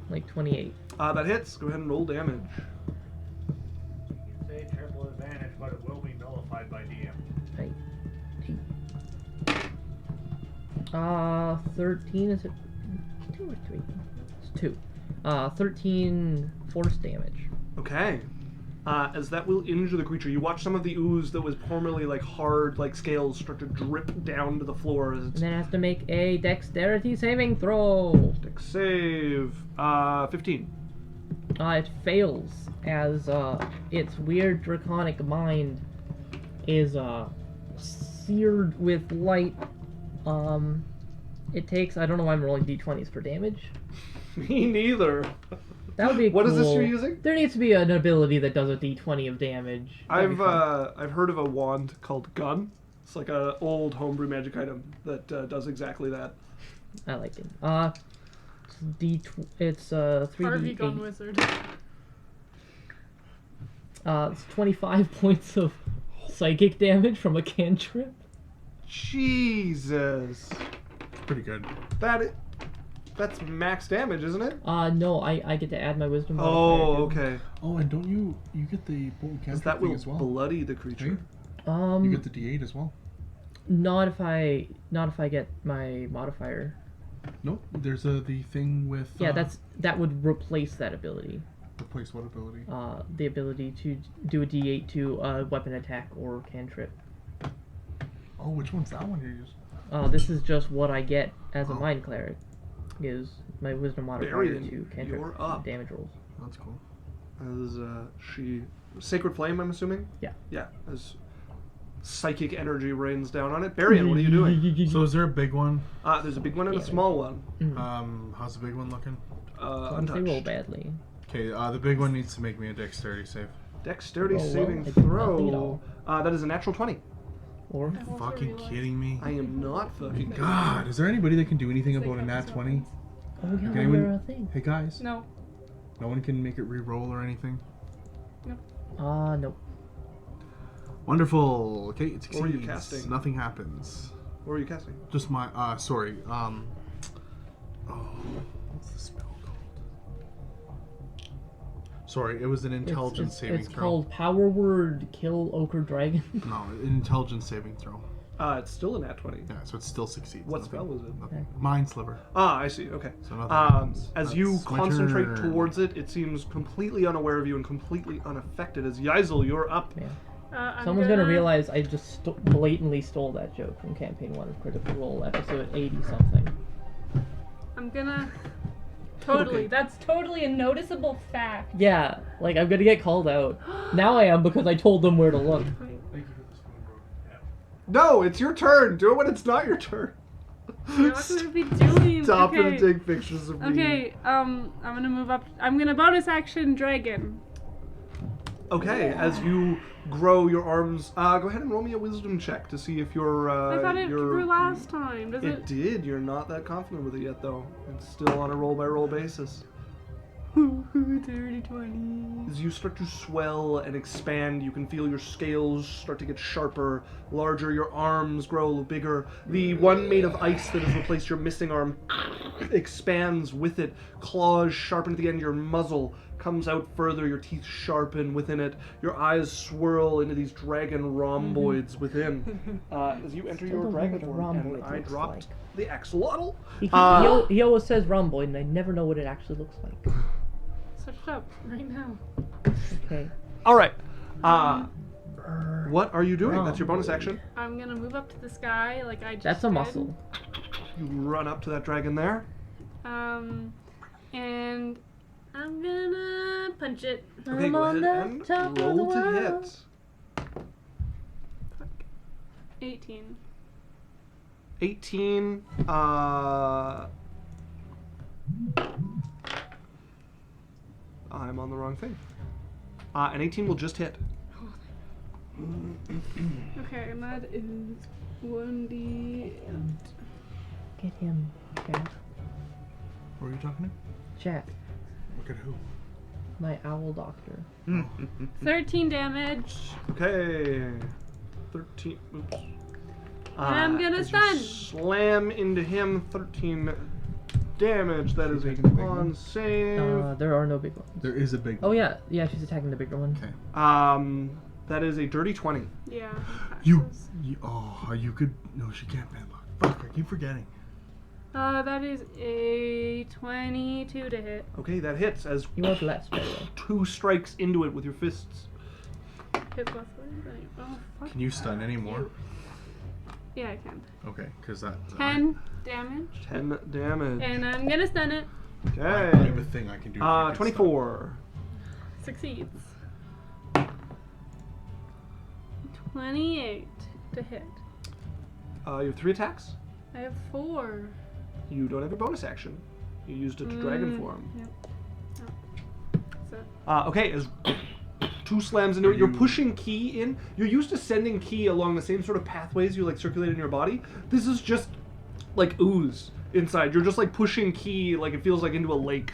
Like 28. That hits. Go ahead and roll damage. You can say triple advantage, but it will be nullified by DM. Right. 13, is it 2 or 3? It's 2. 13 force damage. Okay. As that will injure the creature, you watch some of the ooze that was formerly like hard, like scales, start to drip down to the floor as And it's then it has to make a dexterity saving throw. dex save. 15. It fails as its weird draconic mind is seared with light. It takes, I don't know why I'm rolling d20s for damage. Me neither. That would be What is this cool. you're using? There needs to be an ability that does a d20 of damage. That'd be fun. I've heard of a wand called Gun. It's like a old homebrew magic item that does exactly that. I like it. It's Harvey Gun 3d8. Wizard. It's 25 points of psychic damage from a cantrip. Jesus. Pretty good. That's max damage, isn't it? No, I get to add my wisdom modifier. Oh, too. okay. Oh, and don't you get the bolt Because cantrip that thing will as well? bloody the creature. You get the D8 as well. Not if I get my modifier. Nope. There's the thing with. Yeah, that would replace that ability. Replace what ability? The ability to do a d8 to a weapon attack or cantrip. Oh, which one's that one you use? This is just what I get as a Oh. mind cleric. Is my wisdom modifier Berrian, to cantrip you're up. damage rolls. That's cool. As she Sacred Flame, I'm assuming. Yeah. Yeah. As psychic energy rains down on it. Berrian, what are you doing? So is there a big one? There's a big one and a small one. How's the big one looking? They roll Untouched. badly. Okay, the big one needs to make me a dexterity save. Dexterity Oh, well, saving I did nothing at throw. all. That is a natural 20. Or Fucking kidding me? I am not fucking. God, is there anybody that can do anything about a nat 20? oh yeah, Okay, anyone- you're a thing. Hey guys, No. no one can make it re-roll or anything? Nope. Wonderful. Okay, it What were you succeeds. casting? Nothing happens. What were you casting? Just my, sorry, what's the spell called? Sorry, it was an intelligence saving It's throw. called Power Word Kill Ochre Dragon. No, an intelligence saving throw. It's still a nat 20. Yeah, so it still succeeds. What spell was it? Nothing. Mind Sliver. I see. Okay. So nothing happens. As you That's my concentrate turn. towards it, it seems completely unaware of you and completely unaffected. As Yaikzal, you're up. Yeah. I'm Someone's gonna realize I just blatantly stole that joke from Campaign 1 of Critical Role, episode 80 something. I'm gonna. Totally. Okay. That's totally a noticeable fact. Yeah, like I'm gonna get called out. Now I am because I told them where to look. No, it's your turn. Do it when it's not your turn. You're not gonna be doing. Stop okay. it and take pictures of me. Okay. I'm gonna move up. I'm gonna bonus action dragon. Okay, as you grow your arms, go ahead and roll me a wisdom check to see if you're. I thought it you're- grew last time. Does It it? did. You're not that confident with it yet, though. It's still on a roll-by-roll basis. Dirty 20. As you start to swell and expand, you can feel your scales start to get sharper, larger, your arms grow bigger. The one made of ice that has replaced your missing arm expands with it. Claws sharpen at the end, your muzzle comes out further, your teeth sharpen within it. Your eyes swirl into these dragon rhomboids within. As you enter Still your don't know dragon what a form, rhomboid and I looks dropped like. the axolotl. He always says rhomboid, and I never know what it actually looks like. Search it up right now. Okay. All right. What are you doing? That's your bonus action. I'm gonna move up to the sky like I just That's a did. muscle. You run up to that dragon there. And I'm gonna punch it. Okay, I'm go on ahead the and top of the roll to world. hit. 18. 18. I'm on the wrong thing. An 18 will just hit. Okay, and that is 1d. Get him, Jack. What are you talking Jack, to? Look at who? my owl doctor. 13 damage. Okay. 13. Oops. I'm gonna as you stun. Slam into him. 13 damage. That is a Taking the big con one? save. There are no big ones. There is a big Oh one. yeah, she's attacking the bigger one. Okay. That is a dirty 20. Yeah. You could. No, she can't padlock. Fuck, I keep forgetting. That is a 22 to hit. Okay, that hits as You are blessed, by the way. 2 strikes into it with your fists. Hit both ways. Oh, fuck. Can you stun any more? Yeah, I can. Okay, because that. 10 damage. 10 damage. And I'm gonna stun it. I have a Okay. thing I can do. if you can stun. 24. Succeeds. 28 to hit. You have 3 attacks. I have 4. You don't have a bonus action. You used it to dragon form. Yep. So, Okay, as 2 slams into it, you're pushing ki in. You're used to sending ki along the same sort of pathways you like circulate in your body. This is just like ooze inside. You're just like pushing ki like it feels like into a lake.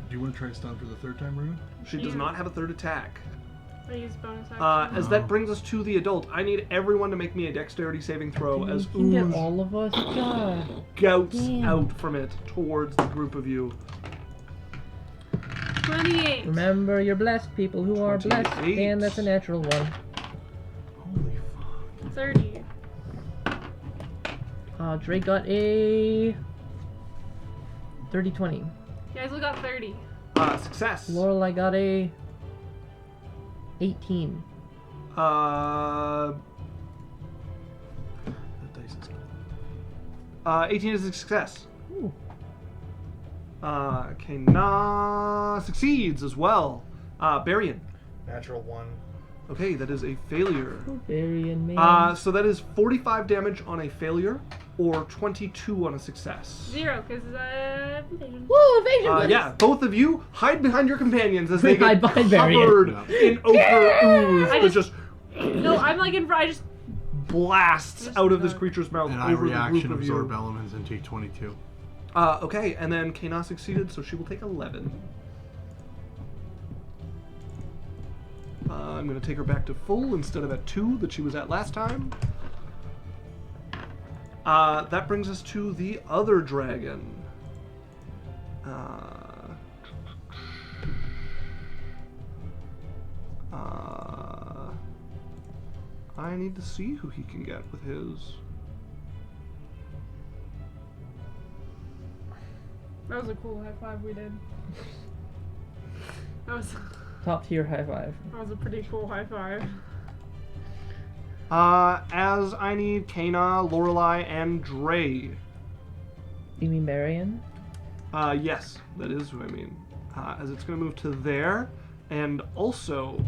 Do you want to try to stun for the third time, Runa? She does Yeah. not have a third attack. I use bonus action. As that brings us to the adult, I need everyone to make me a dexterity saving throw as You can get ooze all of us. God. gouts Damn. out from it towards the group of you. 28. Remember, you're blessed, people who are blessed. 28. And that's a natural one. Holy fuck. 30. Drae got a 30-20. You guys all got 30. Success. Lorelei got a 18. That dice is cool. 18 is a success. Ooh. Kea'Na succeeds as well. Berrian. Natural 1. Okay, that is a failure. Berrian, man. So that is 45 damage on a failure, or 22 on a success. 0, because evasion. Woo, evasion, buddies. Yeah, both of you hide behind your companions as We they get hide behind Berrian. covered in ochre ooze I that just- just No, I'm like in front. I just. blasts Just out of this not- creature's mouth And I over the reaction group of absorb you. elements and take 22. Okay, and then Kea'Na succeeded, so she will take 11. I'm going to take her back to full instead of at 2 that she was at last time. That brings us to the other dragon. I need to see who he can get with his. That was a cool high five we did. That was Top tier high five. a pretty cool high five. As I need Kea'Na, Lorelei, and Drae. You mean Berrian? Yes, that is who I mean. As it's going to move to there, and also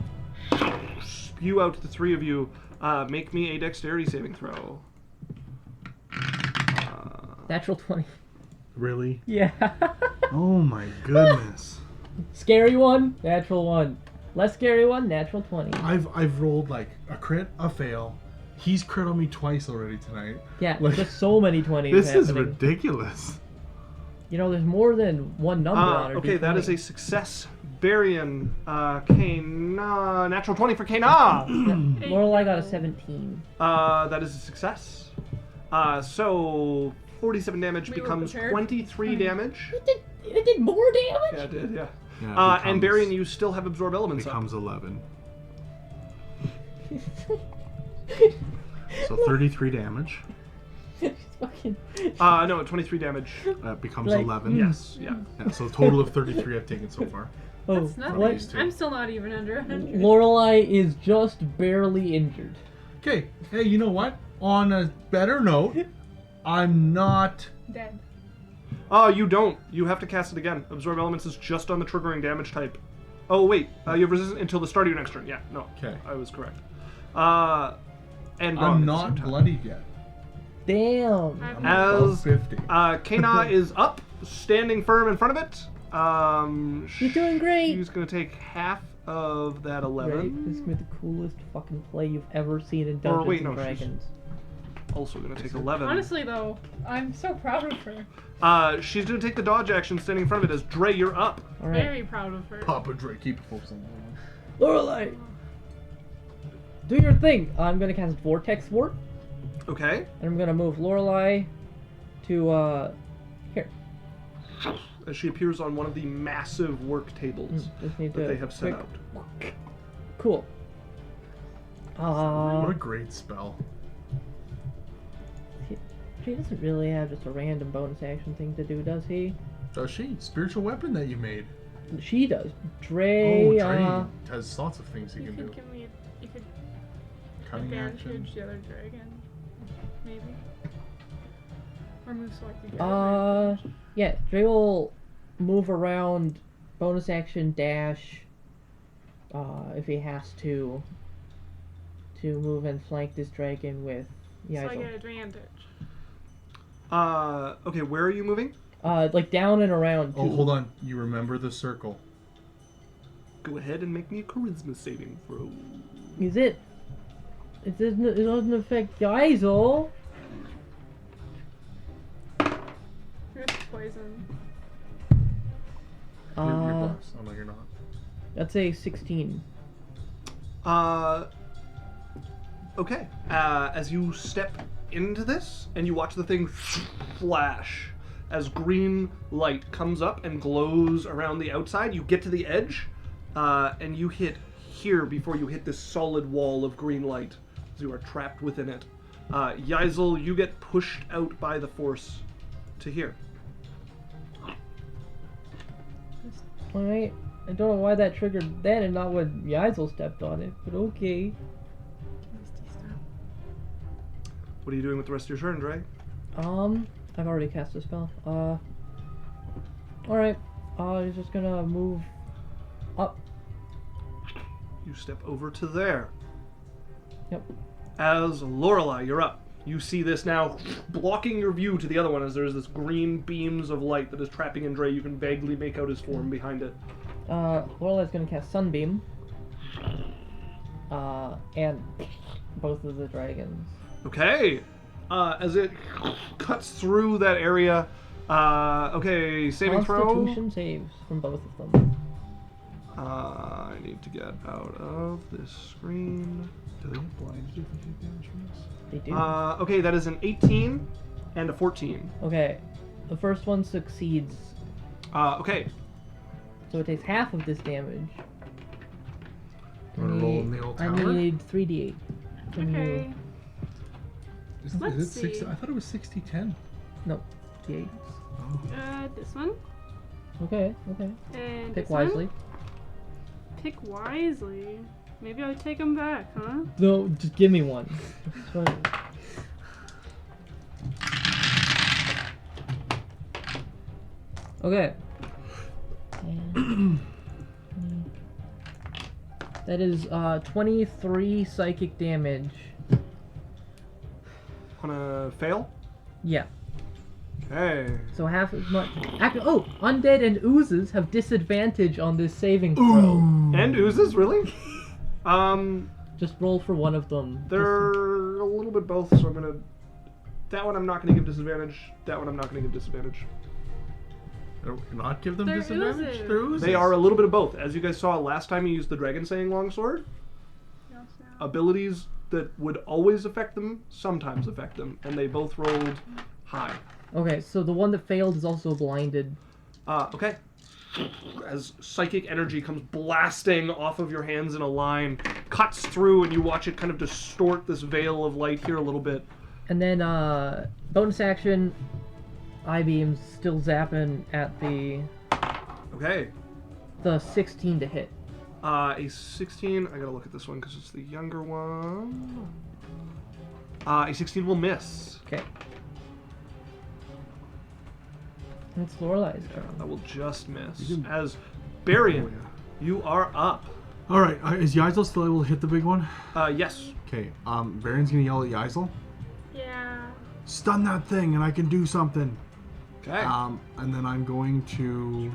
spew out the three of you. Make me a dexterity saving throw. Natural 20. Really? Yeah. Oh my goodness. Scary one, natural 1. Less scary one, natural 20. I've rolled like a crit, a fail. He's crit on me twice already tonight. Yeah, Like, just so many 20s this is happening. ridiculous. You know, there's more than one number on it. Okay, that is a success. Berrian, Kea'Na, natural 20 for Kea'Na. Lorelei got a 17. That is a success. So 47 damage We were becomes prepared. 23 damage. It did more damage? Yeah, it did, yeah. Yeah, And Berrian, you still have absorb elements up. becomes 11. So 33 damage. She's fucking... No, 23 damage. That becomes Like, 11. Yes, yeah. Yeah, so a total of 33 I've taken so far. Oh, That's nothing. what? I'm still not even under 100. Lorelei is just barely injured. Okay, hey, you know what? On a better note, I'm not... Dead. You don't. You have to cast it again. Absorb elements is just on the triggering damage type. Oh, wait. You have resistance until the start of your next turn. Yeah, no. Okay. I was correct. And gone I'm at the not same time. bloodied yet. Damn. I'm As above 50. Kea'Na is up, standing firm in front of it. You're doing great. She's going to take half of that 11. Right, this is gonna be the coolest fucking play you've ever seen in Or Dungeons wait, and no, she's- Dragons. Also going to take 11. Honestly, though, I'm so proud of her. She's going to take the dodge action standing in front of it as Drae, you're up. Alright. Very proud of her. Papa Drae, keep focusing. Lorelei! Do your thing! I'm gonna cast Vortex Warp, Okay. and I'm gonna move Lorelei to, here. As she appears on one of the massive work tables Just need that to they have set quick- out. Cool. What a great spell. He doesn't really have just a random bonus action thing to do, does he? Does she? Spiritual weapon that you made. She does. Drae, Drae has lots of things he You can could do. give me. You could Cunning action. advantage the other dragon, maybe. Or move select the yeah, Drae will move around, bonus action dash, if he has to move and flank this dragon with So I Yaikzal. get advantage. Okay, where are you moving? Like down and around. Oh, too. hold on. You remember the circle. Go ahead and make me a charisma saving throw. Is it? It doesn't affect Yaikzal. Here's poison. You're blessed. Oh, no, you're not. That's a 16. Okay. As you step into this and you watch the thing flash as green light comes up and glows around the outside, you get to the edge and you hit here before you hit this solid wall of green light as you are trapped within it. Yaikzal, you get pushed out by the force to here. Alright. I don't know why that triggered that and not when Yaikzal stepped on it, but okay. Misty step. What are you doing with the rest of your turn, Drae? I've already cast a spell. Alright. He's just gonna move up. You step over to there. Yep. As Lorelei, you're up. You see this now blocking your view to the other one as there's this green beams of light that is trapping in Drae. You can vaguely make out his form behind it. Lorelei's gonna cast Sunbeam. And both of the dragons. Okay. As it cuts through that area. Okay, saving throw. Constitution saves from both of them. I need to get out of this screen. Do they have blinds do if you take damage from this? They do. Okay, that is an 18 and a 14. Okay. The first one succeeds, Okay. so it takes half of this damage. You want to roll in the old I tower? need 3d8. from you. Okay. Let's Is it 60? see. I thought it was 60-10. No, d8. This one. Okay. And Pick this one. wisely. Pick wisely. Maybe I'll take them back, huh? No, just give me one. It's fine. Okay. And that is 23 psychic damage. Wanna fail? Yeah. Okay. So half as much. Oh, undead and oozes have disadvantage on this saving throw. And oozes, really? Just roll for one of them. They're a little bit both, so I'm gonna... That one I'm not gonna give disadvantage. That one I'm not gonna give disadvantage. Not give them They're disadvantage? oozes. They're oozes. They are a little bit of both. As you guys saw last time you used the Dragon Saying Longsword, abilities that would always affect them sometimes affect them, and they both rolled high. Okay, so the one that failed is also blinded. Okay. As psychic energy comes blasting off of your hands in a line, cuts through, and you watch it kind of distort this veil of light here a little bit. And then, bonus action, I-beams still zapping at the Okay. 16 to hit. A 16, I gotta look at this one because it's the younger one. A 16 will miss. Okay. It's Lorelei's Yeah, turn. that will just miss. You can- As Berrian, Oh, yeah. you are up. Alright, is Yaikzal still able to hit the big one? Yes. Okay, Berrian's gonna yell at Yaikzal. Yeah. Stun that thing and I can do something. Okay. And then I'm going to...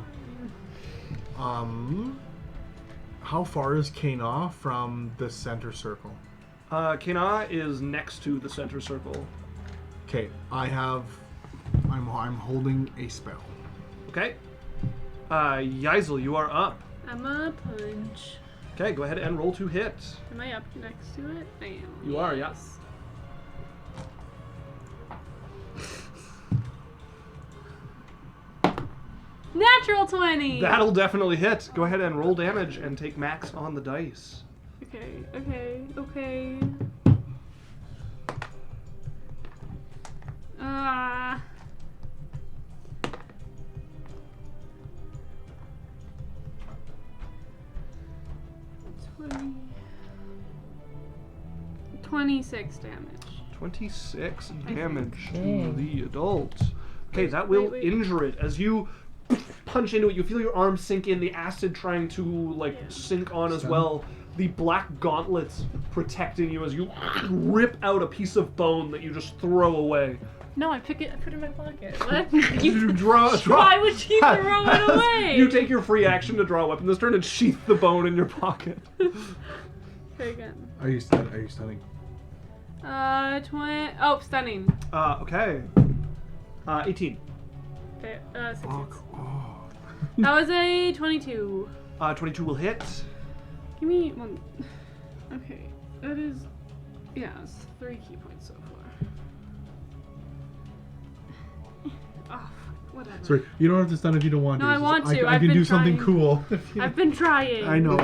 how far is Kea'Na from the center circle? Kea'Na is next to the center circle. Okay, I'm holding a spell. Okay. Yaikzal, you are up. I'm a punch. Okay, go ahead and roll to hit. Am I up next to it? I am. You are, yes. Natural 20! That'll definitely hit. Go ahead and roll damage and take max on the dice. Okay. $20. 26 damage. 26 damage Dang. to the adult. Okay, that will wait. injure it. As you punch into it, you feel your arm sink in, the acid trying to, sink on as well. The black gauntlets protecting you as you rip out a piece of bone that you just throw away. No, I put it in my pocket. What? You draw. Why would she throw it away? You take your free action to draw a weapon this turn and sheath the bone in your pocket. Okay, again. Are you stunning? 20. Oh, stunning. Okay. 18. Okay, 16. Fuck off. That was a 22. 22 will hit. Give me one. Okay, that is. Yeah, it's 3 key points so far. Oh, fuck, whatever. Sorry, you don't have to stun if you don't want to. No, I It's want just- to. I I've can been do something trying. cool. I've been trying. I know.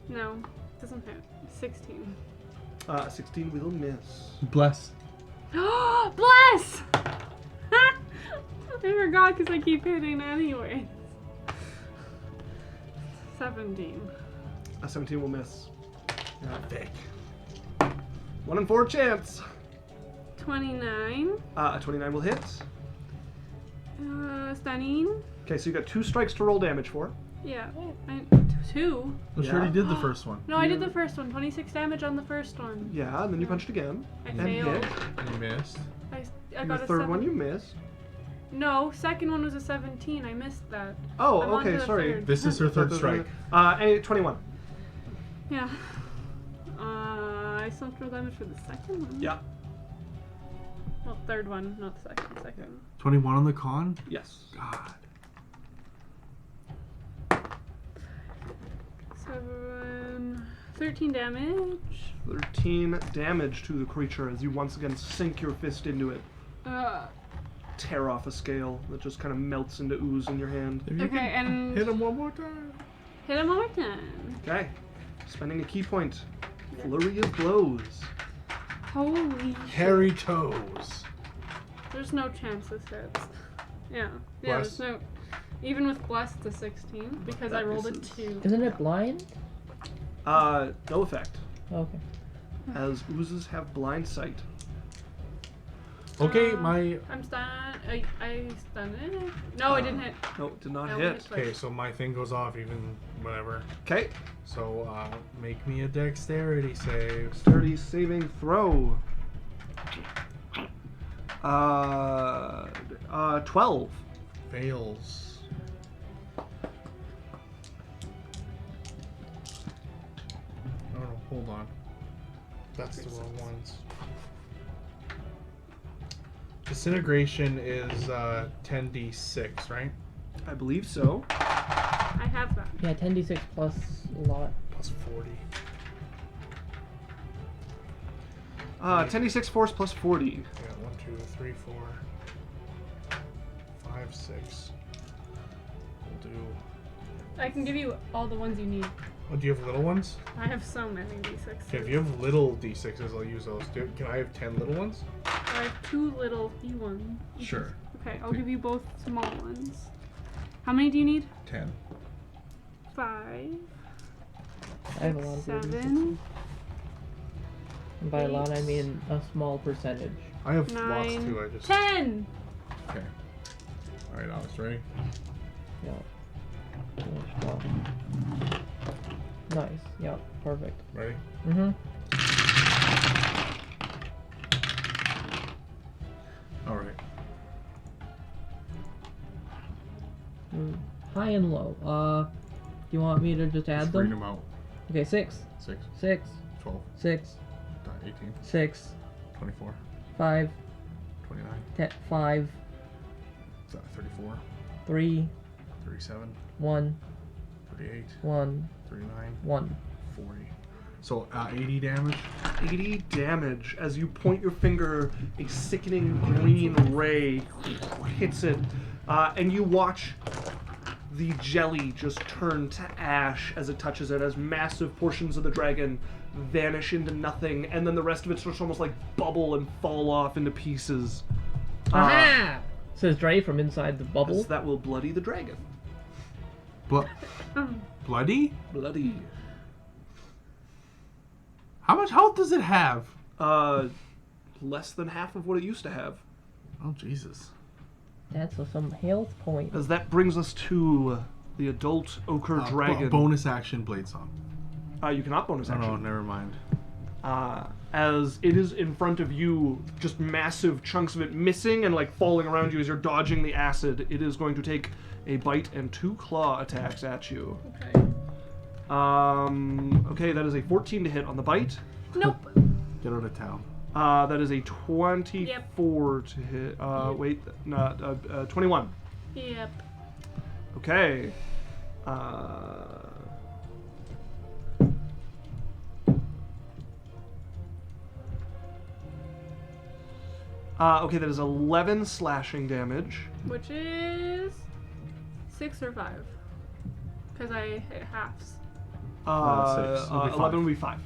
No, doesn't hit. 16. 16 will miss. Bless. Bless! I forgot because I keep hitting anyway. 17. 17 will miss. Fake. 1 in 4 chance. 29. 29 will hit. Stunning. Okay, so you got 2 strikes to roll damage for. Yeah. 2? Well, she already did the first one. No, I did the first one. 26 damage on the first one. Yeah, and then you punched again. I and failed. hit. And you missed. I The got a third 7. one you missed. No, second one was a 17. I missed that. Oh, I'm on to okay, the sorry. third. This is her third strike. 21. Yeah. I still have to roll damage for the second one? Yeah. Well, third one, not the second. Second. 21 on the con? Yes. God. 13 damage. 13 damage to the creature as you once again sink your fist into it. Tear off a scale that just kind of melts into ooze in your hand. If you Okay, can and hit him one more time. hit him one more time. Okay. Spending a key point. Flurry of blows. Holy Hairy toes. There's no chance this hits. Yeah. Bless? There's no. Even with bless, it's a 16 because I rolled a This is- 2. Isn't it blind? No effect, Okay. as oozes have blind sight. Okay, my. I'm stunned. I stunned it. No, I didn't hit. No, it did not I only hit. hit twice. Okay, so my thing goes off even whatever. Okay. So make me a dexterity save. Dexterity saving throw. 12. Fails. No, hold on. That's the wrong ones. Disintegration is 10d6, right? I believe so. I have that. Yeah, 10d6 plus a lot. Plus 40. 10d6 force plus 40. Yeah, 1, 2, 3, 4, 5, 6. We'll do. I can give you all the ones you need. Oh, do you have little ones? I have so many d6s. Okay, if you have little d6s, I'll use those. Can I have 10 little ones? I have 2 little d1s. Sure. Okay, I'll give you both small ones. How many do you need? 10. 5, I have a lot of 7, And by a lot, I mean a small percentage. I have lots 9, too. I just. 10! Okay. Alright, Alex, ready? Yeah. Well, nice. Yeah, perfect. Ready? Mm-hmm. Alright. High and low. Do you want me to just add Just read them? them out. Okay, 6, 6, 6, 12, 6, 18, 6, 24, 5, 29, 5, 34, 3, 37, 1, 38, 1, 39, 1. 40. So 80 damage. 80 damage as you point your finger, a sickening green ray hits it, and you watch the jelly just turn to ash as it touches it, as massive portions of the dragon vanish into nothing, and then the rest of it starts to almost like bubble and fall off into pieces. Aha! Says Drae from inside the bubble. As that will bloody the dragon. Bloody? Bloody. How much health does it have? Less than half of what it used to have. Oh, Jesus. That's some health point. As that brings us to the adult Ochre Dragon. Bonus action blade song. You cannot bonus Oh, action. no, never mind. As it is in front of you, just massive chunks of it missing and like falling around you as you're dodging the acid. It is going to take a bite and 2 claw attacks at you. Okay. Okay, that is a 14 to hit on the bite. Nope. Get out of town. That is a 24 to hit. Wait, not 21. Yep. Okay. Okay, that is 11 slashing damage. Which is 6 or 5. Because I hit halves. 6. It'll be 5. 11 will be 5.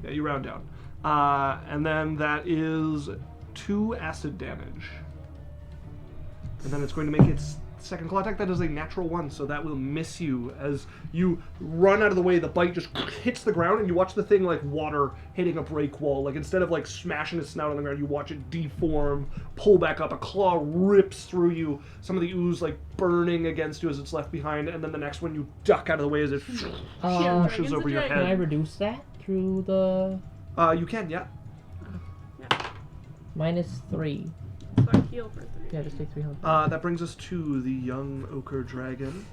Yeah, you round down. And then that is 2 acid damage. And then it's going to make its second claw attack. That is a natural 1, so that will miss you as you run out of the way. The bite just hits the ground, and you watch the thing like water hitting a break wall. Like instead of like smashing its snout on the ground, you watch it deform, pull back up. A claw rips through you. Some of the ooze like burning against you as it's left behind, and then the next one you duck out of the way as it pushes over your Can I head. reduce that through the You can, yeah. -3? So I heal for 3. Yeah, just take 3 health. That brings us to the young Ochre Dragon,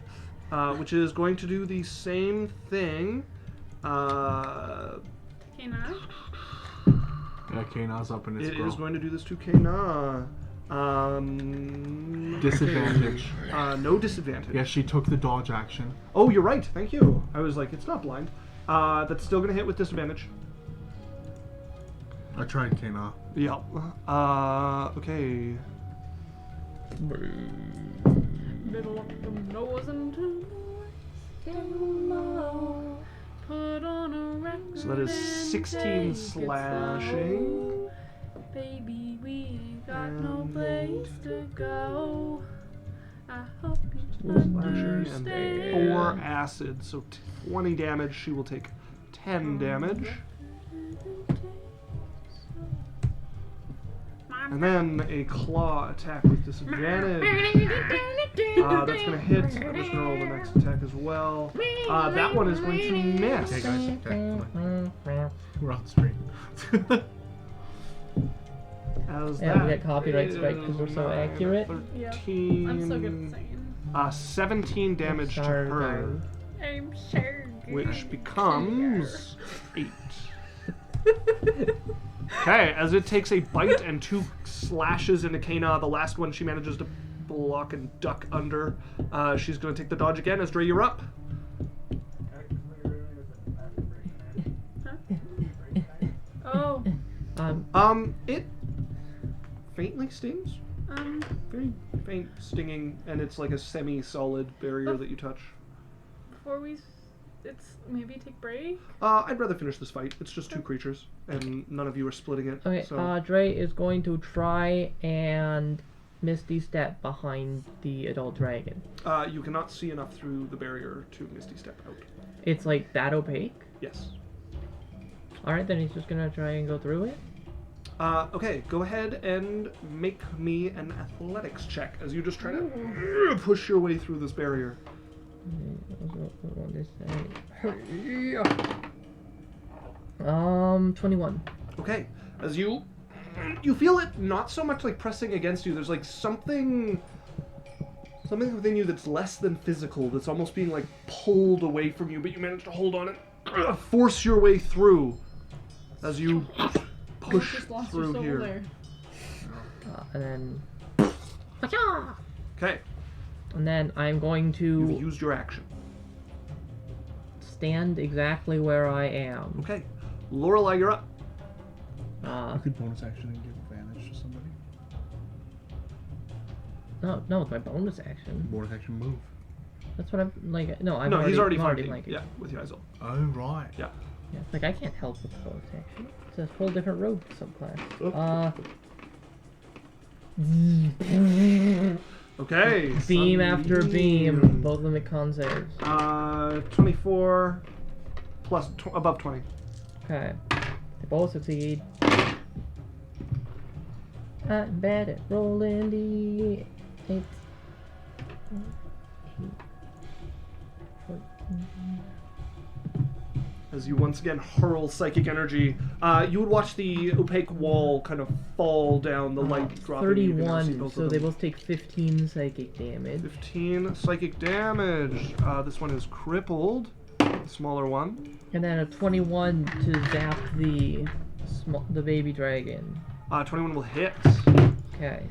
which is going to do the same thing. Kea'Na? Yeah, Kea'Na's up in his It grill. is going to do this to Kea'Na. Disadvantage. No disadvantage. Yes, she took the dodge action. Oh, you're right. Thank you. I was like, it's not blind. That's still going to hit with disadvantage. I tried Kea'Na. Yep. Okay. Middle up the nose and put on a record. So that is and 16 take it slashing. slow. Baby, we ain't got no place to go. I hope you Slashing and understand. 4 acid. So 20 damage. She will take 10 damage. And then a claw attack with disadvantage. That's going to hit. I'm just going to roll the next attack as well. That one is going to miss. Okay, guys. Okay, hold on. We're on the screen. As Yeah, we that get copyright strike is 'cause we're so 9, accurate. 13, I'm so good at singing. 17 damage to Sorry, her, I'm sure. which becomes 8. Okay, as it takes a bite and 2 slashes into Kea'Na, the last one she manages to block and duck under. She's going to take the dodge again. As Drae, you're up. Oh, It faintly stings. Very faint stinging, and it's like a semi-solid barrier that you touch. before it's maybe take break. I'd rather finish this fight. It's just 2 creatures, and none of you are splitting it. Okay, so. Drae is going to try and Misty Step behind the adult dragon. You cannot see enough through the barrier to Misty Step out. It's like that opaque? Yes. Alright, then he's just gonna try and go through it. Okay, go ahead and make me an athletics check as you just try to push your way through this barrier. 21. Okay, as you feel it not so much like pressing against you. There's like something within you that's less than physical, that's almost being like pulled away from you, but you manage to hold on and force your way through as you push Just lost through your soul here. there. And then... Okay, And then I'm going you've to used your action. stand exactly where I am. Okay, Lorelei, you're up. You could bonus action and give advantage to somebody. No, it's my bonus action. Bonus action move. That's what I'm like. No, I'm No, he's already I'm fighting. flanking. Yeah, with Yaikzal. Oh, right. Yeah. Yeah, like I can't help with bonus action. It's a whole different rogue subclass. Okay. Beam after beam. Both of them at con saves. 24 plus above 20. Okay. They both succeed. I'm bad at rolling the 8. As you once again hurl psychic energy, you would watch the opaque wall kind of fall down, the light dropping. You can now see 31, both so of they them. both take 15 psychic damage. 15 psychic damage. This one is crippled. The smaller one. And then a 21 to zap the baby dragon. 21 will hit. Okay.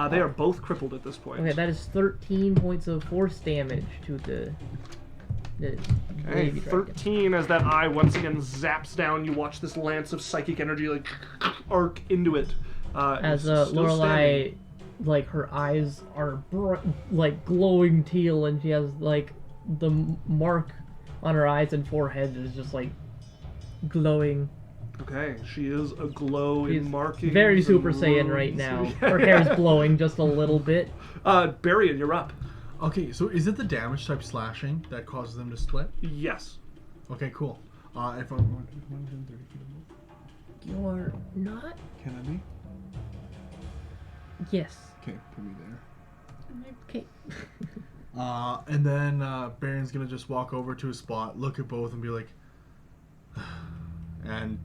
They are both crippled at this point. Okay, that is 13 points of force damage to the Okay, baby dragon. 13 as that eye once again zaps down. You watch this lance of psychic energy like arc into it. As it's still Lorelei, standing. like her eyes are like glowing teal, and she has like the mark on her eyes and forehead is just like glowing Okay, she is aglow She's in markings. very and Super Saiyan right runes. now. Her hair's glowing just a little bit. Berrian, you're up. Okay, so is it the damage type slashing that causes them to split? Yes. Okay, cool. If I'm within 30 feet of them. You're not? Can I be? Yes. Okay, put me there. Okay. And then Berrian's gonna just walk over to a spot, look at both, and be like, and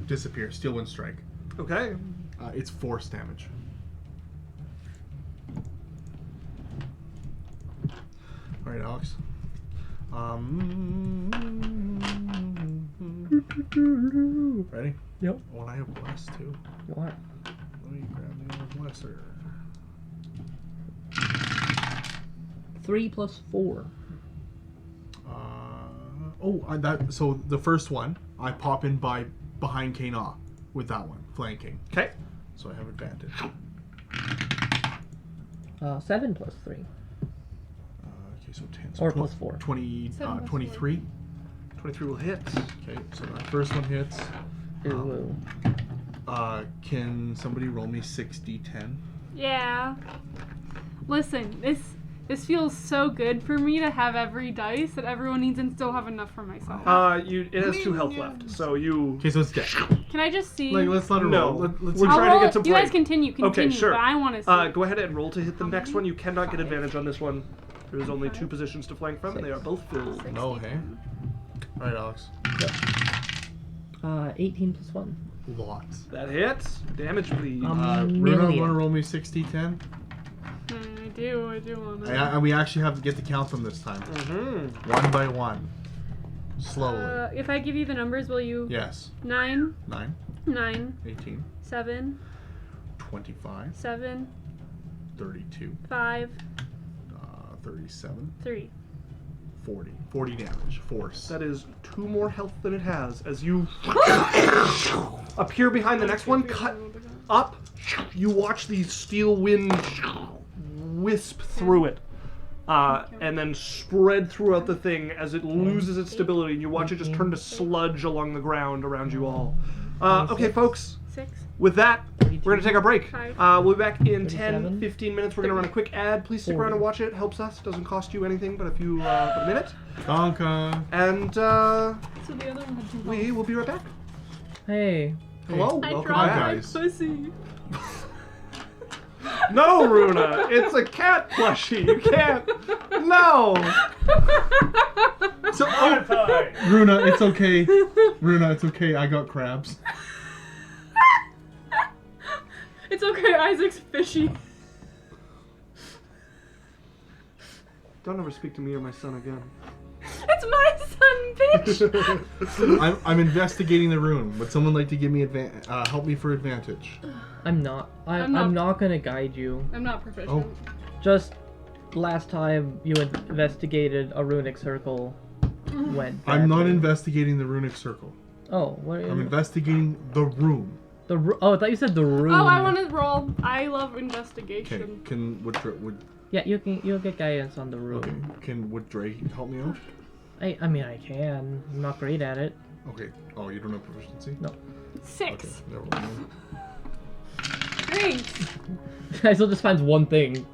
disappear. Steal one strike. Okay. It's force damage. All right, Alex. Ready? Yep. Oh, and I have bless too. What? Let me grab the other blesser. 3 plus 4. So the first one, I pop in behind Kea'Na with that one, flanking. Okay. So I have advantage. 7 plus 3. Okay, so 10. So Or plus 4. 20, 7 plus 23. 23 will hit. Okay, so that first one hits. Ooh. Can somebody roll me 6d10? Yeah. Listen, this feels so good for me to have every dice that everyone needs and still have enough for myself. It has 2 health left, so you. Okay, so it's dead. Can I just see? Like, let's let her No. roll. Let's We're I'll trying to roll- get some You guys play. continue, Okay, sure. but I want to see. Go ahead and roll to hit the next one. You cannot get advantage on this one. There's only 2 positions to flank from, and they are both filled. No, hey? Alright, Alex. 18 plus 1. Lots. That hits. Damage, please. Runa, Million. want to roll me 6d10? I do want to. And we actually have to get to count them this time. Mm-hmm. One by one. Slowly. If I give you the numbers, will you? Yes. 9, 9, 9, 18, 7, 25, 7, 32, 5, 37, 3. 40. 40 damage. Force. That is 2 more health than it has. As you appear behind the next one, cut up, you watch the steel wind wisp through it. And then spread throughout the thing as it loses its stability, and you watch it just turn to sludge along the ground around you all. Okay, folks, 6. with that, we're going to take our break. 5. We'll be back in 10, 37. 15 minutes. We're going to run a quick ad. Please stick around and watch it. It helps us. Doesn't cost you anything but a minute. Donka. And So the other one had 2 we will be right back. Hey. Hello, I welcome dropped back. my guys. pussy. No, Runa, it's a cat plushie. You can't. No. So, Monetize. Runa, it's okay. Runa, it's okay. I got crabs. It's okay, Isaac's fishy. Don't ever speak to me or my son again. It's my son, bitch. I'm investigating the room. Would someone like to give me help me for advantage? I'm not. I'm not- I'm not gonna guide you. I'm not proficient. Oh. Just last time you investigated a runic circle went I'm not badly. investigating the runic circle. Oh, what? I'm investigating the room. Oh, I thought you said the room. Oh, I want to roll. I love Okay. investigation. Would Yeah, you'll get guidance on the room. okay? Would Drae help me out? I mean I can. I'm not great at it. Okay. Oh, you don't have proficiency? No. 6. Okay. Never mind. Thanks. I still just finds one thing.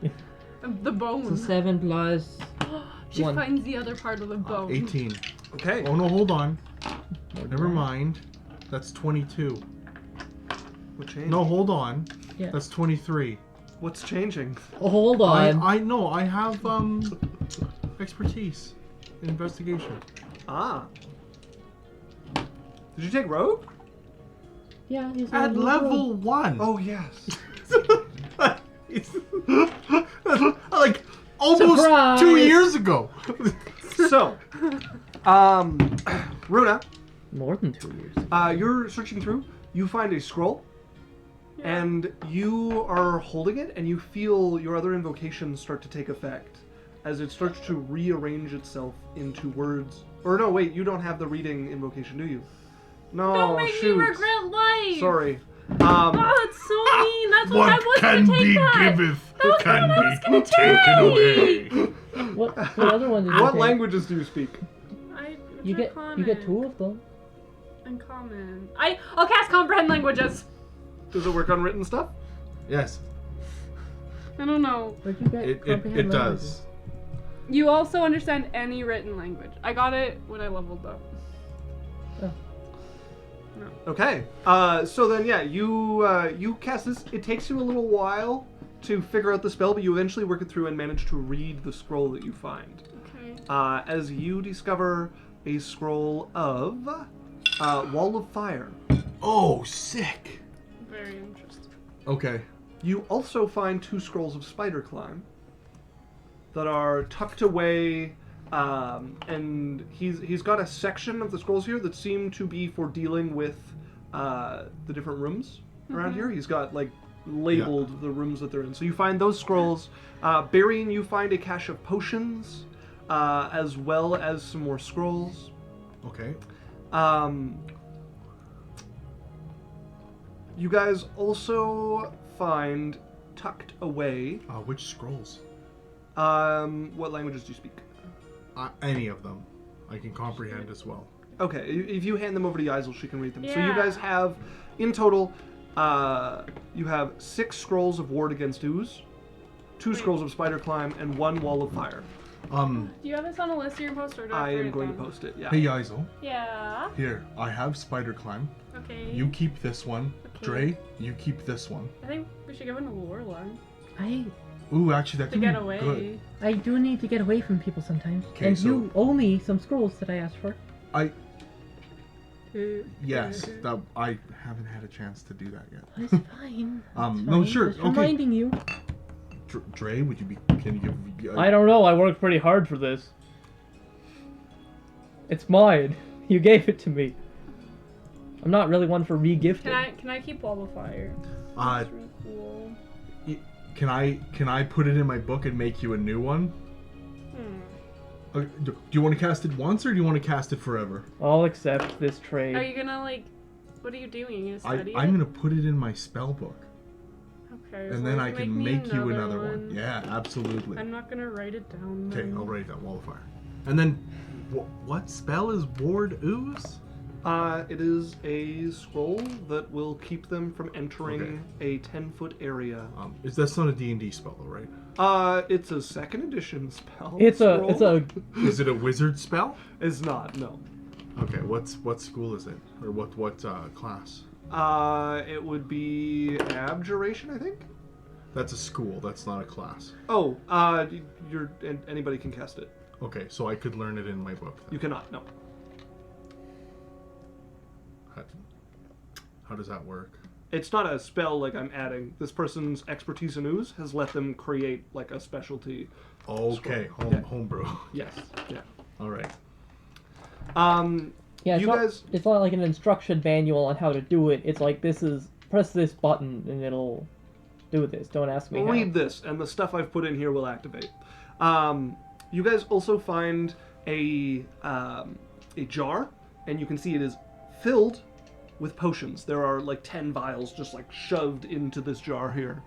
The bone. So 7 plus. She 1. finds the other part of the bone. 18. Okay. Oh no, hold on. Never mind. That's 22. What changed? No, hold on. Yeah. That's 23. What's changing? Oh, hold on. I know. I have expertise in investigation. Ah. Did you take rogue? Yeah, he's At on level 1. Oh yes. Like almost Surprise! 2 years ago. So, Runa, More than 2 years. you're searching through. You find a scroll, and you are holding it, and you feel your other invocations start to take effect as it starts to rearrange itself into words. Or no, wait, you don't have the reading invocation, do you? No, Don't make shoot. me regret life. Sorry. Oh, it's so mean. That's what I was gonna take that. That was what I was gonna take. What other one did you What take? languages do you speak? You get 2 of them. Uncommon. I'll cast comprehend languages. Does it work on written stuff? Yes, I don't know. Where'd you get it comprehend does. You also understand any written language. I got it when I leveled up. Okay. So then, yeah, you cast this. It takes you a little while to figure out the spell, but you eventually work it through and manage to read the scroll that you find. Okay. As you discover a scroll of Wall of Fire. Oh, sick. Very interesting. Okay. You also find 2 scrolls of Spider Climb that are tucked away, and he's got a section of the scrolls here that seem to be for dealing with the different rooms around here. He's got like labeled the rooms that they're in. So you find those scrolls. Berrian, you find a cache of potions, as well as some more scrolls. Okay. You guys also find tucked away. Which scrolls? What languages do you speak? Any of them. I can comprehend as well. Okay, if you hand them over to Yaikzal, she can read them. So you Yeah. guys have, in total, you have 6 scrolls of Ward Against Ooze, 2 scrolls of Spider Climb, and 1 Wall of Fire. Do you have this on a list you're post or do I have am write going it to down? post it, yeah. Hey, Yaikzal. Yeah. Here, I have Spider Climb. Okay. You keep this one. Okay. Drae, you keep this one. I think we should give it a Lorelei Ooh, actually, that to could get be away. good. I do need to get away from people sometimes. 'Kay, And so- you owe me some scrolls that I asked for. Yes, that I haven't had a chance to do that yet. It's fine. It's No, fine. sure, Just okay. reminding you. Drae, would you be? Can you give? I don't know. I worked pretty hard for this. It's mine. You gave it to me. I'm not really one for re-gifting. Can I keep Wall of Fire? Uh, That's really cool. Can I put it in my book and make you a new one? Do you want to cast it once or do you want to cast it forever? I'll accept this trade. Are you gonna like? What are you doing? You study it? I'm gonna put it in my spell book, Okay. as and long then as I you can me make you another one. Yeah, absolutely. I'm not gonna write it down. Okay, then. I'll write that Wall of Fire. And then, what spell is Ward Ooze? It is a scroll that will keep them from entering a 10-foot area. That's not a D&D spell, though, right? It's a 2nd edition spell. It's scroll. Is it a wizard spell? It's not, no. Okay, what school is it, or what class? It would be Abjuration, I think. That's a school. That's not a class. Oh, anybody can cast it. Okay, so I could learn it in my book. You cannot, no. How does that work? It's not a spell like I'm adding. This person's expertise in ooze has let them create like a specialty. Okay, Yeah. homebrew. Yes. Yeah. All right. Yeah, you guys. it's not like an instruction manual on how to do it. It's like press this button and it'll do this. Don't ask me Read this, and the stuff I've put in here will activate. You guys also find a jar, and you can see it is filled with potions. There are like 10 vials just like shoved into this jar here.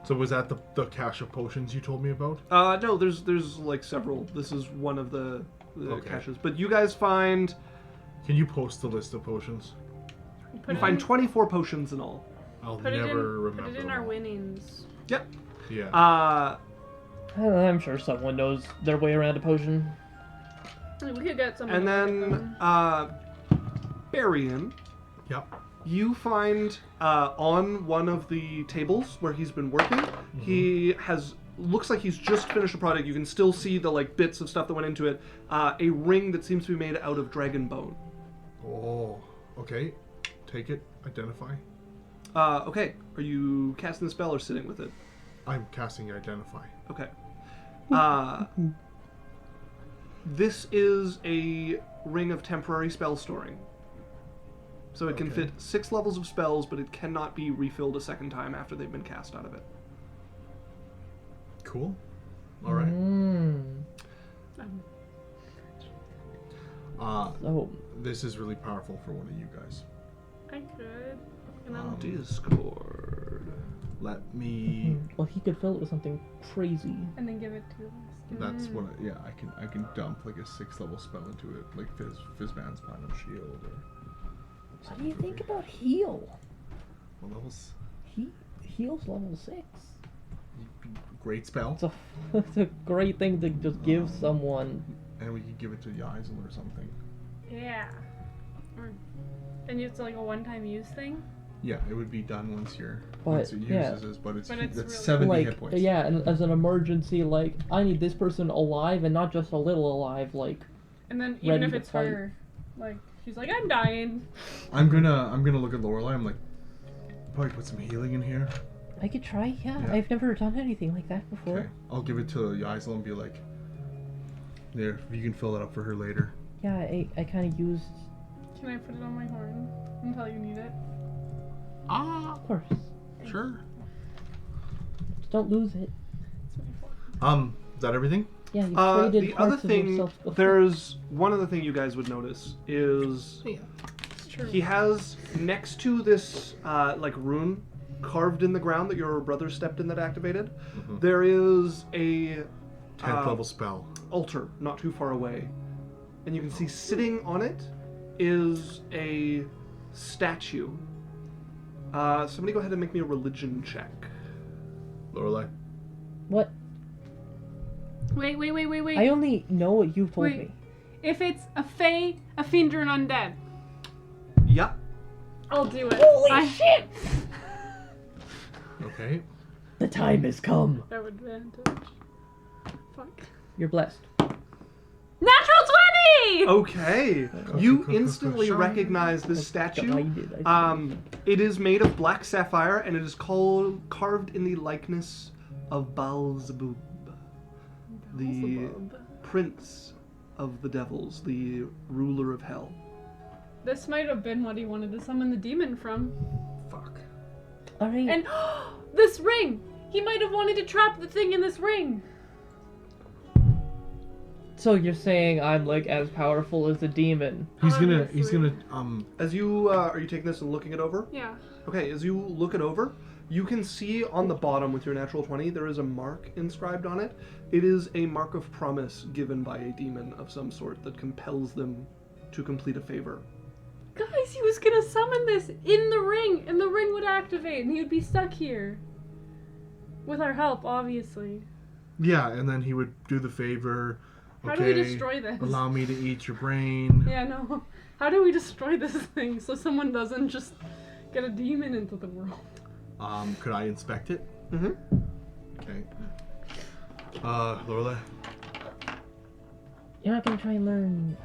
So was that the cache of potions you told me about? No, there's like several. This is one of the Okay. caches. But you guys find Can you post the list of potions? you find 24 potions in all. I'll Put never it remember. in them our all. winnings. Yep. Yeah. I'm sure someone knows their way around a potion. We could get some. And then Berrian, Yep. you find on one of the tables where he's been working, he looks like he's just finished a product. You can still see the like bits of stuff that went into it. A ring that seems to be made out of dragon bone. Oh. Okay. Take it. Identify. Okay, are you casting the spell or sitting with it? I'm casting Identify. Okay. This is a ring of temporary spell storing. So it can Okay. fit 6 levels of spells, but it cannot be refilled a second time after they've been cast out of it. Cool. All right. Oh, This is really powerful for one of you guys. I could. And then Discord. Let me. well, he could fill it with something crazy. and then give it to us. That's what. I can dump like a 6th level spell into it, like Fizzman's Platinum Shield, or What do you think about heal? What levels? Heal's level 6. Great spell. It's a great thing to just give someone. And we could give it to Yaikzal or something. Yeah. And it's like a one-time use thing? Yeah, it would be done once it But, uses yeah. this, but it's But it's really- 70 Like, hit points. yeah, and as an emergency, like, I need this person alive and not just a little alive, like, And then even Ready if to it's fight. her, like, she's like, I'm dying. I'm gonna look at Lorelei. I'm like, probably put some healing in here. I could try, yeah. Yeah. I've never done anything like that before. Okay, I'll give it to Yaikzal and be like, there, you can fill that up for her later. Yeah, I kind of used, Can I put it on my horn until you need it? of course. Sure. Just don't lose it. It's my horn. Is that everything? Yeah, you The traded other parts of thing, yourself before. there's one other thing you guys would notice is It's true. he has next to this like rune carved in the ground that your brother stepped in that activated. There is a 10th level spell. altar not too far away, and you can see sitting on it is a statue. Somebody go ahead and make me a religion check. Lorelei. What? Wait. I only know what you've told Wait. me. If it's a fae, a fiend, or an undead, Yeah. I'll do it. Holy shit! Okay. The time has come. No advantage. Fuck. You're blessed. Natural 20! Okay. You instantly recognize this statue. It is made of black sapphire, and it is carved in the likeness of Baalzebub, the Beelzebub. prince of the devils, the ruler of hell. This might have been what he wanted to summon the demon from. Fuck. Alright. And this ring! He might have wanted to trap the thing in this ring. So you're saying I'm like as powerful as a demon? He's gonna Obviously. As you are you taking this and looking it over? Yeah. Okay, as you look it over, you can see on the bottom with your natural 20 there is a mark inscribed on it. It is a mark of promise given by a demon of some sort that compels them to complete a favor. Guys, he was gonna summon this in the ring, and the ring would activate, and he would be stuck here. With our help, obviously. Yeah, and then he would do the favor. How do we destroy this? Allow me to eat your brain. Yeah, no. How do we destroy this thing so someone doesn't just get a demon into the world? Could I inspect it? Mm-hmm. Okay. Lorelei. You're not gonna try and learn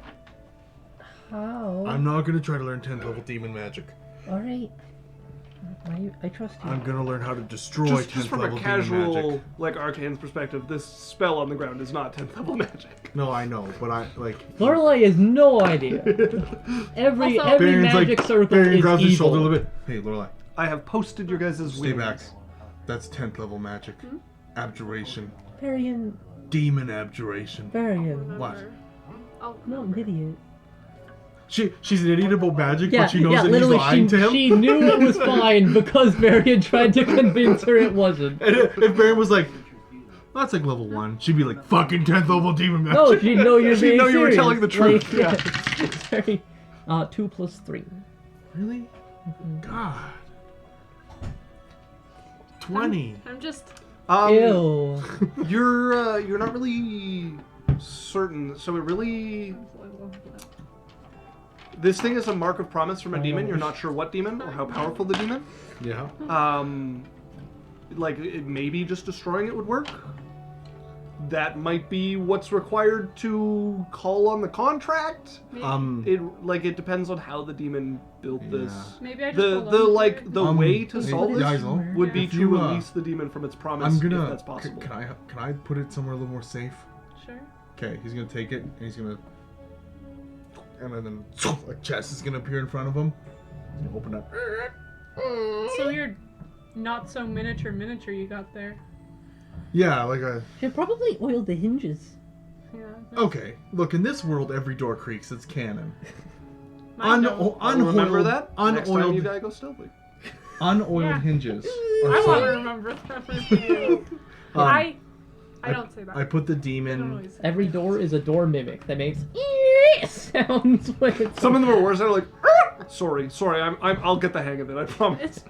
how? I'm not gonna try to learn 10th level demon magic. Alright. I trust you. I'm gonna learn how to destroy 10th Just from level a demon casual, magic. like, arcane's perspective, this spell on the ground is not 10th level magic. No, I know, but I like. Lorelei has no idea. Every Also- Berrian's magic circle Berrian is grabs his shoulder a evil. little bit. Hey, Lorelei, I have posted your guys' stay wings. back. That's 10th level magic. Abjuration. Berrian, Demon abjuration. Berrian. What? Oh, I'm not an idiot. She's an idiot about magic, Yeah, but she knows yeah, that he's literally, lying to him. she knew it was fine because Berrian tried to convince her it wasn't. And if Berrian was like, that's like level 1, she'd be like, fucking 10th level demon magic. No, she'd know you're She'd being know you were serious. telling the truth, Like, yeah. it's very, 2 plus 3. Really? God. 20. I'm just. Ew. You're not really certain. So it really, this thing is a mark of promise from a demon. You're not sure what demon or how powerful the demon. Yeah. Like maybe just destroying it would work. That might be what's required to call on the contract. It depends on how the demon built this. Maybe I just The hold the on like to it. the way to solve this Yaikzal, would be if to you, release the demon from its promise I'm gonna. if that's possible. Can I put it somewhere a little more safe? Sure. Okay, he's gonna take it and he's gonna, and then a chest is gonna appear in front of him. He's gonna open up. So you're not so miniature you got there. Yeah, like a. Should probably oil the hinges. Yeah. Okay, look, in this world, every door creaks. It's canon. Mine don't. I'll remember that next time you Unoiled, gotta go stealthy. unoiled Yeah. hinges. I are want to solid. remember that for you. I don't say that. I put the I don't demon. always say Every that. door is a door mimic that makes sounds when it's Some of them are worse. They're like, Sorry. I'll get the hang of it. I promise.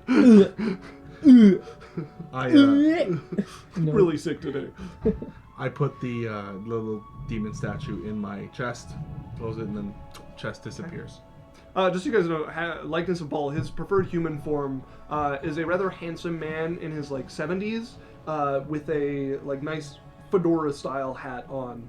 I No. Really sick today. I put the little demon statue in my chest, close it, and then chest disappears. Just so you guys know, likeness of Ball, his preferred human form is a rather handsome man in his like 70s with a like nice fedora-style hat on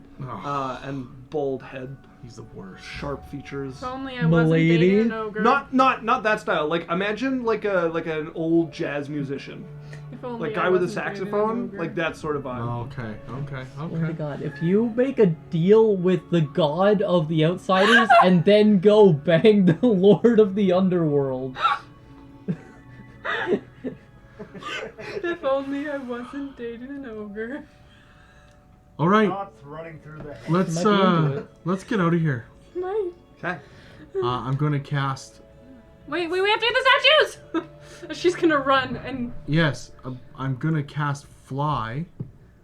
and bald head, He's the worst. sharp features. If only I wasn't Milady? dating an ogre. Not that style. Like imagine like an old jazz musician, If only like I guy with a wasn't dating an saxophone, ogre. like that sort of vibe. Okay. Oh my god, if you make a deal with the god of the outsiders and then go bang the lord of the underworld. If only I wasn't dating an ogre. All right. Thoughts running through the head. Let's Might be into it. let's get out of here. Nice. Okay. I'm gonna cast. Wait, we have to get the statues! She's gonna run and... Yes, I'm gonna cast fly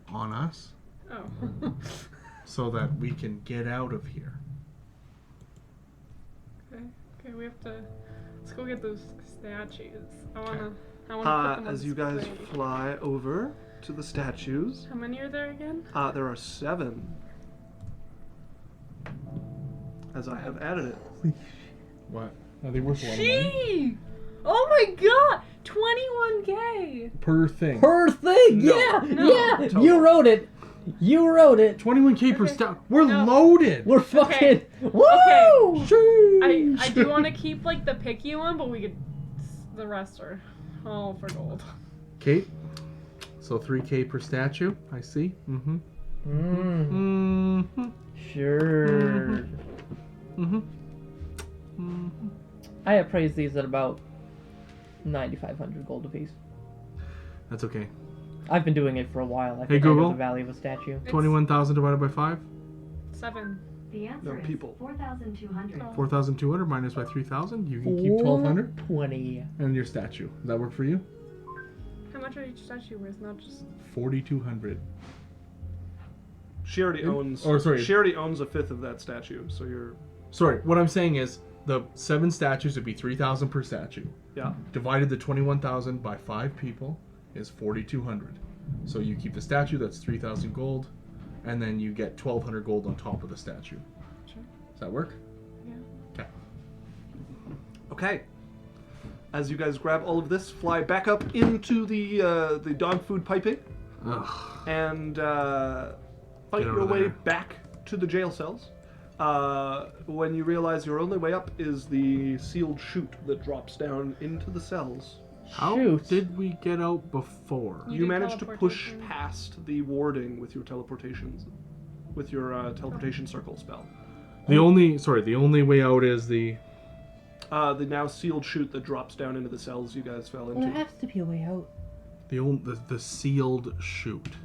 on us Oh. so that we can get out of here. Okay, we have to... Let's go get those statues. I wanna put them on As you guys display. fly over to the statues, How many are there again? there are 7. As I have added it. What? Are they worth a lot of money? Gee! Oh my god! 21K! Per thing. Per thing! No. Yeah! No. Yeah! Total. You wrote it! You wrote it! 21k per Okay. stat. We're No. loaded. We're fucking... Woo! I do want to keep like the picky one, but we could... The rest are all for gold. Kate. So 3k per statue. I see. Mm-hmm. Mm, Mm-hmm. sure. Mm-hmm. I appraise these at about 9,500 gold apiece. That's okay. I've been doing it for a while. I Hey, think I know Google. the value of a statue. It's 21,000 divided by 5. 7. The answer No, is people. 4,200. Oh. 4,200 minus by 3,000. You can keep 1,200. 20. And your statue. Does that work for you? How much are each statue worth? Not just... 4,200. She already owns. Or, sorry. She already owns a 5th of that statue, so you're. Sorry, what I'm saying is the 7 statues would be 3,000 per statue. Yeah. Divided the 21,000 by 5 people is 4,200. So you keep the statue, that's 3,000 gold, and then you get 1,200 gold on top of the statue. Sure. Does that work? Yeah. Okay. Okay. As you guys grab all of this, fly back up into the dog food piping, Ugh. and fight Get out your of way there. back to the jail cells. When you realize your only way up is the sealed chute that drops down into the cells. How Shoot. did we get out before? You You did managed to push teleportation. past the warding with your teleportations, with your teleportation circle spell. The only way out is the... The now sealed chute that drops down into the cells you guys fell Well, into. there has to be a way out. the sealed chute.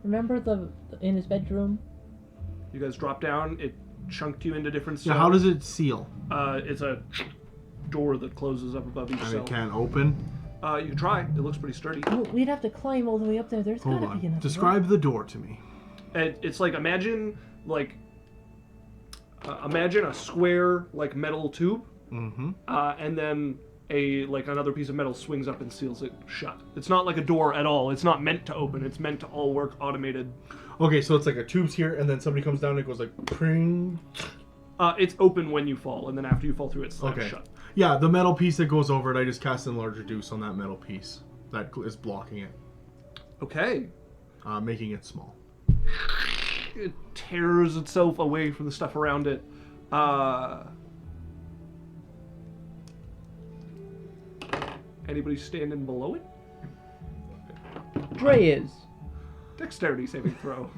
Remember in his bedroom? You guys drop down, it chunked you into different cells. Yeah, how does it seal? It's a door that closes up above each And cell. it can't open? You can try. It looks pretty sturdy. Well, we'd have to climb all the way up there. There's Hold gotta be on. another Describe the door to me. It's like imagine a square like metal tube, Mm-hmm. and then another piece of metal swings up and seals it shut. It's not like a door at all. It's not meant to open. It's meant to all work automated. Okay, so it's like a tube's here, and then somebody comes down and it goes like, pring. It's open when you fall, and then after you fall through, it slams Okay. shut. Yeah, the metal piece that goes over it, I just cast enlarger deuce on that metal piece that is blocking it, Okay. making it small. It tears itself away from the stuff around it. Anybody standing below it? Drae is. Dexterity saving throw.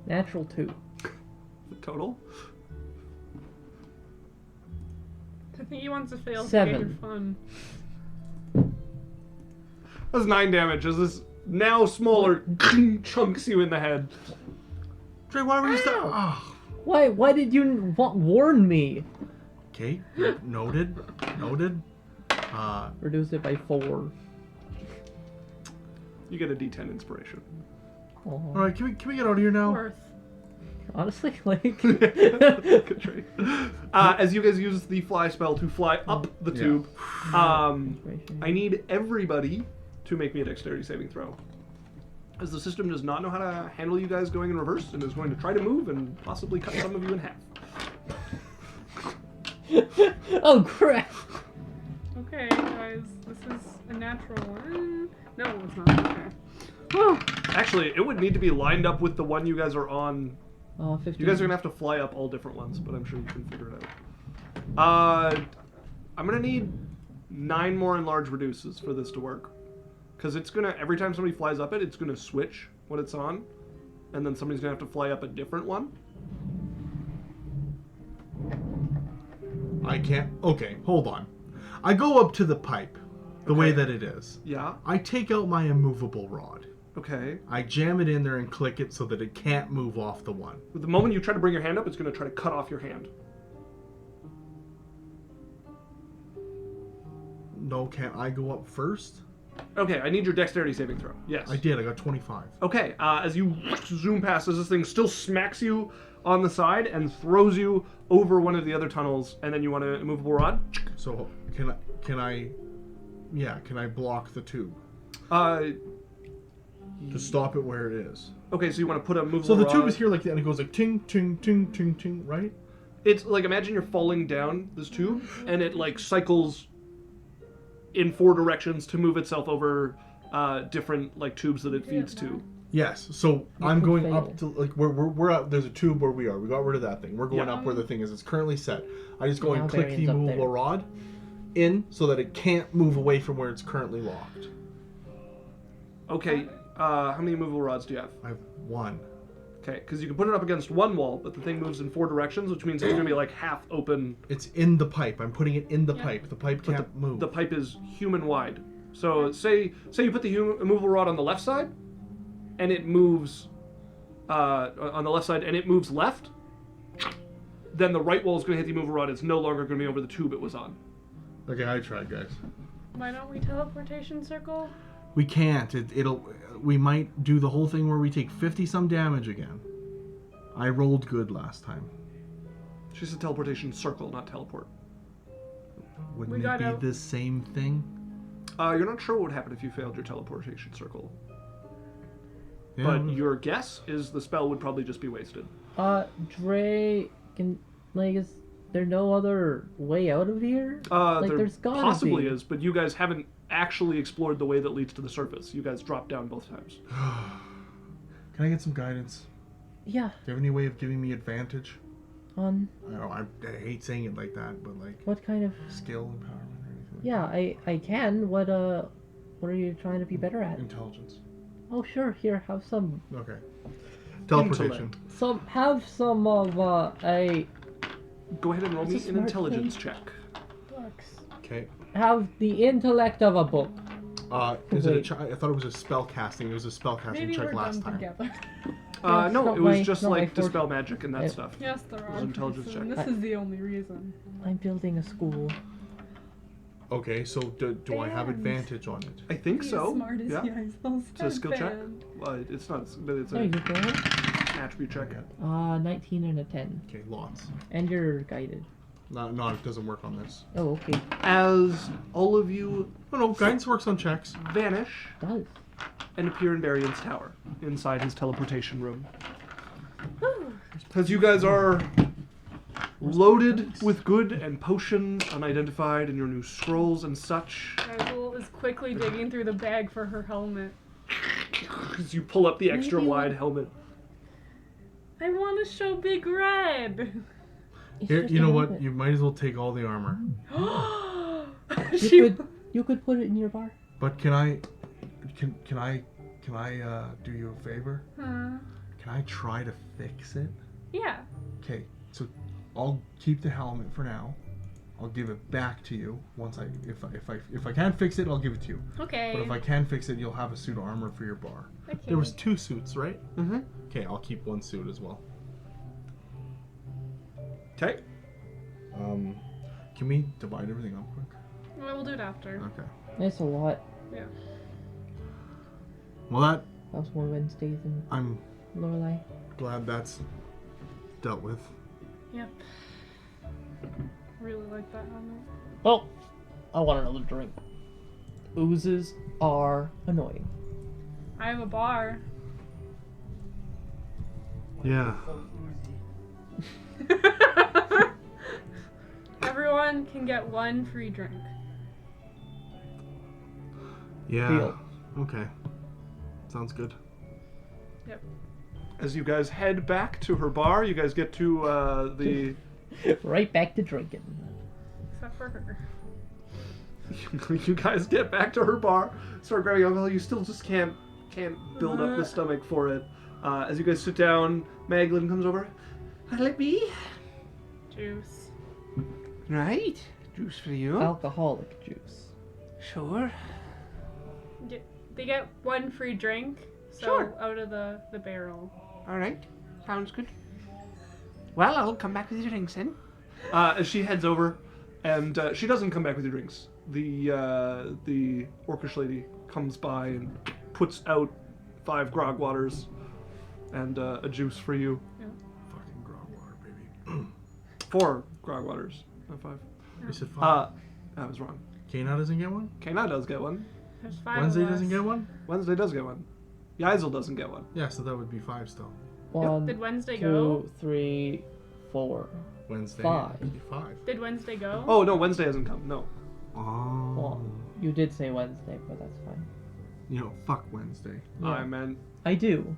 Natural 2. The total. I think he wants to fail to 7. get your fun. That's 9 damage as this now smaller chunks you in the head. Drae, why were you so... Oh. Why did you warn me? Okay, noted. Reduce it by 4. You get a D10 inspiration. Oh. Alright, can we get out of here now? Worth. honestly. Like, Good trade. As you guys use the fly spell to fly up the tube, I need everybody to make me a dexterity saving throw. As the system does not know how to handle you guys going in reverse and is going to try to move and possibly cut some of you in half. oh crap! Okay, guys, this is a natural one. No, it's not. Okay. Whew. Actually, it would need to be lined up with the one you guys are on. 15. You guys are going to have to fly up all different ones, but I'm sure you can figure it out. I'm going to need 9 more enlarge reduces for this to work. Because it's going to, every time somebody flies up it, it's going to switch what it's on. And then somebody's going to have to fly up a different one. I can't. Okay, hold on. I go up to the pipe, the way that it is. Yeah. I take out my immovable rod. Okay. I jam it in there and click it so that it can't move off the one. The moment you try to bring your hand up, it's going to try to cut off your hand. No, can't I go up first? Okay, I need your dexterity saving throw. Yes. I did. I got 25. Okay, as you zoom past, as this thing still smacks you on the side and throws you over one of the other tunnels, and then you want a movable rod? So can I block the tube To to stop it where it is? Okay, so you want to put a movable So the rod. tube is here like that, and it goes like ting ting ting ting ting, right? It's like, imagine you're falling down this tube, and it like cycles in 4 directions to move itself over different like tubes that it feeds to. Yes. So I'm going fail. up to like we're up. There's a tube where we are. We got rid of that thing. We're going Yeah. up where the thing is. It's currently set. I just go Now and click the Berrian's up movable there. rod in so that it can't move away from where it's currently locked. Okay, how many movable rods do you have? I have 1. Okay, because you can put it up against one wall, but the thing moves in 4 directions, which means it's going to be like half open. It's in the pipe. I'm putting it in the pipe. The pipe But can't move. the pipe is human wide. So say you put the movable rod on the left side, and it moves on the left side, and it moves left. Then the right wall is going to hit the movable rod. It's no longer going to be over the tube it was on. Okay, I tried, guys. Why don't we teleportation circle? We can't. We might do the whole thing where we take 50 some damage again. I rolled good last time. She said teleportation circle, not teleport. Wouldn't We it got be out. the same thing? You're not sure what would happen if you failed your teleportation circle, Yeah. but your guess is the spell would probably just be wasted. Drae, is there no other way out of here? There there's gotta possibly be. is, but you guys haven't actually explored the way that leads to the surface. You guys dropped down both times. Can I get some guidance? Yeah, Do you have any way of giving me advantage? on I don't know, I hate saying it like that, but like what kind of... skill, empowerment, or anything. Yeah, I can. What are you trying to be better at? Intelligence. Oh, sure, here, have some... Okay. Teleportation. Have some of, a... Go ahead and roll That's me a an smart intelligence thing. check. Books. Okay. Have the intellect of a book. Is it a Wait. I thought it was a spell casting. It was a spell casting Maybe check we're last done time. together. It's No, not it was my- just not my like forte. dispel magic and that It- stuff. Yes, the wrong intelligence reason. check. This is the only reason. I'm building a school. Okay, so do I have Band. advantage on it? I think He's so. smart as Yeah. Yaikzal's It's a skill check. band. It's not, but it's There a you go. attribute check. 19 and a 10. Okay, lots. And you're guided. No, it doesn't work on this. Oh, okay. As all of you No, guidance works on checks. vanish Does. and appear in Berrian's tower, inside his teleportation room. Because you guys are loaded with good and potion, unidentified, and your new scrolls and such. Yaikzal is quickly digging through the bag for her helmet. As you pull up the extra Maybe wide we- helmet. I want to show Big Red. It's Here, just you a know little what? bit. You might as well take all the armor. You could put it in your bar. But can I do you a favor? Huh? Can I try to fix it? Yeah. Okay, so I'll keep the helmet for now. I'll give it back to you once if I can't fix it, I'll give it to you. Okay. But if I can fix it, you'll have a suit of armor for your bar. Okay. There was 2 suits, right? Mm-hmm. Okay, I'll keep 1 suit as well. Okay. Can we divide everything up quick? Well, we'll do it after. Okay. That's a lot. Yeah. Well, That was more Wednesdays and I'm Lorelei. glad that's dealt with. Yep. Really like that helmet. Oh, I want another drink. Oozes are annoying. I have a bar. Yeah. Everyone can get one free drink. Yeah. Deal. Okay. Sounds good. Yep. As you guys head back to her bar, you guys get to the. Right back to drinking. Except for her. You guys get back to her bar, start grabbing alcohol. You still just can't build up the stomach for it. As you guys sit down, Maglin comes over. What'll it be? Juice. Right, juice for you. Alcoholic juice. Sure. They get one free drink. So Sure. out of the barrel. All right, sounds good. Well, I'll come back with your drinks then. As she heads over, and she doesn't come back with your drinks. The orcish lady comes by and puts out 5 grog waters and a juice for you. Fucking grog water, baby. 4 grog waters, not 5. You said 5. I was wrong. Kea'Na doesn't get one? Kea'Na does get one. There's 5 Wednesday of us. doesn't get one? Wednesday does get one. Yaikzal doesn't get one. Yeah, so that would be 5 still. 1, Did Wednesday 2, go? 3, 4. Wednesday. 5. Would be 5. Did Wednesday go? Oh no, Wednesday hasn't come. No. Oh. Well, you did say Wednesday, but that's fine. You know, fuck Wednesday. Yeah. I meant. I do.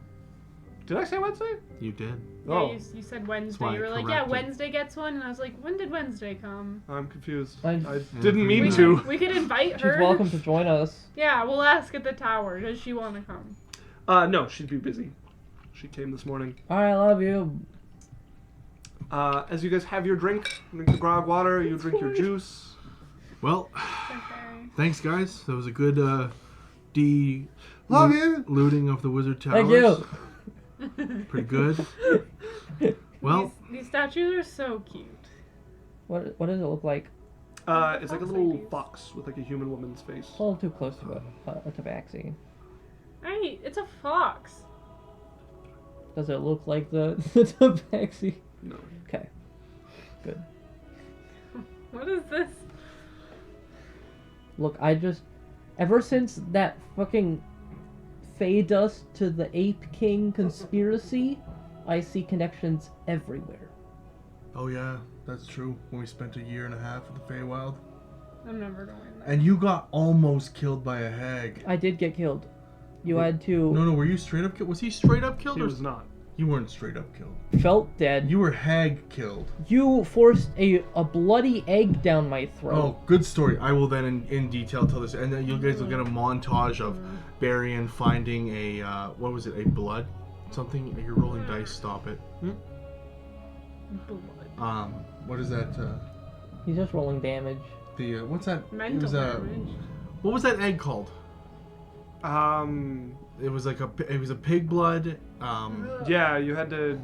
Did I say Wednesday? You did. Yeah, Oh, you said Wednesday. why You I were like, yeah, corrected. Wednesday gets one, and I was like, when did Wednesday come? I'm confused. I- I didn't mean We- to. We could invite She's her. welcome to join us. Yeah, we'll ask at the tower. Does she want to come? No, she'd be busy. She came this morning. I love you. As you guys have your drink the grog water, you drink your juice. Well, Okay. thanks, guys. That was a good Love you. looting of the wizard towers. Thank you. Pretty good. Well, These statues are so cute. What does it look like? It's like a little ladies. fox with like a human woman's face. It's a little too close to a tabaxi. Hey, it's a fox. Does it look like the tabaxi? No. Okay. Good. What is this? Look, ever since that fucking Fey Dust to the Ape King conspiracy, I see connections everywhere. oh yeah, that's true. When we spent a year and a half at the Feywild. I'm never going there. And you got almost killed by a hag. I did get killed. You had to No, were you straight up killed? Was he straight up killed? He Or was not. You weren't straight up killed. felt dead. You were hag killed. You forced a bloody egg down my throat. Oh, good story. I will then in detail tell this, and then you guys will get a montage of Berrian finding a what was it? A blood something. You're rolling dice. Stop it. Blood. What is that? He's just rolling damage. The what's that? Mental it was, damage. What was that egg called? It was like it was a pig blood. Yeah, you had to.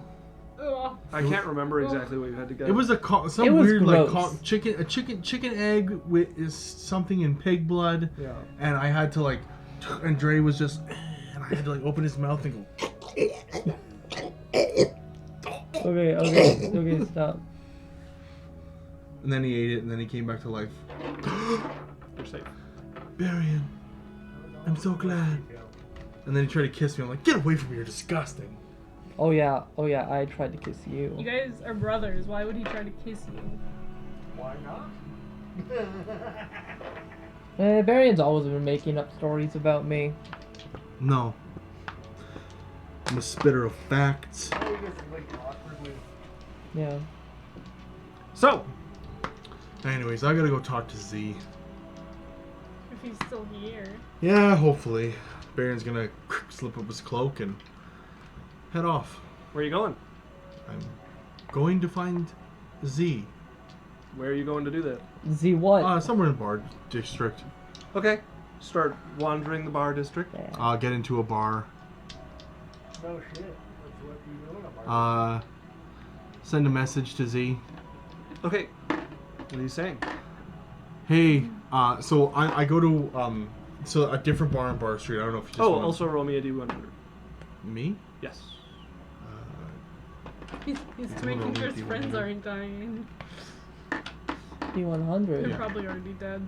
Ugh. I can't remember exactly what you had to get. It was some It was weird gross. chicken egg with is something in pig blood. Yeah. And I had to like, and Drae was just, and I had to like open his mouth and go. Okay, stop. And then he ate it, and then he came back to life. You're safe. Berrian, I'm so glad. And then he tried to kiss me. I'm like, get away from me! You're disgusting. Oh yeah, I tried to kiss you. You guys are brothers. Why would he try to kiss you? Why not? Berrian's always been making up stories about me. No. I'm a spitter of facts. Oh, you guys like awkwardly. Yeah. So, Anyways, I gotta go talk to Z. If he's still here. Yeah, hopefully. Berrian's gonna slip up his cloak and head off. where are you going? I'm going to find Z. Where are you going to do that? Z what? Somewhere in Bar District. Okay. Start wandering the bar district. Get into a bar. No shit. That's what you know about. Send a message to Z. Okay. What are you saying? Hey, so I go to so a different bar on Bar Street. I don't know if you just Oh, want also roll me a d100. me. Yes. He's making sure his friends aren't dying. D100. They're Yeah. probably already dead.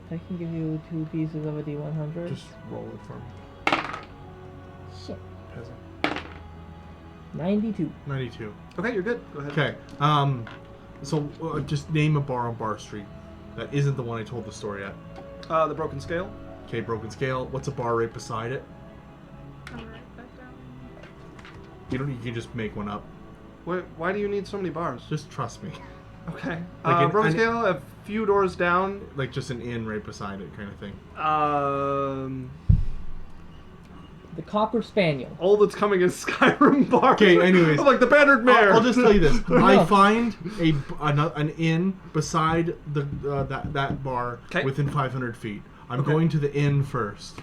I can give you 2 pieces of a D100. Just roll it for me. Shit. Peasant. 92. 92. Okay, you're good. Go ahead. Okay. So just name a bar on Bar Street. That isn't the one I told the story at. The Broken Scale. Okay, Broken Scale. What's a bar right beside it? I'll write that down. You can just make one up. Why do you need so many bars? Just trust me. Okay. Like Broken Scale, a few doors down. Like just an inn right beside it, kind of thing. The Copper Spaniel. All that's coming is Skyrim bars. Okay, anyways. I'm like the Battered Mare. I'll just tell you this. I find an inn beside that bar 'Kay. within 500 feet. I'm Okay. going to the inn first.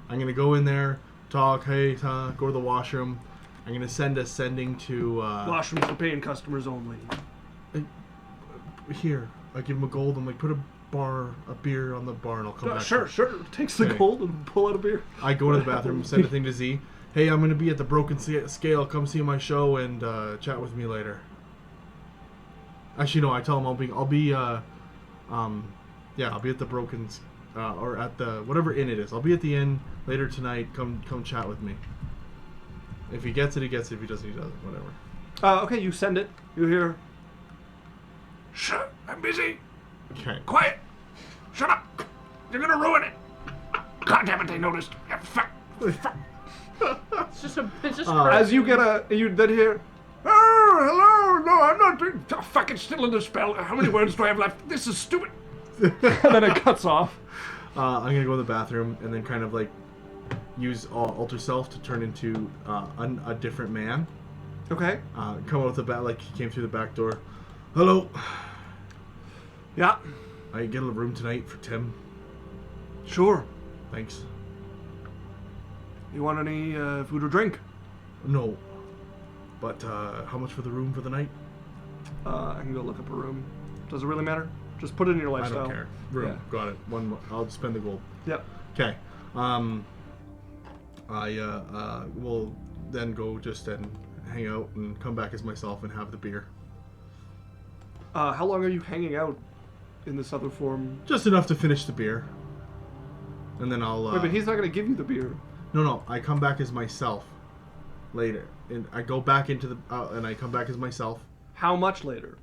I'm going to go in there, talk, hey, go to the washroom. I'm going to send a sending to... Washrooms for paying customers only. Here. I give him a gold. I'm like, put a beer on the bar and I'll come back. Sure. Takes the Okay. gold and pull out a beer. I go to the bathroom, send a thing to Z. Hey, I'm going to be at the Broken Scale. Come see my show and chat with me later. Actually, no. I tell him I'll be at the Broken, or at the whatever inn it is. I'll be at the inn later tonight. Come chat with me. If he gets it, he gets it. If he doesn't, he doesn't. Whatever. Okay, you send it. You hear. Shut! I'm busy. Okay. Quiet. Shut up. You're gonna ruin it. God damn it! They noticed. Yeah, fuck. It's just As you get you then hear. Oh, hello. No, I'm not. Oh, fuck! It's still in the spell. How many words do I have left? This is stupid. And then it cuts off. I'm gonna go to the bathroom and then kind of like use alter self to turn into a different man. Okay. Come out of the back like he came through the back door. Hello. Yeah. I get a room tonight for Tim. Sure. Thanks. You want any food or drink? No. But how much for the room for the night? I can go look up a room. Does it really matter? Just put it in your I lifestyle. don't care. Room. Yeah. Got it. I'll spend the gold. Yep. Okay. I will then go just and hang out and come back as myself and have the beer. How long are you hanging out in this other form? Just enough to finish the beer. And then I'll... Wait, but he's not going to give you the beer. No. I come back as myself later. And I go back into the... and I come back as myself. How much later?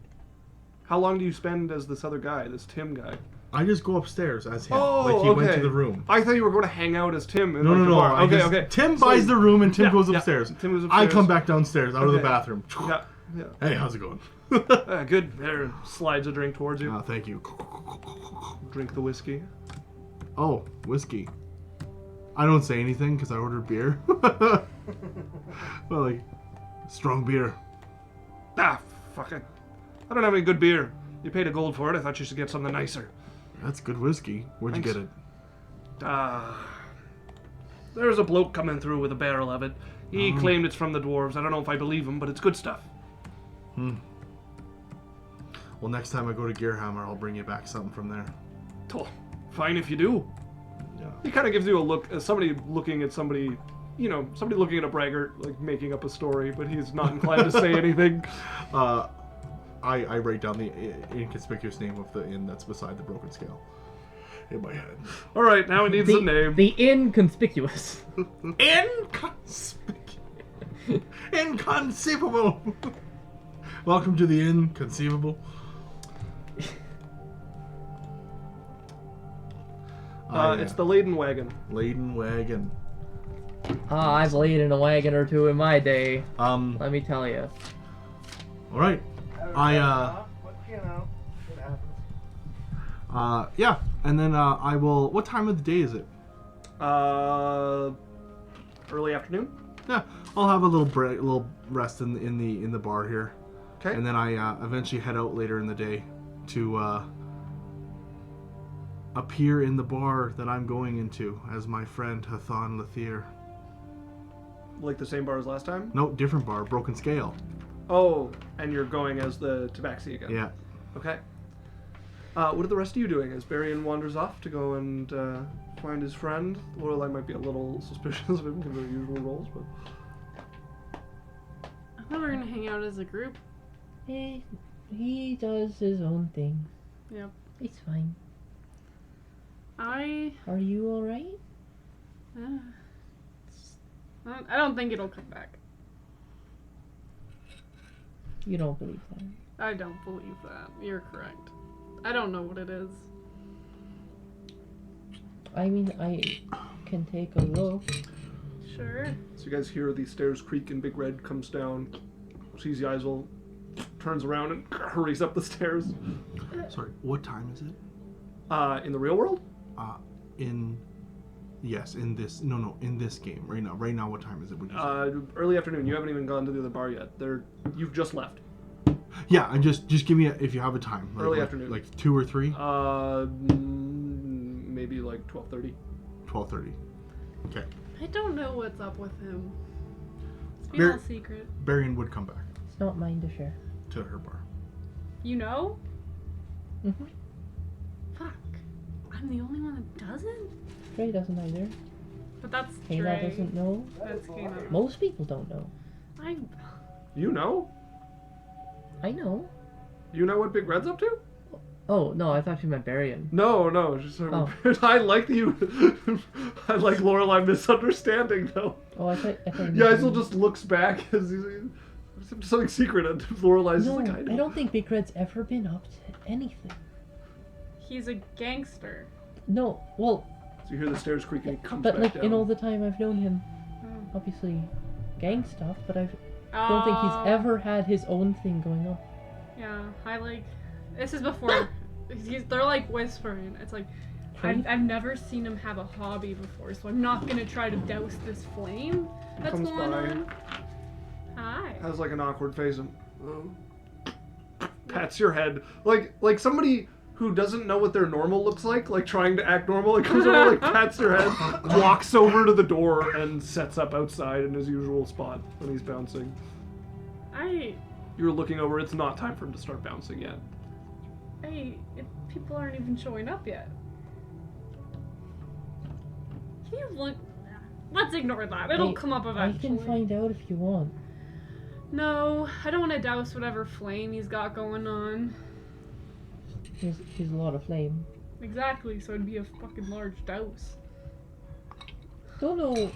How long do you spend as this other guy, this Tim guy? I just go upstairs as him. Oh, like he okay. went to the room. I thought you were going to hang out as Tim. In No. the bar. Okay. Tim So- buys the room and Tim Yeah, goes yeah. upstairs. Tim goes I upstairs. come back downstairs out of the Okay. bathroom. Yeah. Hey, how's it going? Good. There, slides a drink towards you. Thank you. Drink the whiskey. Oh, whiskey. I don't say anything because I ordered beer. Well, like, strong beer. Fuck it. I don't have any good beer. You paid a gold for it. I thought you should get something nicer. That's good whiskey. Where'd you Thanks. get it? There's a bloke coming through with a barrel of it. He claimed it's from the dwarves. I don't know if I believe him, but it's good stuff. Well, next time I go to Gearhammer, I'll bring you back something from there. Oh, fine if you do. Yeah. He kind of gives you a look as somebody looking at somebody, somebody looking at a braggart, like making up a story, but he's not inclined to say anything. I write down the inconspicuous name of the inn that's beside the Broken Scale in my head. All right, now it needs a name. The inconspicuous. Inconceivable. Welcome to the Inconceivable. It's the laden wagon. Laden Wagon. I've laid in a wagon or two in my day. All Let me tell you. right. But, you know, it happens. Yeah, and then I will. What time of the day is it? Early afternoon. Yeah, I'll have a little break, a little rest in the bar here, Okay. and then I eventually head out later in the day to appear in the bar that I'm going into as my friend Hathan Lathier. Like the same bar as last time. No, different bar, Broken Scale. Oh, and you're going as the Tabaxi again. Yeah. Okay. What are the rest of you doing as Berrian wanders off to go and find his friend? Lorelei might be a little suspicious of him given her usual roles, but... Well, we're gonna hang out as a group. He does his own thing. Yep. It's fine. I Are you alright? don't think it'll come back. You don't believe that. I don't believe that. You're correct. I don't know what it is. I mean, I can take a look. Sure. So you guys hear the stairs creak and Big Red comes down, sees Yaikzal, turns around and hurries up the stairs. Sorry, what time is it? In the real world? In this game right now. Right now, what time is it? Would you say? Early afternoon. You haven't even gone to the other bar yet. You've just left. Yeah, and just give me if you have a time. Early afternoon. Like 2 or 3. Maybe like 12:30. 12:30. Okay. I don't know what's up with him. It's been all secret. Berrian would come back It's not mine to share. to her bar. You know? Mm-hmm. Fuck. I'm the only one that doesn't? Drae doesn't either. But that's Kea'Na Drae. doesn't know. That's Kea'Na. Most people don't know. You know? I know. You know what Big Red's up to? Oh, no, I thought you meant Berrian. No. Just I like I like Lorelei misunderstanding though. Oh, I thought Yaikzal just looks back as he's something secret, and Lorelei's No, just like, I don't think Big Red's ever been up to anything. He's a gangster. No, well, So you hear the stairs creak and he comes but back like down. in all the time I've known him, Oh. obviously gang stuff, but I don't think he's ever had his own thing going on. Yeah, this is before. They're like whispering. It's like, I've never seen him have a hobby before, so I'm not gonna try to douse this flame that's Comes going by. on. Hi. Has like an awkward face and pats your head like somebody who doesn't know what their normal looks like trying to act normal. It comes over, like pats their head, walks over to the door, and sets up outside in his usual spot when he's bouncing. You're looking over. It's not time for him to start bouncing yet. People aren't even showing up yet. Can you look? Let's ignore that. It'll come up eventually. I can find out if you want. No, I don't want to douse whatever flame he's got going on. He's a lot of flame. Exactly, so it'd be a fucking large douse. Don't know.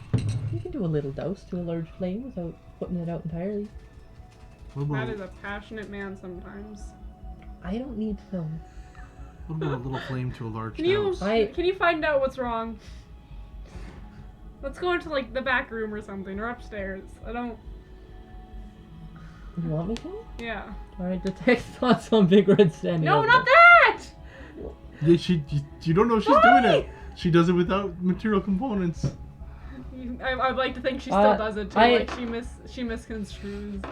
You can do a little douse to a large flame without putting it out entirely. That is a passionate man sometimes. I don't need to know. What about a little flame to a large Can you house? can you find out what's wrong? Let's go into like the back room or something, or upstairs. You want me to? Yeah. Alright, detect thoughts on Big Red standing No, over. not that! Yeah, you don't know she's doing it. She does it without material components. I'd like to think she still does it too. She misconstrues.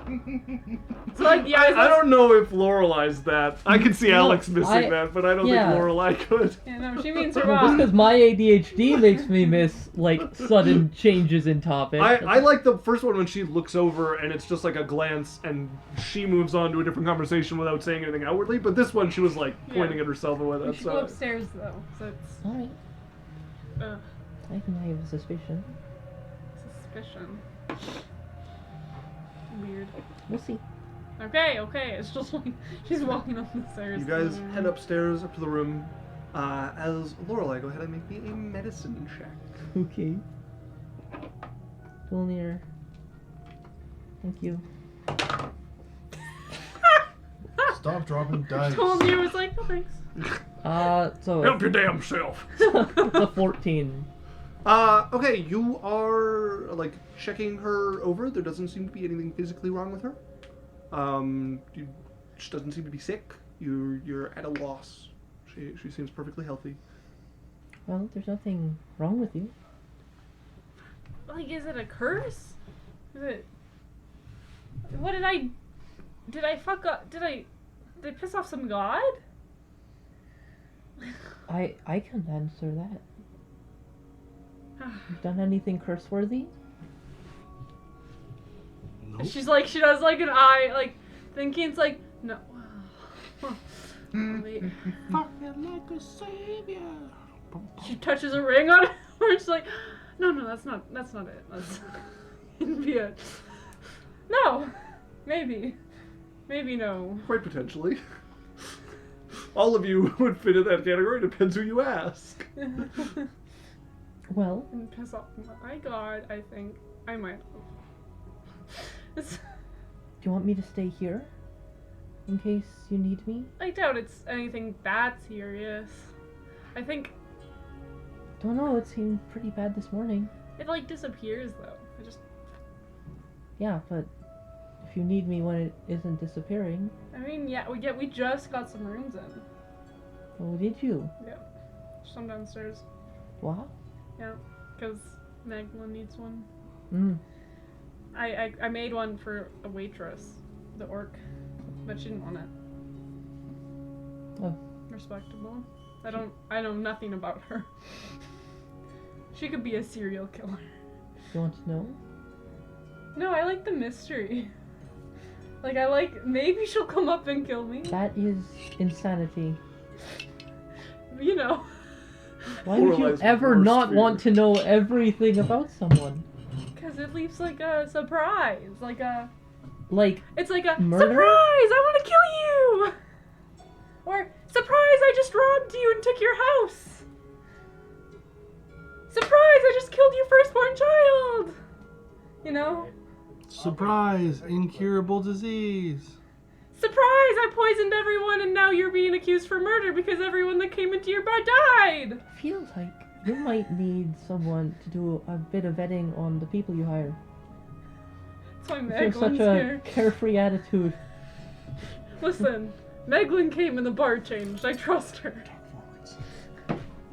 So like, yeah, I don't know if Lorelei's that. I can see Alex missing that, but I don't think Lorelei could. Yeah, no, she means her Just mom. because my ADHD makes me miss like sudden changes in topic. I like the first one when she looks over and it's just like a glance and she moves on to a different conversation without saying anything outwardly. But this one, she was like pointing at herself and We whatnot. should go upstairs though. So it's Alright, I can have a suspicion. suspicion. Weird. We'll see. Okay. It's just like she's walking up the stairs. You guys head upstairs up to the room. As Lorelei, go ahead and make me a medicine check. Okay. Pull near. Thank you. Stop dropping dice. Told you, was like, no thanks. So Help your damn self. it's a 14. Okay, you are like checking her over. There doesn't seem to be anything physically wrong with her. She doesn't seem to be sick. You're at a loss. She seems perfectly healthy. Well, there's nothing wrong with you. Like, is it a curse? Is it? What did I fuck up? Did I piss off some god? I can answer that. You've done anything curse-worthy? Nope. She does like an eye, like thinking it's like no. Wait. Fucking like a savior. She touches a ring on it, or it's like, no, that's not it. That's it'd be a no. Maybe. Maybe no. Quite potentially. All of you would fit in that category, depends who you ask. Well, And piss off my god, I think. I might. It's, do you want me to stay here? In case you need me? I doubt it's anything that serious. I think Don't know, it seemed pretty bad this morning. it like disappears though. I just Yeah, but if you need me when it isn't disappearing, I mean we just got some rooms in. oh, did you? Yeah. Some downstairs. What? Yeah. Because Magdalene needs one. Mm. I made one for a waitress, the orc, but she didn't want it. Oh. Respectable. I know nothing about her. She could be a serial killer. You want to know? No, I like the mystery. Like maybe she'll come up and kill me. That is insanity. You know. Why would you Lorelei's ever worst not fear. want to know everything about someone? Because it leaves like a surprise. Like, It's like a Murder? surprise, I want to kill you! Or surprise, I just robbed you and took your house! Surprise, I just killed your firstborn child! You know? Surprise! Incurable disease. Surprise, I poisoned everyone and now you're being accused for murder because everyone that came into your bar died! feels like you might need someone to do a bit of vetting on the people you hire. That's why You have such Meglin's a here. carefree attitude. Listen, Meglin came and the bar changed. I trust her.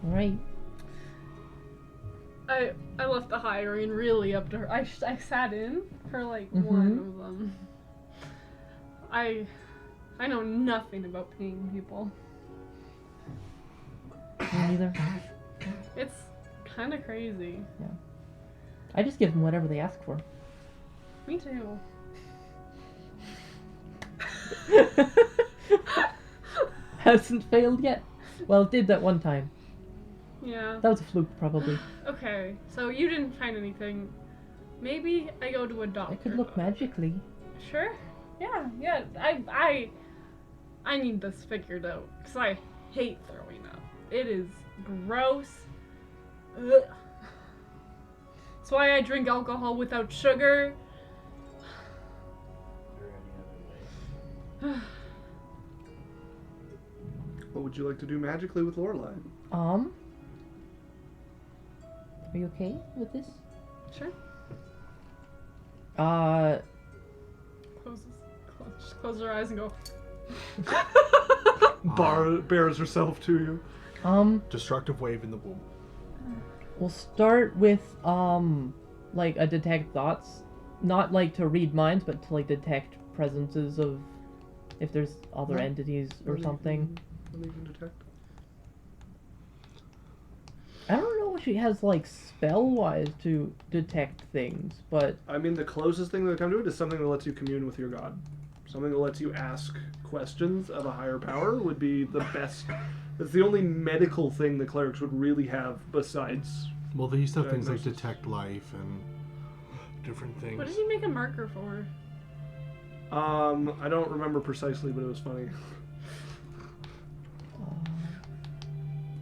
Alright. I left the hiring really up to her. I sat in for like Mhm. one of them. I know nothing about paying people. Me neither. It's kind of crazy. I just give them whatever they ask for. Me too. Hasn't failed yet. Well, it did that one time. Yeah. That was a fluke, probably. Okay, so you didn't find anything. Maybe I go to a doctor. I could look magically. Sure. Yeah. I need this figured out because I hate throwing up. It is gross. Ugh. That's why I drink alcohol without sugar. Is there any other way? What would you like to do magically with Lorelei? Are you okay with this? Sure. Just close your eyes and go. Bears herself to you. Destructive wave in the womb. We'll start with, like a detect thoughts. Not like to read minds, but to like detect presences of, if there's other No. entities or something. What do you can detect? I don't know if she has like spell-wise to detect things, but I mean, the closest thing that would come to it is something that lets you commune with your god. Something that lets you ask questions of a higher power would be the best. It's the only medical thing the clerics would really have besides. Well, they used to have things like Diagnosis. detect life and different things. What did he make a marker for? I don't remember precisely, but it was funny.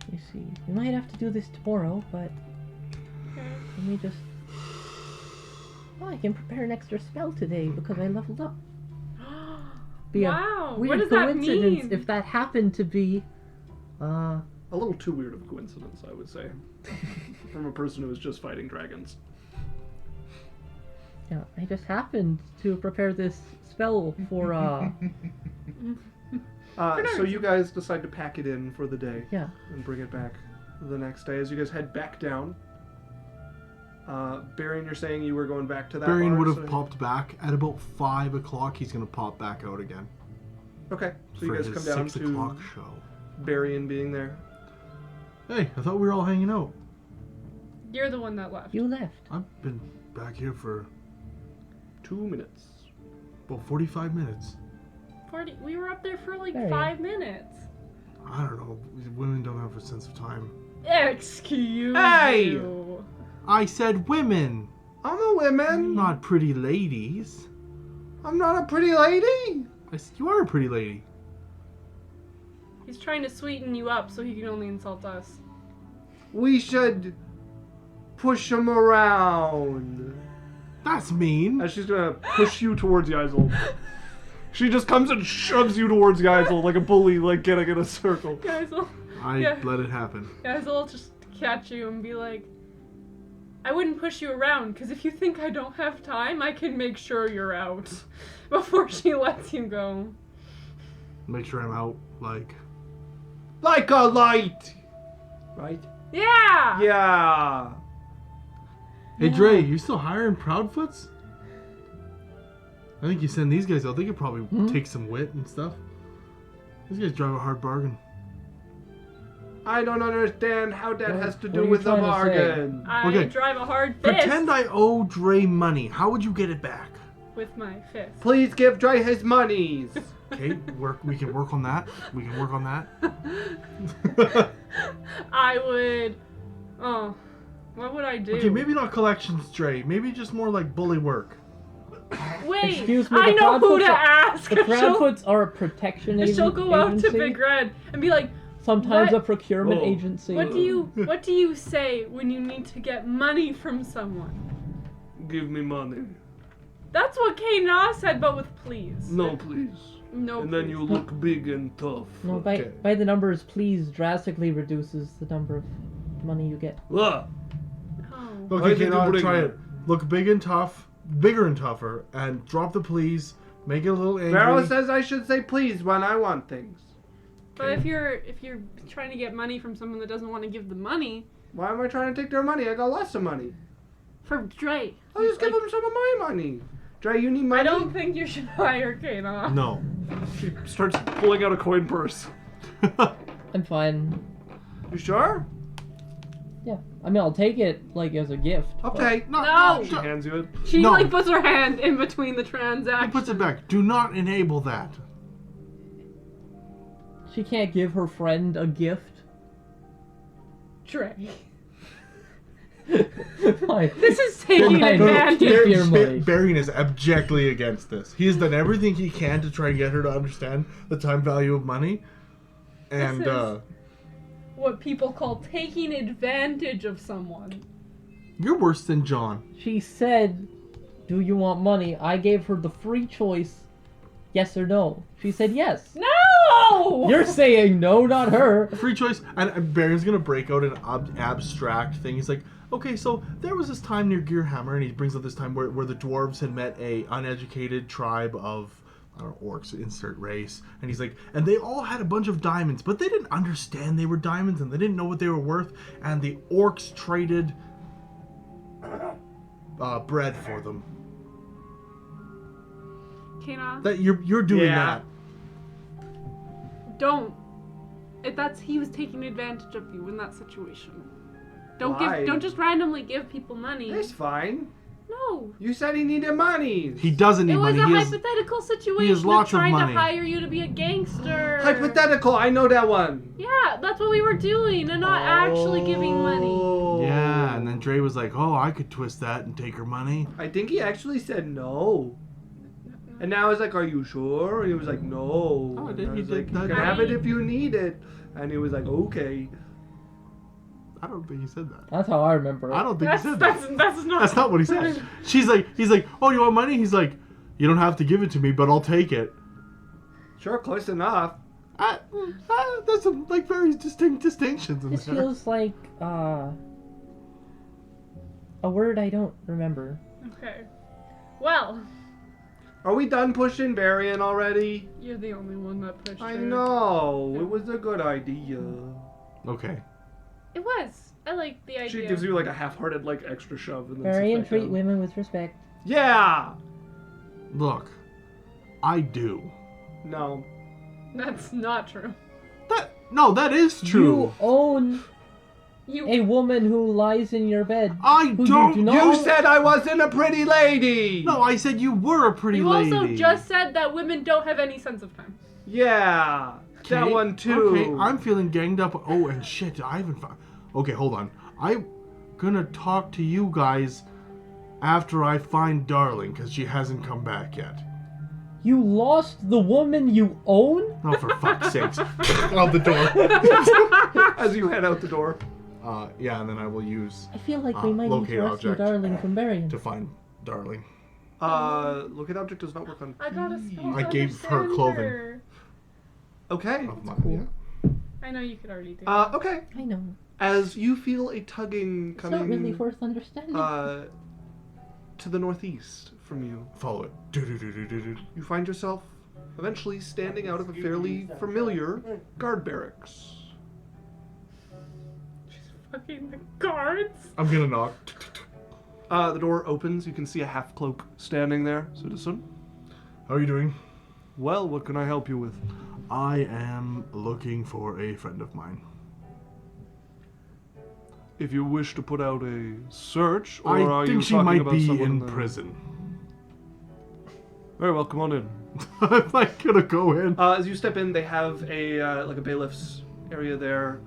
let me see. We might have to do this tomorrow, but Okay. let me just. Oh, I can prepare an extra spell today because I leveled up. Be a Wow. weird What does that coincidence mean? if that happened to be. A little too weird of a coincidence, I would say, from a person who was just fighting dragons. Yeah, I just happened to prepare this spell for So you guys decide to pack it in for the day. yeah. And bring it back the next day. As you guys head back down, Berrian, you're saying you were going back to that Berrian bar, would have so- popped back at about 5 o'clock. He's gonna pop back out again Okay, so you for guys his come down 6 to o'clock show. Berrian being there. Hey, I thought we were all hanging out. You're the one that left. You left. I've been back here for 2 minutes. about 45 minutes. 40. We were up there for like Very. 5 minutes. I don't know. Women don't have a sense of time. Excuse Hey! you. I said women, I'm a woman. not pretty ladies. I'm not a pretty lady. I said you are a pretty lady. He's trying to sweeten you up so he can only insult us. We should push him around. That's mean. As she's gonna push you towards Yaikzal. She just comes and shoves you towards Yaikzal like a bully, like getting in a circle. Guys will Let it happen. just catch you and be like, I wouldn't push you around, because if you think I don't have time, I can make sure you're out before she lets you go. Make sure I'm out, like a light! Right? Yeah! Yeah. Hey, Drae, you still hiring Proudfoots? I think you send these guys out. They could probably take some wit and stuff. These guys drive a hard bargain. I don't understand how that has to what do are you with the trying to say? bargain. I Okay. drive a hard fist Pretend I owe Drae money. How would you get it back? with my fist. Please give Drae his monies. Okay, we can work on that. We can work on that. I would... Oh, what would I do? Okay, maybe not collections, Drae. Maybe just more like bully work. Wait, Excuse me, I the know who to Proudfoots ask. The Proudfoots are a protection agency. She'll go out to Big Red and be like, Sometimes What? a procurement Oh. agency. what do you say when you need to get money from someone? Give me money. That's what Kea'Na said, but with please. No, please. No, And then please. you look big and tough. No, Okay. by the numbers, please drastically reduces the number of money you get. Ah, Oh. Why Okay, did you Kea'Na, bring try that? it. Look big and tough, bigger and tougher, and drop the please. Make it a little angry. Pharaoh says I should say please when I want things. But if you're trying to get money from someone that doesn't want to give the money, Why am I trying to take their money? I got lots of money. for Drae. I'll just give them some of my money. Drae, you need money? I don't think you should hire Kea'Na. No. She starts pulling out a coin purse. I'm fine. You sure? Yeah. I mean, I'll take it, like, as a gift. Okay. No! She hands you it. She No. like puts her hand in between the He transactions. puts it back. Do not enable that. She can't give her friend a gift. Drae. Fine. This is taking Fine. advantage. Keep your money. Berrian is abjectly against this. He has done everything he can to try and get her to understand the time value of money. And, This is- What people call taking advantage of someone. you're worse than John. She said, do you want money? I gave her the free choice, yes or no. She said yes. No! You're saying no, not her. Free choice. And Barrian's gonna break out an abstract thing. He's like, okay, so there was this time near Gearhammer, and he brings up this time where the dwarves had met a uneducated tribe of, I don't know, orcs, insert race. And he's like, and they all had a bunch of diamonds, but they didn't understand they were diamonds, and they didn't know what they were worth, and the orcs traded bread for them. Kea'Na, That you're doing Yeah. that. don't. He was taking advantage of you in that situation. Why? Don't just randomly give people money. It's fine. No. You said he needed money. He doesn't need It was money. a He has, hypothetical situation he has lots of of trying money. to hire you to be a gangster. Hypothetical. I know that one. Yeah, that's what we were doing, and not actually giving money. Oh. yeah, and then Drae was like, oh, I could twist that and take her money. I think he actually said no. And now I was like, are you sure? And he was like, no. Oh, And did I he was did like, that? you can have it if you need it. And he was like, okay. I don't think he said that. That's how I remember it. I don't think he said that. That's not. That's not what he said. He's like, oh, you want money? He's like, you don't have to give it to me, but I'll take it. Sure, close enough. There's some like very distinct distinctions in This there. feels like, a word I don't remember. Okay. Well, Are we done pushing Berrian already? you're the only one that pushed I her. know. It was a good idea. Okay. It was. I like the idea. She gives you like a half-hearted like extra shove and then Very sits back treat down. women with respect. Yeah. Look, I do. No. That's not true. That is true. You own You. a woman who lies in your bed. I Who don't. do not- You said I wasn't a pretty lady. No, I said you were a pretty You lady. also just said that women don't have any sense of time. Yeah. That Okay, one too. Okay, I'm feeling ganged up. Oh, and shit, I haven't found... Okay, hold on. I'm gonna talk to you guys after I find Darling, because she hasn't come back yet. You lost the woman you own? Oh, for fuck's sakes. Out the door. As you head out the door. Yeah, and then I will use I feel like we might need locate to rescue object Darling from Berrian. to find Darling. Locate object does not work on. I got a spell I to gave her understand clothing. her. Okay. Of my, cool. yeah. I know you could already do it. Okay. I know. As you feel a tugging It's coming not really worth understanding. to the northeast from you, Follow it. Do-do-do-do-do-do. you find yourself eventually standing out of a fairly familiar guard barracks. Fucking the guards. I'm gonna knock. The door opens. You can see a half cloak standing there. Citizen. How are you doing? Well, what can I help you with? I am looking for a friend of mine. If you wish to put out a search, or I are you think she talking might about be someone in the- prison. Very well, come on in. I'm like gonna go in. As you step in, they have a like a bailiff's area there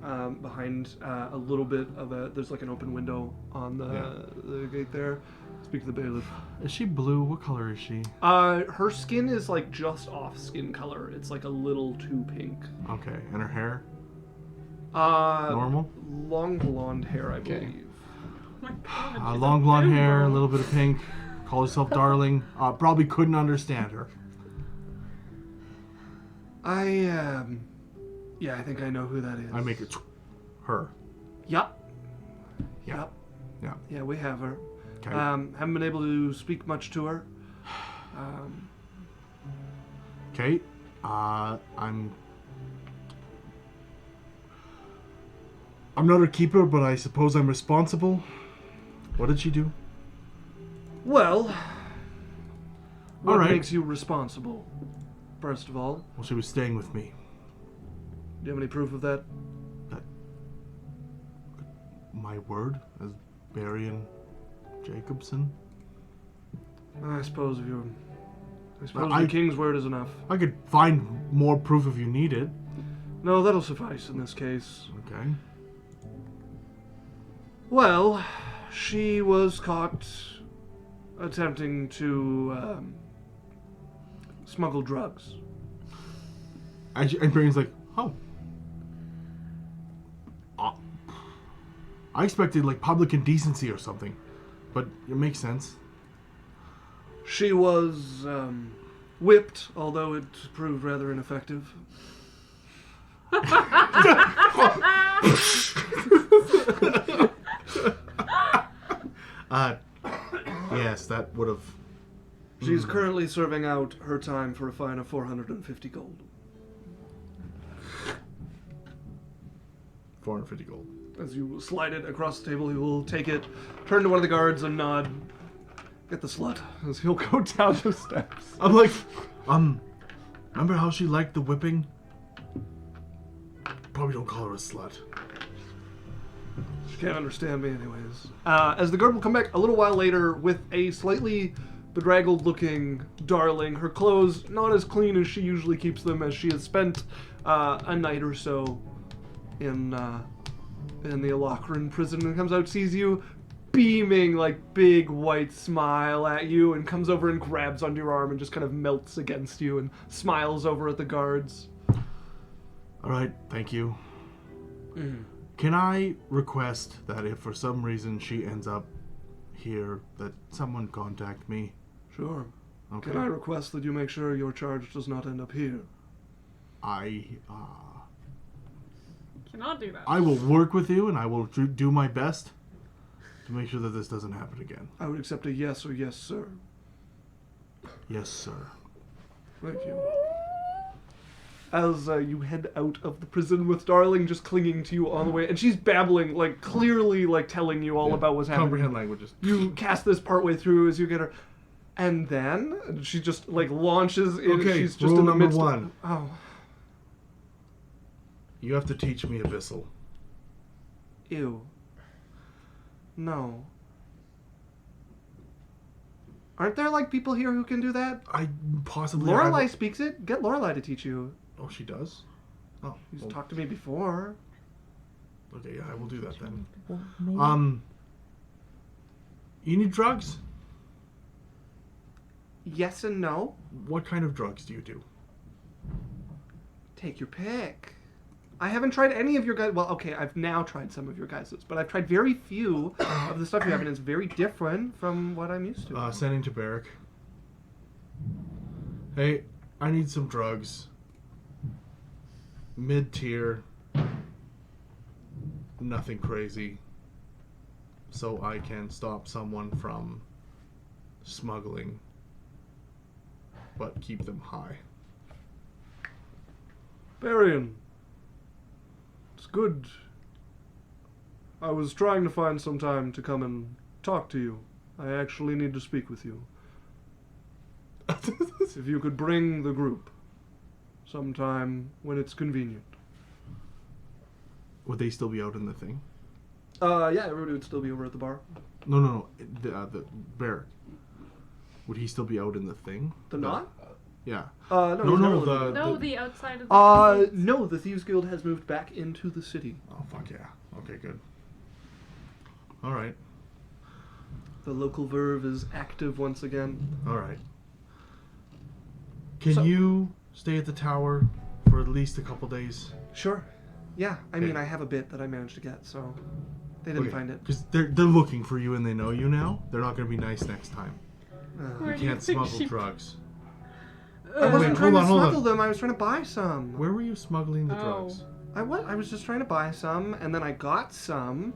behind a little bit of a. There's like an open window on the gate there. Speak to the bailiff. Is she blue? What color is she? Her skin is like just off skin color. It's like a little too pink. Okay, and her hair? Normal. Normal? Long blonde hair, I Okay. believe. Oh my God, she's Long a blonde hair, a bimbo. little bit of pink. Call herself Darling. Probably couldn't understand her. Yeah, I think I know who that is. I make it her. Yup. Yeah. Yup. Yeah. Yeah, we have her. Okay. Haven't been able to speak much to her. Okay. I'm not her keeper, but I suppose I'm responsible. What did she do? Well, what Alright. makes you responsible? First of all, Well, she was staying with me. do you have any proof of that? My word as Berrian Jacobson. I suppose if you're. I suppose I- the king's word is enough. I could find more proof if you needed. No, that'll suffice in this case. Okay. Well, she was caught attempting to smuggle drugs. And Berrian's like, oh. I expected like public indecency or something, but it makes sense. She was whipped, although it proved rather ineffective. Yes, that would have. She's currently serving out her time for a fine of 450 gold. 450 gold. As you slide it across the table, he will take it, turn to one of the guards, and nod. Get the slut. As he'll go down the steps. I'm like, remember how she liked the whipping? Probably don't call her a slut. She can't understand me, anyways. As the guard will come back a little while later with a slightly bedraggled-looking Darling. Her clothes not as clean as she usually keeps them, as she has spent a night or so in the Alochrin prison, and comes out, sees you, beaming like big white smile at you, and comes over and grabs onto your arm and just kind of melts against you and smiles over at the guards. All right, thank you. Can I request that if for some reason she ends up here, that someone contact me? Sure. Okay. Can I request that you make sure your charge does not end up here? Cannot do that. I will work with you, and I will do my best to make sure that this doesn't happen again. I would accept a yes or yes, sir. Yes, sir. Thank you. As you head out of the prison with Darling just clinging to you all the way, and she's babbling, like clearly like telling you all about what's happening. Comprehend languages. You cast this partway through as you get her, and then she just like launches in. Okay, she's just rule in the number midst one. Of, oh, You have to teach me Abyssal. ew. No. Aren't there like people here who can do that? I possibly. Lorelei speaks it. Get Lorelei to teach you. Oh, she does? Oh. She's well, talked to me before. okay, yeah, I will do that then. Well, maybe. You need drugs? Yes and no. What kind of drugs do you do? Take your pick. I haven't tried any of your guys. Well, okay, I've now tried some of your guys's, but I've tried very few of the stuff you have, and it's very different from what I'm used to. Sending to Barrick. Hey, I need some drugs. Mid-tier. Nothing crazy. So I can stop someone from smuggling, but keep them high. Berrian. It's good. I was trying to find some time to come and talk to you. I actually need to speak with you. If you could bring the group sometime when it's convenient. Would they still be out in the thing? Yeah, everybody would still be over at the bar. No. The Barrick. Would he still be out in the thing? The knot? Yeah. No, No, he's no, never the- lived No, the- the outside of the no, the Thieves Guild has moved back into the city. Oh, fuck yeah. Okay, good. Alright. The local verve is active once again. Alright. Can So- you stay at the tower for at least a couple days? Sure. Yeah, I mean, Okay. I have a bit that I managed to get, so they didn't find it. Because they're looking for you and they know you now. They're not going to be nice next time. Where You do you can't think smuggle she- drugs. I wasn't wait, trying hold to on. smuggle them, I was trying to buy some. Where were you smuggling the Oh. drugs? I was just trying to buy some, and then I got some,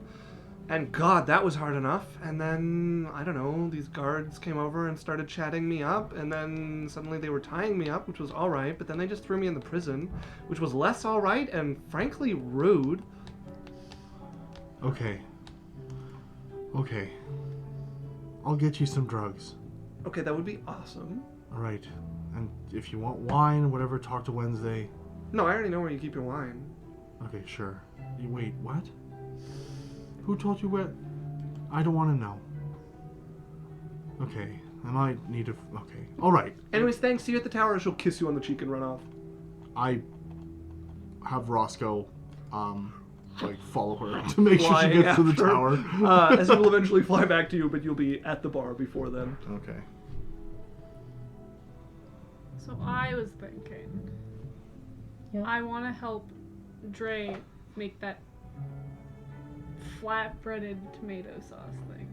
and God, that was hard enough. And then, I don't know, these guards came over and started chatting me up, and then suddenly they were tying me up, which was alright, but then they just threw me in the prison, which was less alright and frankly rude. Okay. I'll get you some drugs. Okay, that would be awesome. Alright. And if you want wine, whatever, talk to Wednesday. No, I already know where you keep your wine. Okay, sure. Wait, what? Who told you where? I don't want to know. Okay, I might need to... Okay, alright. Anyways, thanks, see you at the tower, she'll kiss you on the cheek and run off. I have Rosco, follow her to make sure Fly she gets to the after. tower. As he will eventually fly back to you, but you'll be at the bar before then. Okay. So I was thinking, Yeah. I want to help Drae make that flat-breaded tomato sauce thing.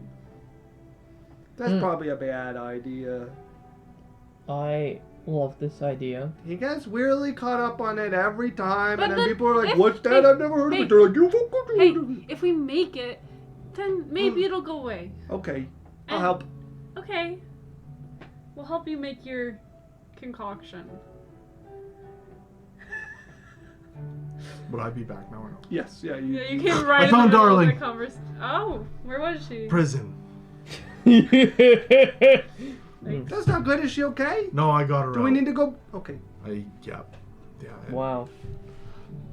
That's probably a bad idea. I love this idea. He gets weirdly caught up on it every time, But and then then people are like, if- what's that? hey, I've never heard of hey, it. They're like, you fucking Hey, heard of it. if we make it, then maybe it'll go away. Okay, I'll And- help. Okay. We'll help you make your concoction. Would I be back now or no? Yes, yeah. Yeah, you came right in found the middle Darling. of the conversation. Oh, where was she? Prison. That's not good. Is she okay? No, I got her Do out. we need to go? Okay. Yeah. Wow.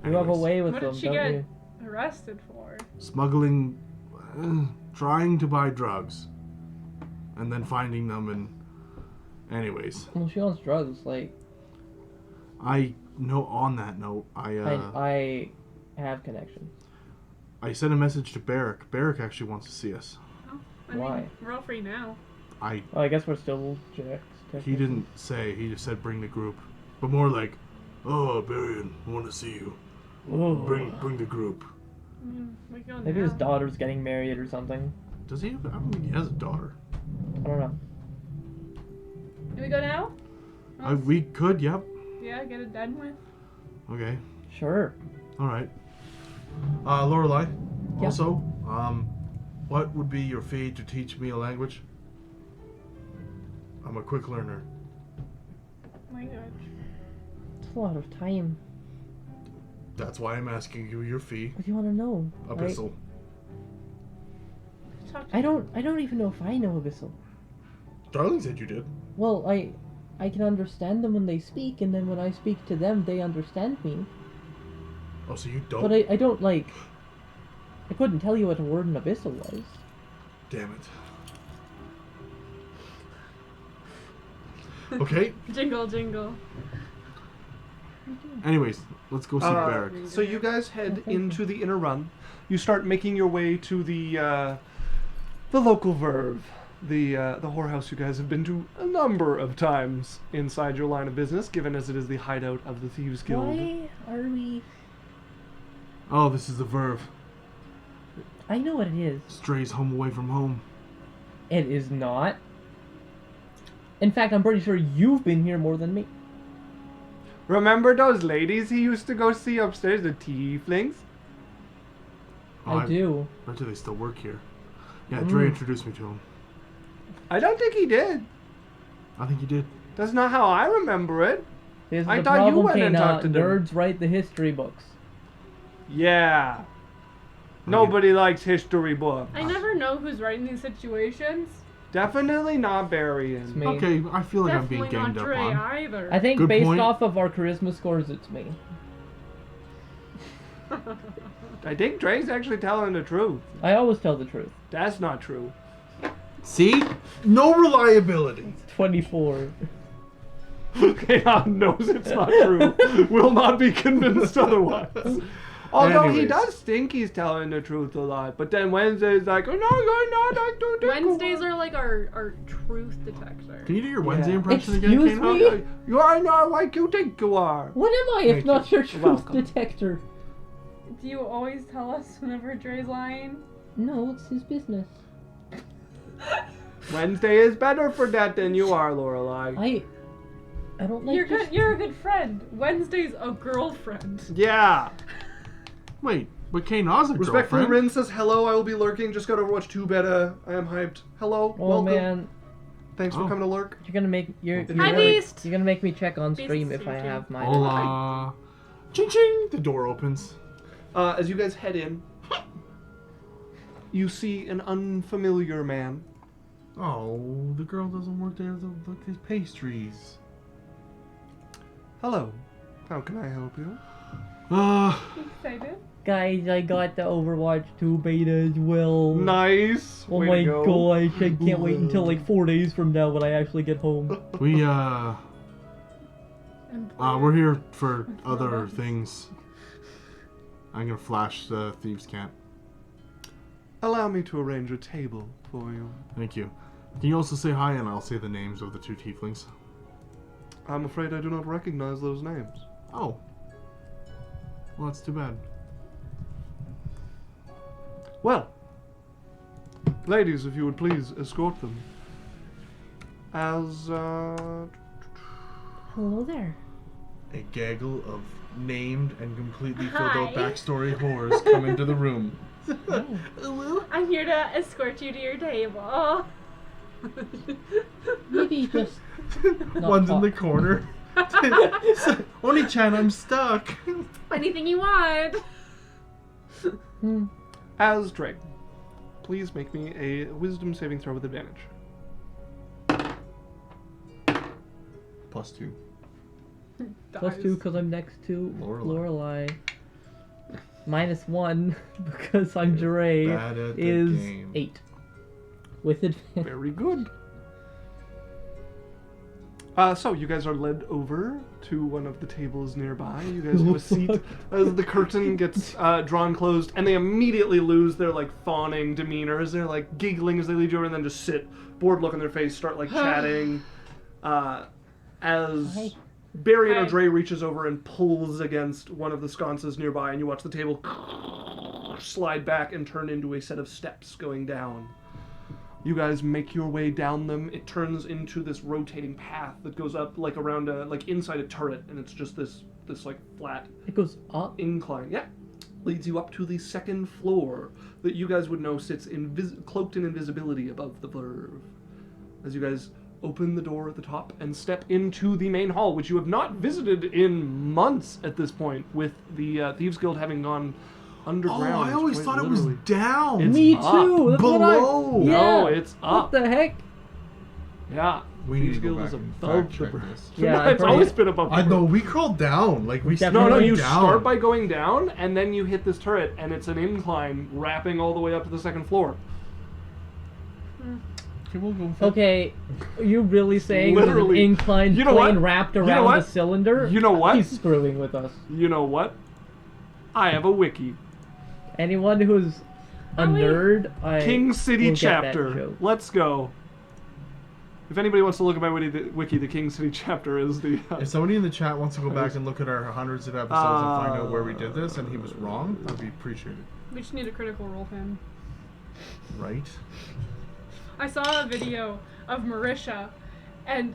You have a Anyways, way with What them, did she don't get you? arrested for? Smuggling, trying to buy drugs, and then finding them and... Anyways, Well, she wants drugs. Like, I know. On that note, I have connections. I sent a message to Barrick. Barrick actually wants to see us. Oh, I Why? mean, we're all free now. Well, I guess we're still checks. He didn't say. He just said bring the group, but more like, oh, Berrian, I want to see you. Bring the group. I mean, we go Maybe now. his daughter's getting married or something. Does he? I don't think he has a daughter. I don't know. Do we go now? We could. Yep. Yeah, get it done with. Okay. Sure. All right. Lorelei. Yeah. Also, what would be your fee to teach me a language? I'm a quick learner. Language. It's a lot of time. That's why I'm asking you your fee. What do you want to know? right? Abyssal. Talk to I don't even know if I know Abyssal. Darling said you did. Well, I can understand them when they speak, and then when I speak to them, they understand me. Oh, so you don't? But I don't, like... I couldn't tell you what a word in Abyssal was. Damn it. Okay. Jingle, jingle. Anyways, let's go see Barrick. So you guys head into the inner run. You start making your way to the local verve. the whorehouse you guys have been to a number of times inside your line of business, given as it is the hideout of the Thieves Guild. Why are we... Oh, this is the Verve. I know what it is. Strays home away from home. It is not. In fact, I'm pretty sure you've been here more than me. Remember those ladies he used to go see upstairs, the tieflings? I do. Bet you they still work here. Yeah, Drae introduced me to him. I don't think he did. I think he did. That's not how I remember it. This is I the thought you problem, went and Kea'Na. talked to them. Nerds write the history books. Yeah. Nobody likes history books. I never know who's writing these situations. Definitely not It's Berrian. me. Okay, I feel like Definitely I'm being not ganged up Drae on. either. I think Good based point. off of our charisma scores, it's me. I think Drake's actually telling the truth. I always tell the truth. That's not true. See? No reliability. 24. Kea'Na knows it's not true. Will not be convinced otherwise. Although he Anyways. does think he's telling the truth a lot, but then Wednesday's like, oh no, you're not. I don't think Wednesdays are like our truth detector. Can you do your Wednesday Yeah. impression again, Excuse Kea'Na? me? You are not like you think you are. What am I if Thank not you. your truth Welcome. detector? Do you always tell us whenever Dre's lying? No, it's his business. Wednesday is better for that than you are, Lorelei. I don't like You're this- good. You're a good friend. Wednesday's a girlfriend. Yeah. Wait, but Kea'Na's a Respectfully, girlfriend. Rin says hello. I will be lurking. Just got Overwatch 2 beta. I am hyped. Hello. Oh welcome. man, Thanks for Oh. coming to lurk. you're gonna make Hi, Beast! you're gonna make me check on Beast stream is if I here, too. have mine. Hola. Ching ching. The door opens. As you guys head in, you see an unfamiliar man. Oh, the girl doesn't work there with his pastries. Hello. How can I help you? Excited? Guys, I got the Overwatch 2 beta as well. Nice. Oh Way my to go. gosh, I can't wait until like 4 days from now when I actually get home. We're here for other things. I'm gonna flash the Thieves' camp. Allow me to arrange a table for you. Thank you. Can you also say hi and I'll say the names of the two tieflings? I'm afraid I do not recognize those names. Oh. Well, that's too bad. Well, ladies, if you would please escort them. As, Hello there. A gaggle of named and completely filled out Hi. backstory whores come into the room. I'm here to escort you to your table. Maybe just not One's in talk. the corner. Oni-chan, I'm stuck. Anything you want. as Drae, please make me a wisdom saving throw with advantage. +2. +2 because I'm next to Lorelei. Lorelei. -1 because I'm Drae bad at the is game. 8. With advantage. Very good. So you guys are led over to one of the tables nearby. You guys have a seat as the curtain gets drawn closed, and they immediately lose their like fawning demeanors. They're like giggling as they lead you over, and then just sit, bored look on their face, start like chatting. As Hi. Berrian or Hi. Drae reaches over and pulls against one of the sconces nearby, and you watch the table slide back and turn into a set of steps going down. You guys make your way down them. It turns into this rotating path that goes up like around a like inside a turret, and it's just this like flat It goes up. incline. Yeah, leads you up to the second floor that you guys would know sits cloaked in invisibility above the Verve. As you guys open the door at the top and step into the main hall, which you have not visited in months at this point, with the Thieves Guild having gone underground. Oh, I always quite thought it was literally. down. It's Me up. too. That's what I- Below. Yeah. No, it's up. What the heck? Yeah. We need Thieves to go Guild back is and above fact the check Verve. this. Yeah, It's I've always heard- been above the I know, Verve. we crawled down. Like, we Definitely No, went you down. start by going down, and then you hit this turret, and it's an incline wrapping all the way up to the second floor. Okay, we'll go for Okay, are you really saying there's an Literally. inclined You know plane what? wrapped You know around what? the cylinder? You know what? He's screwing with us. You know what? I have a wiki. Anyone who's a Oh, wait. nerd, I King City will get that chapter. joke. Let's go. If anybody wants to look at my wiki, the King City chapter is the. If somebody in the chat wants to go back and look at our hundreds of episodes and find out where we did this and he was wrong, that'd be appreciated. We just need a critical role him. Right? I saw a video of Marisha, and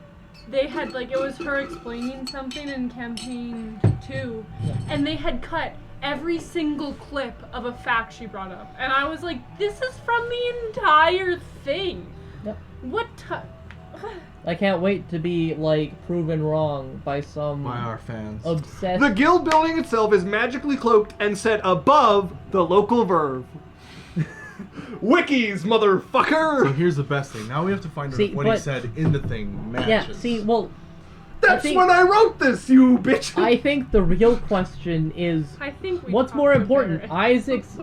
they had, like, it was her explaining something in campaign 2, and they had cut every single clip of a fact she brought up. And I was like, this is from the entire thing. Yep. What I can't wait to be, like, proven wrong by our fans. obsessed... The guild building itself is magically cloaked and set above the local verve. Wikis, motherfucker! So here's the best thing. Now we have to find out if what he said in the thing matches. Yeah, see, well... That's when I wrote this, you bitch! I think the real question is... I think we what's talked more to important, Barrick.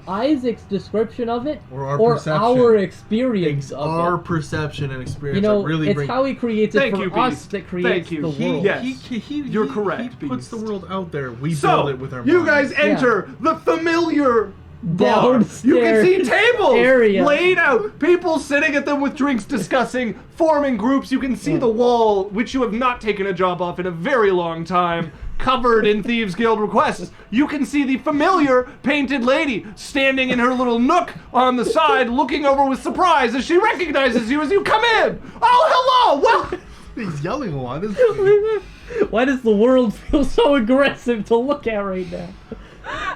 Isaac's description of it, or our or perception. our experience of our it? perception and experience. You know, that really it's bring... how he creates it Thank for you, us Beast. that creates Thank you. the world. Yes. You're correct, He puts Beast. the world out there. We So, build it with our you minds. guys enter the familiar bar. Downstairs You can see tables area. laid out, people sitting at them with drinks discussing, forming groups. You can see the wall, which you have not taken a job off in a very long time, covered in Thieves Guild requests. You can see the familiar painted lady standing in her little nook on the side, looking over with surprise as she recognizes you as you come in. Oh, hello! Well, He's yelling a lot, isn't he? Why does the world feel so aggressive to look at right now?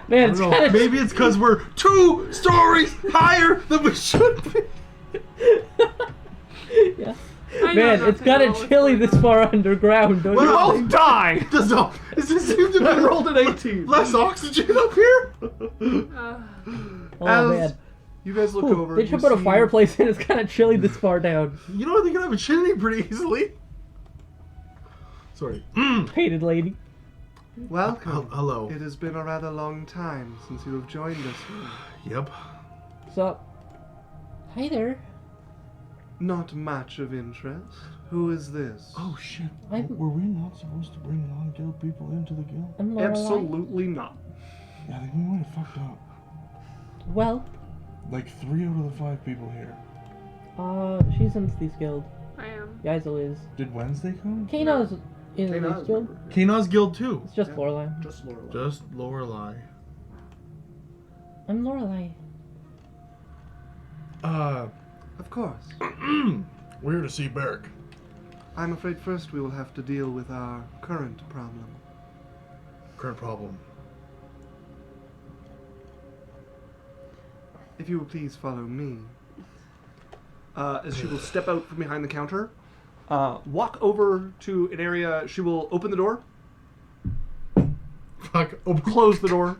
Man, it's I don't know. kind of... Maybe it's because we're 2 stories higher than we should be. Yeah. I know Man, it's nothing kind about of what's chilly going this on. far underground, don't we you both think? die. Does it seem to I be rolled an 18. less oxygen up here? Oh, As man. you guys look Ooh, over. they you should put a see- fireplace in. It's kind of chilly this far down. You know they can have a chimney pretty easily. Sorry. Painted lady. Welcome. Hello. It has been a rather long time since you have joined us. Yep. What's up? Hi there. Not much of interest. Who is this? Oh shit. I'm- Were we not supposed to bring non-guild people into the guild? I'm Lorelei. Absolutely not. Yeah, I think we might have fucked up. Well, Like 3 out of the 5 people here. she's in Thieves Guild. I am. Yaikzal is. Did Wednesday come? Kea'Na's in Hey, Thieves not Guild. remember. Kea'Na's guild too. It's just Yeah. Lorelei. Just Lorelei. Just Lorelei. I'm Lorelei. Of course. We're here to see Barrick. I'm afraid first we will have to deal with our current problem. Current problem. If you will please follow me. As she will step out from behind the counter, walk over to an area. She will open the door, Fuck. Oh, close the door,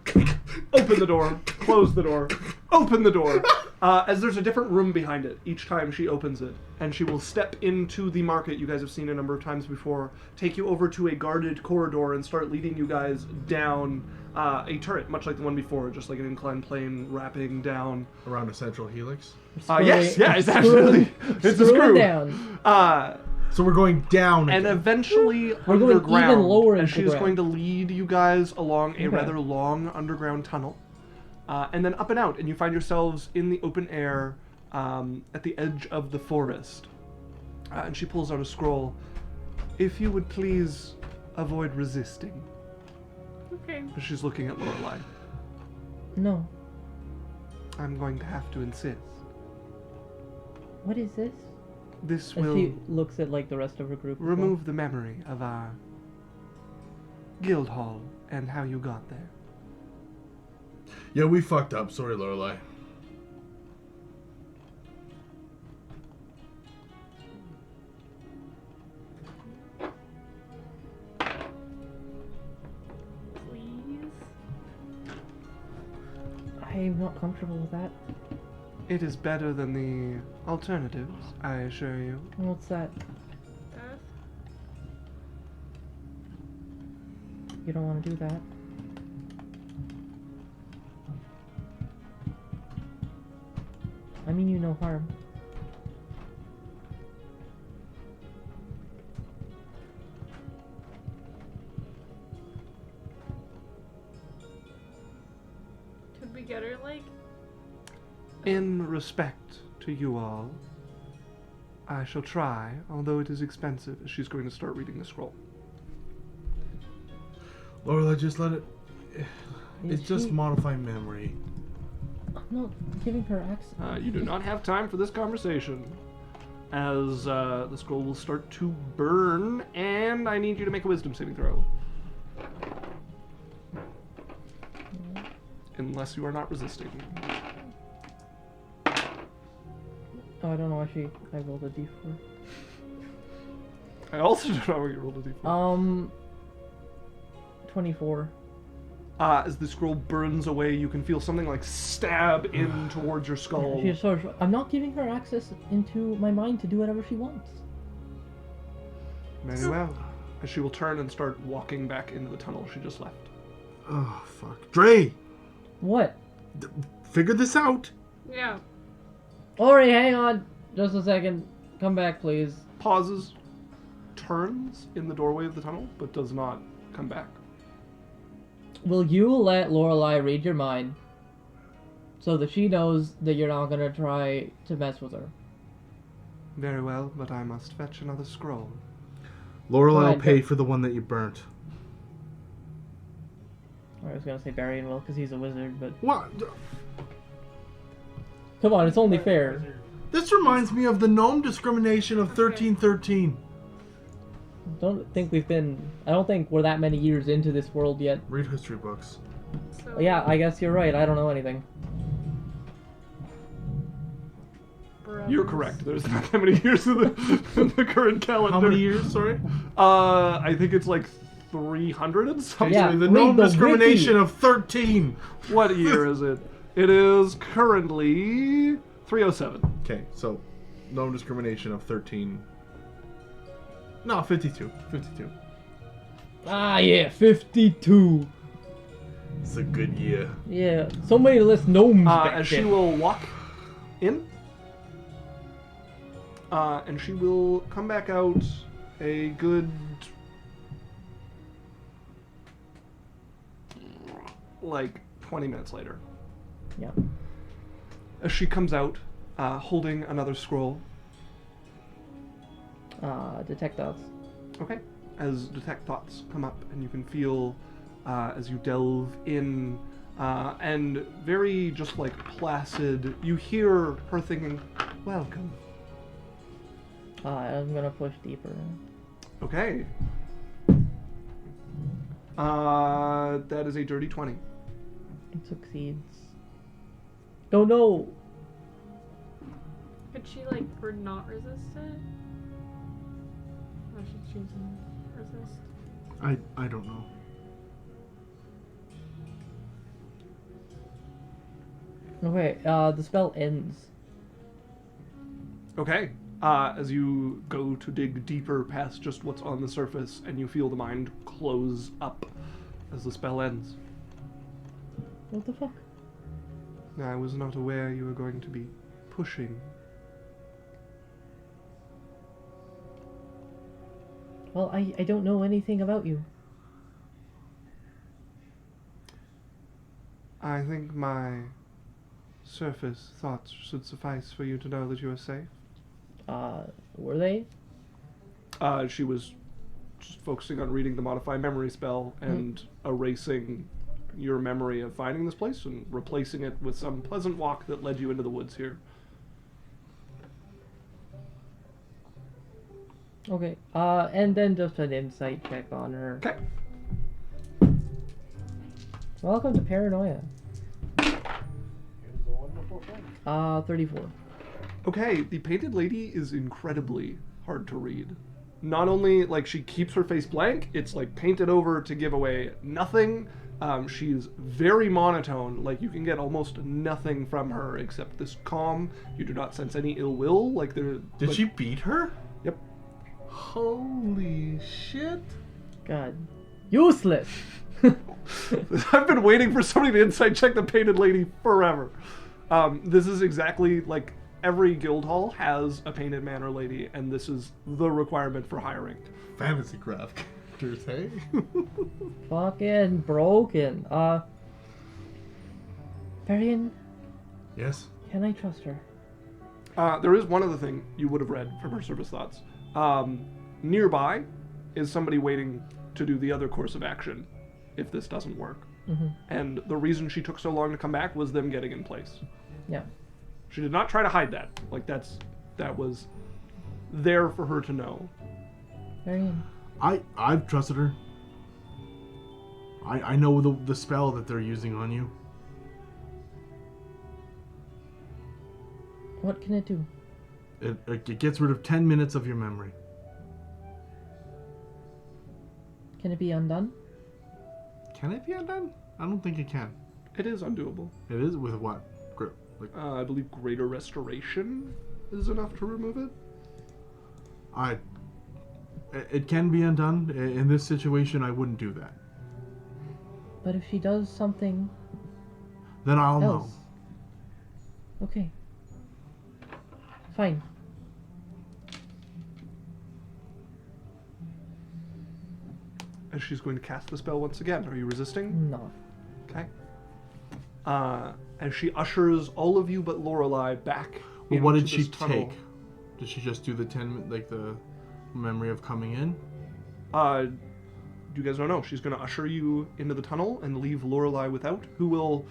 open the door, close the door, open the door. As there's a different room behind it each time she opens it. And she will step into the market you guys have seen a number of times before, take you over to a guarded corridor and start leading you guys down a turret, much like the one before, just like an inclined plane wrapping down. Around a central helix. Yes, yeah, it's actually, it's a screw. down. So we're going down And again. eventually We're going underground, even lower and into she is the going ground. to lead you guys along a Okay. rather long underground tunnel, and then up and out, and you find yourselves in the open air at the edge of the forest. And she pulls out a scroll. If you would please avoid resisting. Okay. She's looking at Lorelei. No. I'm going to have to insist. What is this? This As will she looks at like the rest of her group. as well. remove the memory of our guild hall and how you got there. Yeah, we fucked up. Sorry, Lorelei. Please. I'm not comfortable with that. It is better than the alternatives, I assure you. What's that? Death. You don't want to do that. I mean you no harm. Could we get her, like... In respect to you all, I shall try, although it is expensive. She's going to start reading the scroll. Lorelei, just let it. It's Is just she- modify memory. I'm not giving her access. You do not have time for this conversation, as the scroll will start to burn, and I need you to make a wisdom saving throw. Unless you are not resisting. Oh, I don't know. Actually, I rolled a d4. I also don't know what you rolled a d4. 24. As the scroll burns away, you can feel something like stab in towards your skull. She's sort of, I'm not giving her access into my mind to do whatever she wants. Very well. As she will turn and start walking back into the tunnel she just left. Oh, fuck. Drae! What? Figure this out! Yeah. Ori, hang on. Just a second. Come back, please. Pauses, turns in the doorway of the tunnel, but does not come back. Will you let Lorelei read your mind so that she knows that you're not gonna try to mess with her? Very well, but I must fetch another scroll. Lorelei will Fine, pay but- for the one that you burnt. I was gonna say Berrian will because he's a wizard, but What? come on, it's only fair. This reminds me of the gnome discrimination of 1313. Don't think we've been. I don't think we're that many years into this world yet. Read history books. So, Yeah, I guess you're right. I don't know anything. You're correct. There's not that many years in the current calendar. How many years, sorry? I think it's like 300 and something. Yeah, the read gnome the discrimination wiki. of 13. What year is it? It is currently 307. Okay, so gnome discrimination of 13. No, 52. 52. Ah, yeah, 52. It's a good year. Yeah, so many less gnomes back As she then. will walk in, and she will come back out a good like 20 minutes later. Yeah. As she comes out, holding another scroll. Detect thoughts. Okay. As detect thoughts come up, and you can feel as you delve in, and very just like placid, you hear her thinking, "Welcome." I'm gonna push deeper. Okay. That is a dirty 20. It succeeds. Oh no! Could she, like, or not resist it? Or should she choose to resist? I don't know. Okay, the spell ends. Okay. As you go to dig deeper past just what's on the surface, and you feel the mind close up as the spell ends. What the fuck? I was not aware you were going to be pushing. Well, I don't know anything about you. I think my surface thoughts should suffice for you to know that you are safe. Were they? She was just focusing on reading the modify memory spell and erasing your memory of finding this place and replacing it with some pleasant walk that led you into the woods here. Okay, and then just an insight check on her. Okay. Welcome to Paranoia. Here's the wonderful thing. 34. Okay, the painted lady is incredibly hard to read. Not only, like, she keeps her face blank, it's, like, painted over to give away nothing. She's very monotone, like, you can get almost nothing from her except this calm. You do not sense any ill will, like, there... Did like- she beat her? Yep. Holy shit. God. Useless! I've been waiting for somebody to insight check the painted lady forever. This is exactly, like, every guild hall has a painted man or lady, and this is the requirement for hiring. Fantasy craft characters, hey? Fucking broken. Berrian, Yes? can I trust her? There is one other thing you would have read from her service thoughts. Nearby is somebody waiting to do the other course of action if this doesn't work. Mm-hmm. And the reason she took so long to come back was them getting in place. Yeah. She did not try to hide that. Like, that was there for her to know. Berrian. I've trusted her. I know the spell that they're using on you. What can it do? It gets rid of 10 minutes of your memory. Can it be undone? Can it be undone? I don't think it can. It is undoable. It is with what? Like, I believe greater restoration is enough to remove it. it can be undone. In this situation, I wouldn't do that. But if she does something Then I'll know. else. Okay. Fine. As she's going to cast the spell once again. Are you resisting? No. Okay. As she ushers all of you but Lorelei back Well, what into did she this tunnel. take? Did she just do the 10, like the memory of coming in? You guys don't know. She's going to usher you into the tunnel and leave Lorelei without, who will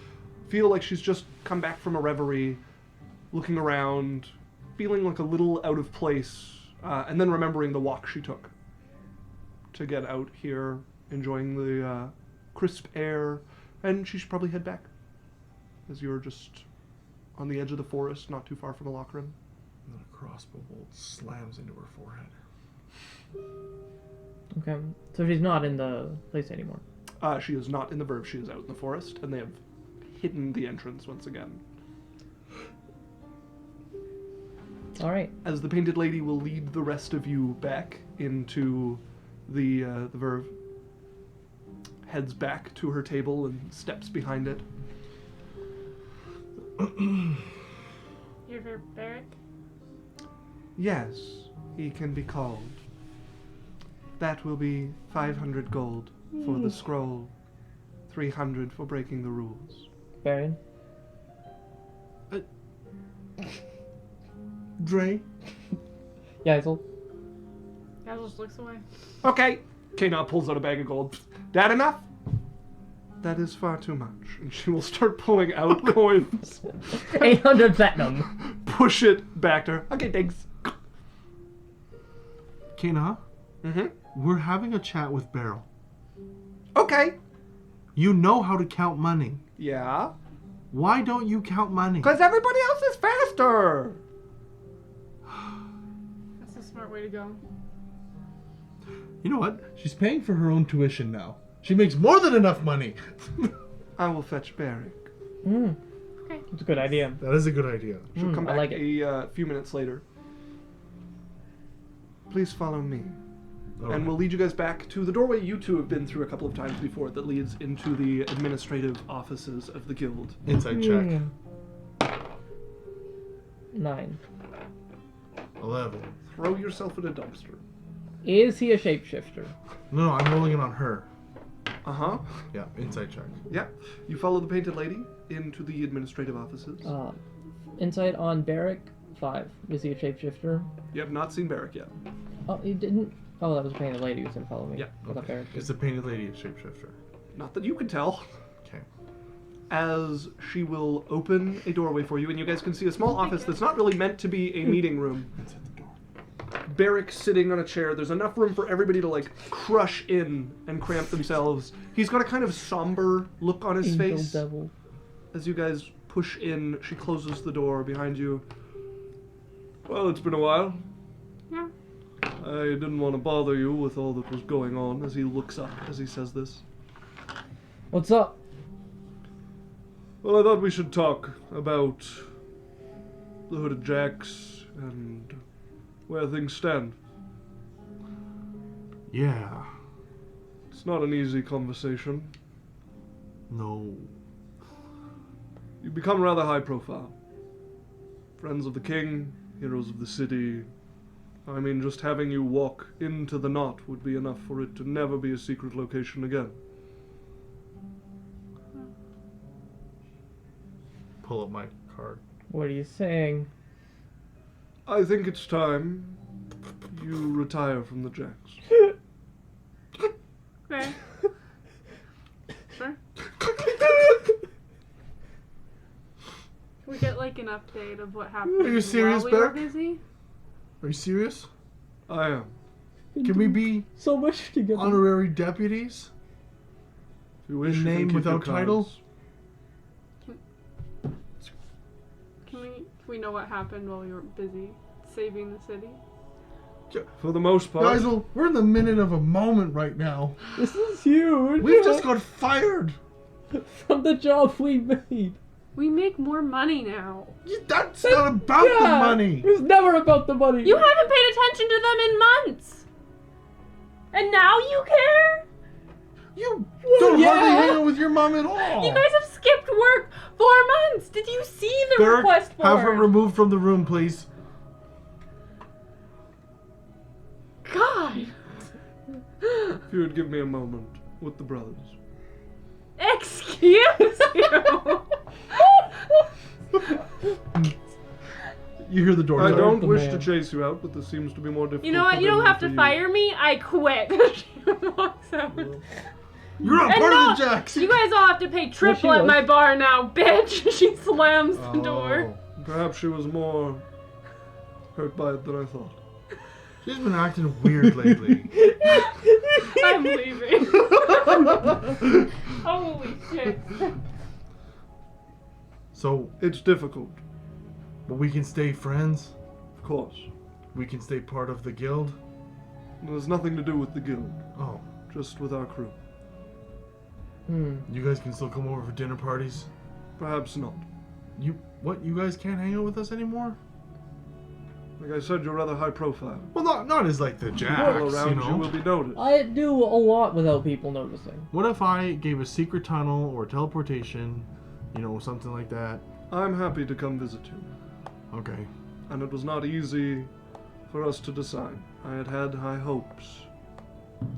feel like she's just come back from a reverie, looking around, feeling like a little out of place, and then remembering the walk she took to get out here, enjoying the crisp air, and she should probably head back, as you're just on the edge of the forest, not too far from Alochrin. And then a crossbow bolt slams into her forehead. Okay. So she's not in the place anymore. She is not in the verve, she is out in the forest, and they have hidden the entrance once again. Alright. As the Painted Lady will lead the rest of you back into the verve, heads back to her table and steps behind it. You're for Barrick? Yes, he can be called. That will be 500 gold for the scroll, 300 for breaking the rules. Berrian. Drae? Yaikzal. Gal just looks away. Okay. Kea'Na pulls out a bag of gold. That enough? That is far too much. And she will start pulling out coins. 800 platinum. Push it back to her. Okay, thanks. Kea'Na, Mm-hmm. we're having a chat with Beryl. Okay. You know how to count money. Yeah. Why don't you count money? Because everybody else is faster. That's a smart way to go. You know what? She's paying for her own tuition now. She makes more than enough money. I will fetch Barrick. Okay. It's a good idea. That is a good idea. She'll come I back like it. a few minutes later. Please follow me. All And right. we'll lead you guys back to the doorway you two have been through a couple of times before that leads into the administrative offices of the guild. Inside check. 9. 11. Throw yourself in a dumpster. Is he a shapeshifter? No, I'm rolling it on her. Uh-huh. Yeah, inside check. Yeah. You follow the Painted Lady into the administrative offices. Insight on Barrick, 5. Is he a shapeshifter? You have not seen Barrick yet. Oh, he didn't. Oh, that was a painted lady who's gonna follow me. Yeah, I thought Barrick. It's the painted lady of shapeshifter. Not that you can tell. Okay. As she will open a doorway for you, and you guys can see a small office that's not really meant to be a meeting room. Inside the door. Barrick sitting on a chair. There's enough room for everybody to like crush in and cramp themselves. He's got a kind of somber look on his Angel face. devil. As you guys push in, she closes the door behind you. Well, it's been a while. Yeah. I didn't want to bother you with all that was going on, as he looks up as he says this. What's up? Well, I thought we should talk about the Hooded Jacks and where things stand. Yeah. It's not an easy conversation. No. You've become rather high profile. Friends of the king, heroes of the city. I mean, just having you walk into the knot would be enough for it to never be a secret location again. Pull up my card. What are you saying? I think it's time you retire from the Jacks. Okay. Sure. Can we get like an update of what happened? Are you serious, while we were Barrick? busy? Are you serious? I am. Can we be So much together. honorary deputies? If you wish, In you can name keep without your title? cards. Can we know what happened while we were busy saving the city? For the most part. Guys, we're in the minute of a moment right now. This is huge. We've just got fired. from the job we made. We make more money now. That's not about the money. It was never about the money. You haven't paid attention to them in months. And now you care? You don't yeah. hardly hang out with your mom at all. You guys have skipped work 4 months. Did you see the Barrick, request form? have her removed from the room, please. God. If you would give me a moment with the brothers. Excuse you. You hear the door. I shut. don't the wish man. to chase you out, but this seems to be more difficult. You know what? for You them don't have than to for you. fire me. I quit. She walks out. You're not And part no, of the Jacks. You guys all have to pay triple at was. my bar now, bitch. She slams the door. Oh. Perhaps she was more hurt by it than I thought. She's been acting weird lately. I'm leaving. Holy shit. So, It's difficult, but we can stay friends. of course. We can stay part of the guild. It has nothing to do with the guild, Oh, just with our crew. you guys can still come over for dinner parties. Perhaps not. You guys can't hang out with us anymore? Like I said, you're rather high profile. Well, not as like the All Jacks, around you know. will be noticed. I do a lot without people noticing. What if I gave a secret tunnel or teleportation, something like that? I'm happy to come visit you. Okay. And it was not easy for us to decide. I had had high hopes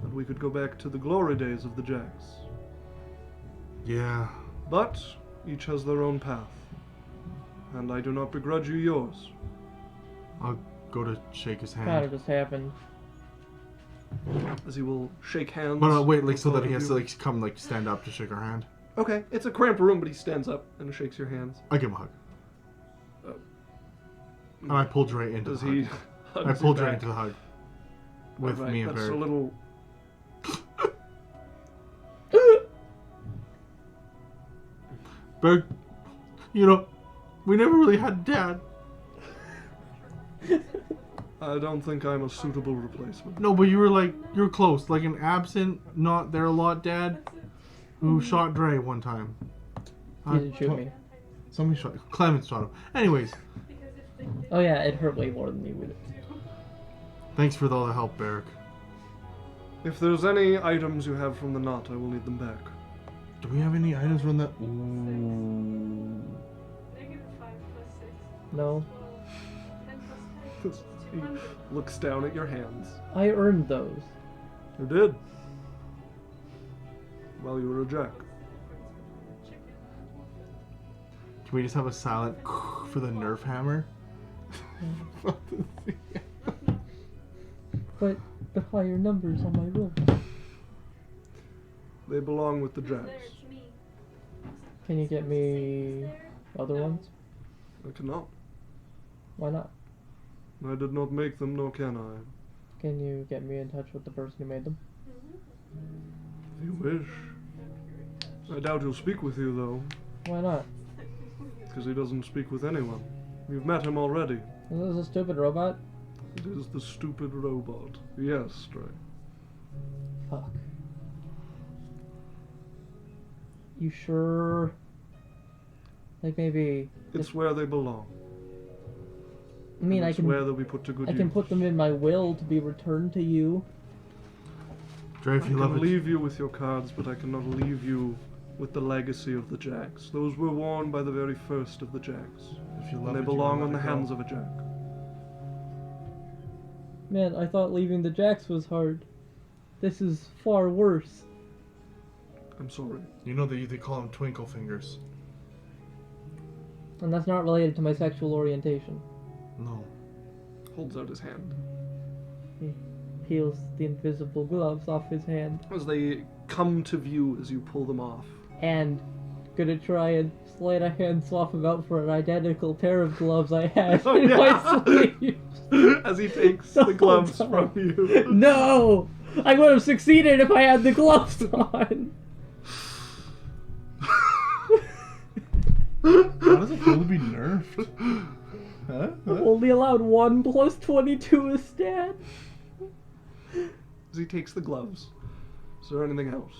that we could go back to the glory days of the Jacks. Yeah. But each has their own path. And I do not begrudge you yours. I'll go to shake his Kind hand. of just happened. As he will shake hands. But wait, with so all that he of has you. to come stand up to shake our hand. Okay, it's a cramped room, but he stands up and shakes your hands. I give him a hug. And I pull Drae into Does the he? hug. hugs I you pull Drae back? into the hug. With Alright, me and that's Barrick. a little. Barrick, we never really had a dad. I don't think I'm a suitable replacement. No, but you're close. Like an absent, not there a lot dad who shot Drae one time. He didn't shoot me. Somebody shot Clemens shot him. Anyways, Oh yeah, it hurt way more than me with it. thanks for all the help, Barrick. If there's any items you have from the knot, I will need them back. Do we have any items from that? Ooh. -5 + 6 No, 10 + 10 He 200. looks down at your hands. I earned those. You did. Well, you were a Jack. Can we just have a silent for the Nerf hammer? But the higher numbers on my roll. They belong with the Jacks. It's me. Can you get me other ones? I cannot. Why not? I did not make them, nor can I. Can you get me in touch with the person who made them? If you wish. I doubt he'll speak with you, though, Why not? because he doesn't speak with anyone. You've met him already. Is this a stupid robot? It is the stupid robot. Yes, Drae. Fuck. You sure? Like maybe. It's where they belong. I mean, And I it's can. where they'll be put to good I use. can put them in my will to be returned to you. Drae, if I you love can it. leave you with your cards, but I cannot leave you with the legacy of the Jacks. Those were worn by the very first of the Jacks. If you love And they it, you belong let on the it go. hands of a Jack. Man, I thought leaving the Jacks was hard. This is far worse. I'm sorry. You know that they call them twinkle fingers. And that's not related to my sexual orientation. No. holds out his hand. He peels the invisible gloves off his hand. As they come to view as you pull them off. And gonna try and sleight of hand swap him out for an identical pair of gloves I had in my sleeves. As he takes the gloves from you. No! I would have succeeded if I had the gloves on. How does it feel to be nerfed? Huh? Only allowed 1 plus 22 a stat. As he takes the gloves. Is there anything else?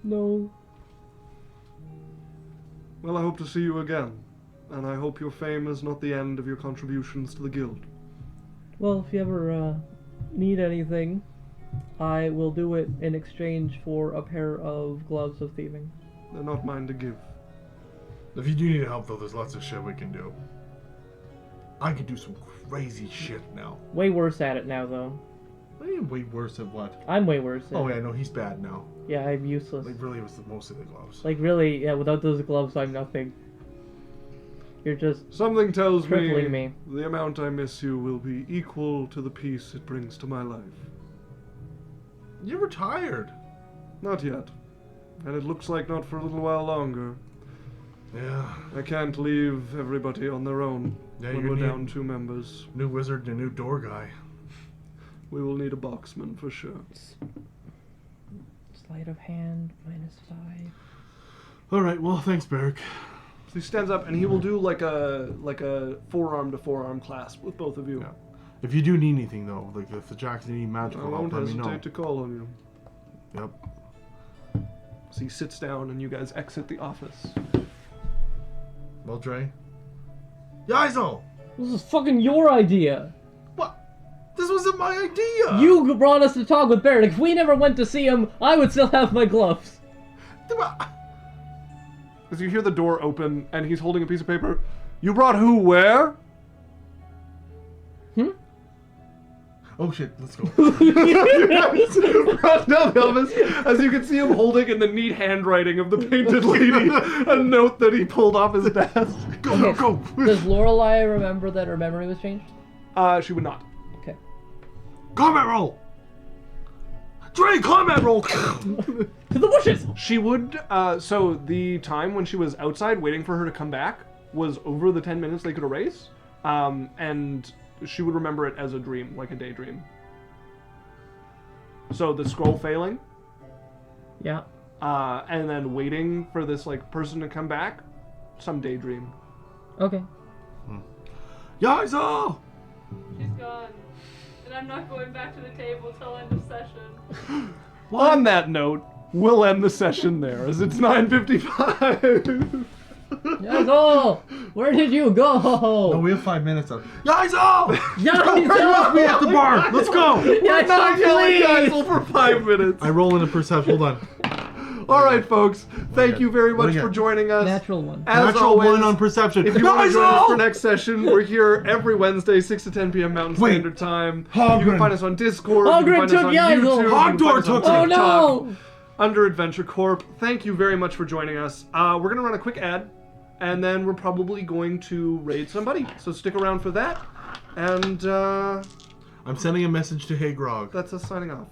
No. Well, I hope to see you again. And I hope your fame is not the end of your contributions to the guild. Well, if you ever need anything, I will do it in exchange for a pair of gloves of thieving. They're not mine to give. If you do need help, though, there's lots of shit we can do. I can do some crazy shit now. Way worse at it now, though. I am way worse at what? I'm way worse at Oh, it. yeah, no, he's bad now. Yeah, I'm useless. Like, really, it was mostly the gloves. Like, really, yeah, without those gloves, I'm nothing. You're just Something tells crippling me. the amount I miss you will be equal to the peace it brings to my life. You're retired. Not yet. And it looks like not for a little while longer. Yeah. I can't leave everybody on their own Yeah, when you we're need- down 2 members. New wizard and a new door guy. We will need a boxman for sure. sleight of hand, -5. Alright, well, thanks, Barrick. So he stands up and he will do like a forearm to forearm clasp with both of you. Yeah. If you do need anything, though, like if the Jacks need I magical help, won't let me know. hesitate to call on you. Yep. So he sits down and you guys exit the office. Well, Drae? Yaikzal! This is fucking your idea. What? This wasn't my idea! You brought us to talk with Barrick. If we never went to see him, I would still have my gloves. As you hear the door open and he's holding a piece of paper. You brought who where? Oh shit, let's go. Runs down the office as you can see him holding in the neat handwriting of the painted lady a note that he pulled off his desk. Go, go, go! Does Lorelei remember that her memory was changed? She would not. Okay. Combat roll! Drae, combat roll! To the bushes! She would, so the time when she was outside waiting for her to come back was over the 10 minutes they could erase. And she would remember it as a dream, like a daydream. So the scroll failing. Yeah. And then waiting for this, like, person to come back, some daydream. Okay. Yaikzal! She's gone. And I'm not going back to the table till end of session. On that note, we'll end the session there, as it's 9:55. Yaikzal! Where did you go? No, we have 5 minutes of Yaikzal! Yaikzal! Be at the bar! Let's go! We're not yelling please! Yaikzal for 5 minutes. I roll in a perception. Hold on. All right, folks. Thank you very much What for again? joining us. Natural one. As Natural always, 1 on perception. if you want to join us for Yaikzal! next session, we're here every Wednesday, 6 to 10 p.m. Mountain Wait. Standard Time. You Hogren. can find us on Discord. Hogren you can find us took on Yaikzal. YouTube. You can Hogdor find us on took Oh him. TikTok no! under Adventure Corp. Thank you very much for joining us. We're going to run a quick ad, and then we're probably going to raid somebody. So stick around for that. And I'm sending a message to Hey Grog. that's us signing off.